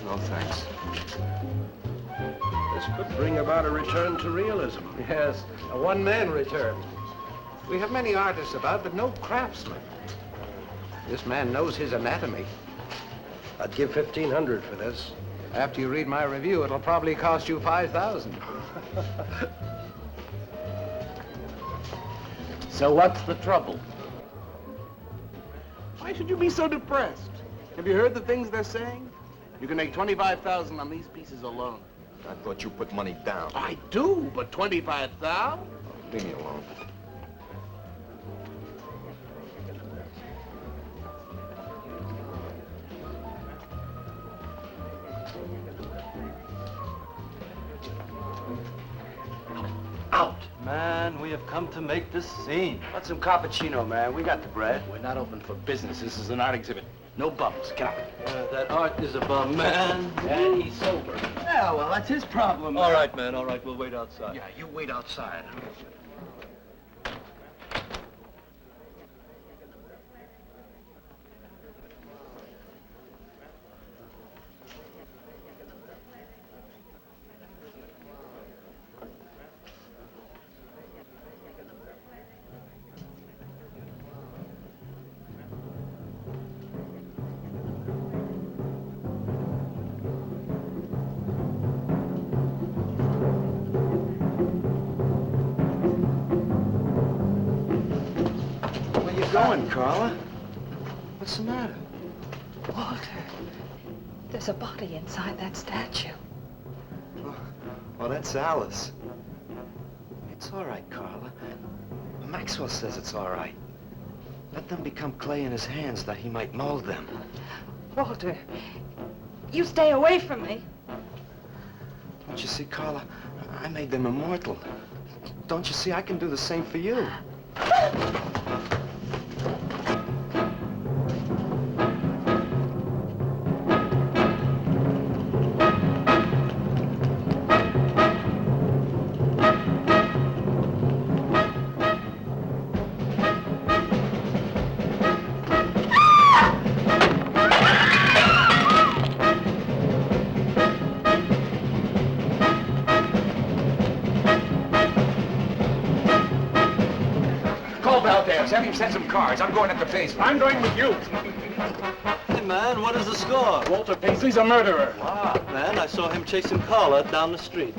No, thanks. This could bring about a return to realism. Yes, a one-man return. We have many artists about, but no craftsmen. This man knows his anatomy. I'd give $1,500 for this. After you read my review, it'll probably cost you $5,000. So what's the trouble? Why should you be so depressed? Have you heard the things they're saying? You can make $25,000 on these pieces alone. I thought you put money down. I do, but $25,000? Leave me alone. man. We have come to make this scene. Want some cappuccino, man? We got the bread. We're not open for business. This is an art exhibit. No bums. Get out. That Art is a bum, man. And he's sober. Yeah, well, that's his problem. All right, man, all right. We'll wait outside. Yeah, you wait outside. Going, Carla? What's the matter? Walter, there's a body inside that statue. Oh, that's Alice. It's all right, Carla. Maxwell says it's all right. Let them become clay in his hands that he might mold them. Walter, you stay away from me. Don't you see, Carla? I made them immortal. Don't you see, I can do the same for you. Have him send some cars. I'm going up the basement. I'm going with you. Hey, man, what is the score? Walter Paisley's a murderer. Wow, man, I saw him chasing Carla down the street.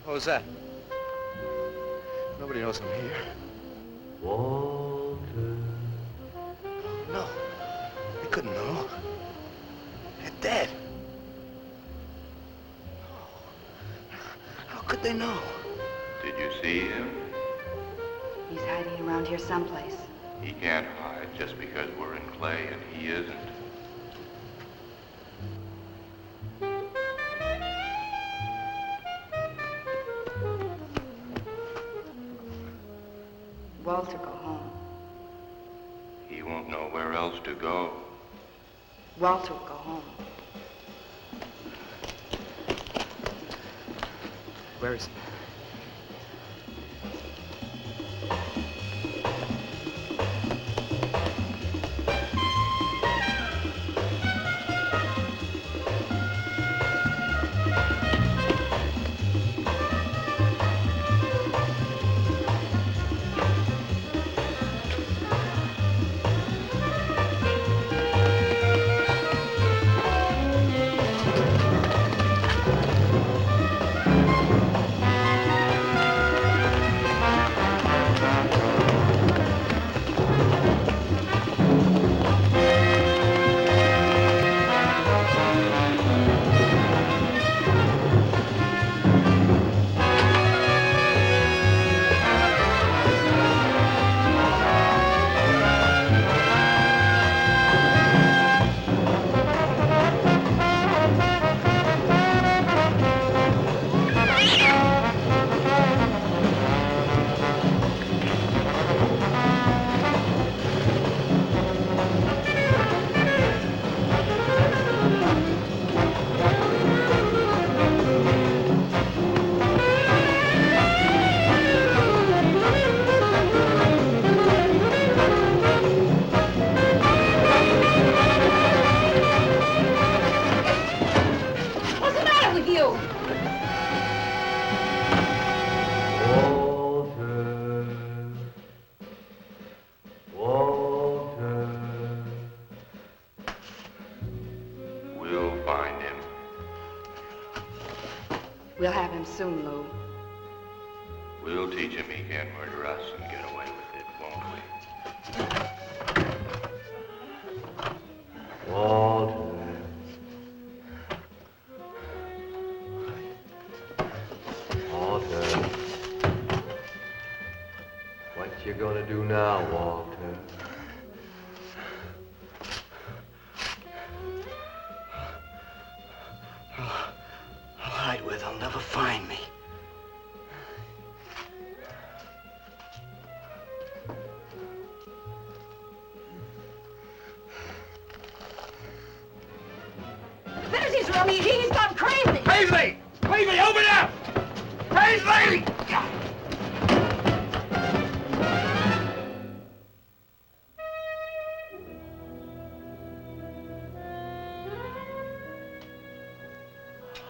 What was that? Nobody knows I'm here. Walter. No. They couldn't know. They're dead. How could they know? Did you see him? He's hiding around here someplace. He can't hide just because we're in clay and he isn't. Walter, go home. He won't know where else to go. Walter, go home. Where is he? We'll have him soon, Lou. We'll teach him he can't murder us and get away with it, won't we? Walter. Walter. What you gonna do now, Walter? I'll hide where they'll never find me. There's his rummy. He's gone crazy. Paisley! Paisley, open up! Paisley!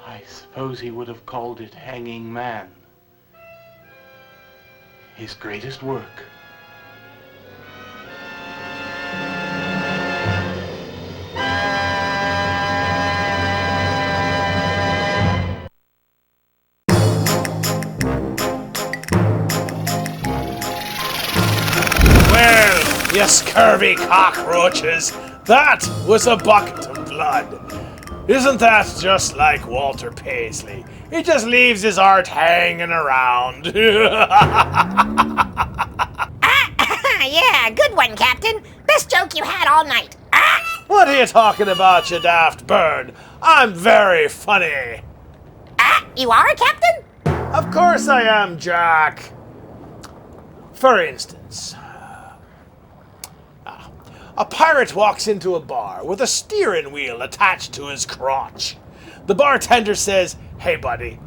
I suppose he would have called it Hanging Man. His greatest work. Well, you scurvy cockroaches, that was a bucket of blood. Isn't that just like Walter Paisley? He just leaves his art hanging around. Yeah, good one, Captain. Best joke you had all night. What are you talking about, you daft bird? I'm very funny. You are, Captain? Of course I am, Jack. For instance, a pirate walks into a bar with a steering wheel attached to his crotch. The bartender says, "Hey buddy,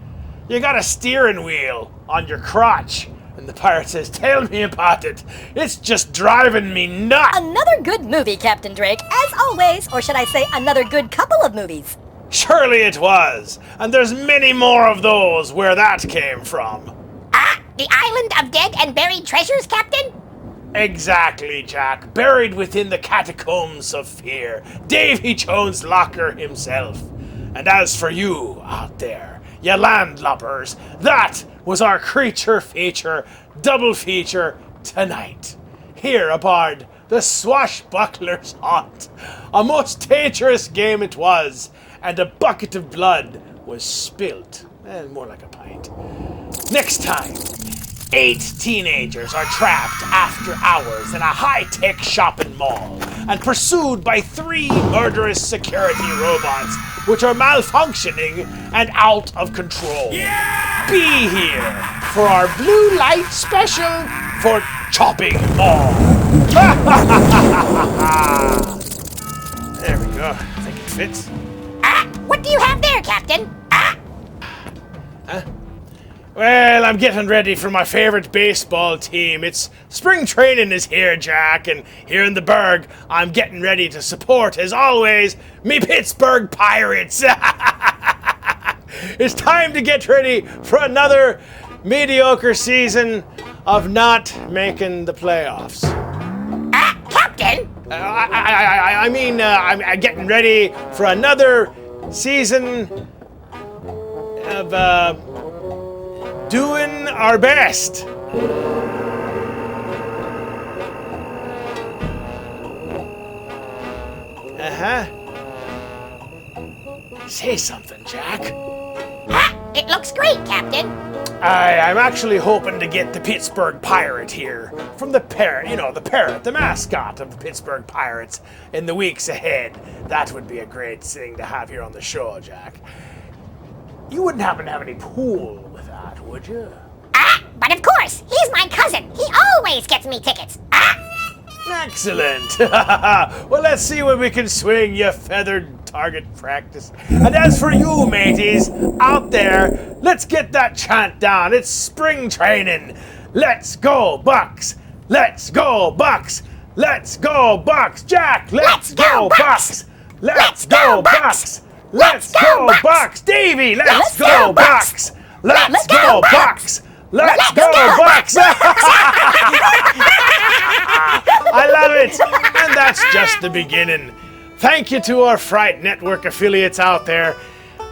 you got a steering wheel on your crotch." And the pirate says, "Tell me about it. It's just driving me nuts." Another good movie, Captain Drake, as always, or should I say another good couple of movies. Surely it was, and there's many more of those where that came from. The island of dead and buried treasures, Captain? Exactly, Jack. Buried within the catacombs of fear. Davy Jones' locker himself. And as for you out there, you landlubbers, that was our creature feature, double feature tonight. Here aboard the Swashbuckler's Haunt. A most dangerous game it was, and a bucket of blood was spilt. More like a pint. Next time, 8 teenagers are trapped after hours in a high-tech shopping mall and pursued by 3 murderous security robots which are malfunctioning and out of control. Yeah! Be here for our blue light special for Chopping Mall. There we go. I think it fits. What do you have there, Captain? Huh? Well, I'm getting ready for my favorite baseball team. It's spring training is here, Jack, and here in the Burg, I'm getting ready to support, as always, me Pittsburgh Pirates. It's time to get ready for another mediocre season of not making the playoffs. Captain? I mean, I'm getting ready for another season of, doing our best. Say something, Jack. It looks great, Captain. I'm actually hoping to get the Pittsburgh Pirate here from the parrot, the parrot, the mascot of the Pittsburgh Pirates in the weeks ahead. That would be a great thing to have here on the show, Jack. You wouldn't happen to have any pool with that, would you? But of course, he's my cousin. He always gets me tickets. Excellent. Well, let's see when we can swing, you feathered target practice. And as for you, mateys, out there, let's get that chant down. It's spring training. Let's go, Bucks. Let's go, Bucks. Let's go, Bucks. Jack, let's go, Bucks. Let's go, Bucks. Let's go, Bucks! Davey, let's go, Bucks! Let's go, Bucks! Let's go, Bucks! I love it! And that's just the beginning. Thank you to our Fright Network affiliates out there,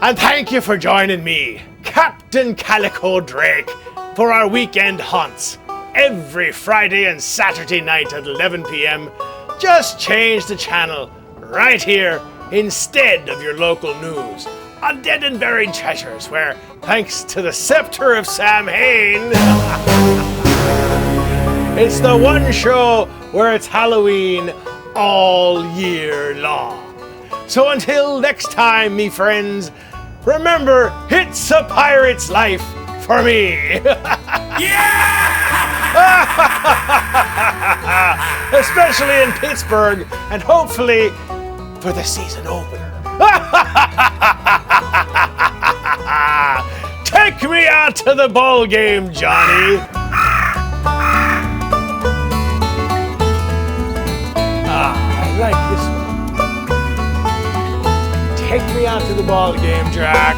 and thank you for joining me, Captain Calico Drake for our weekend haunts. Every Friday and Saturday night at 11 p.m. Just change the channel right here instead of your local news on Dead and Buried Treasures, where, thanks to the scepter of Sam Hain, it's the one show where it's Halloween all year long. So until next time, me friends, remember, it's a pirate's life for me. Especially in Pittsburgh, and hopefully for the season opener. Take me out to the ball game, Johnny. I like this one. Take me out to the ball game, Jack.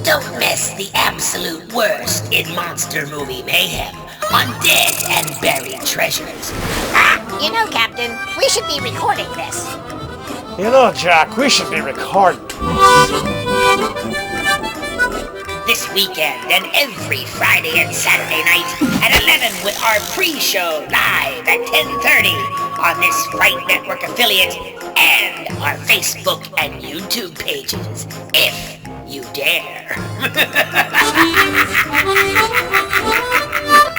Don't miss the absolute worst in monster movie mayhem on Dead and Buried Treasures. You know, Captain, we should be recording this. You know, Jack, we should be recording This weekend and every Friday and Saturday night at 11 with our pre-show live at 10:30 on this Fright Network affiliate and our Facebook and YouTube pages, if you dare.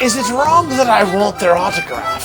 Is it wrong that I want their autograph?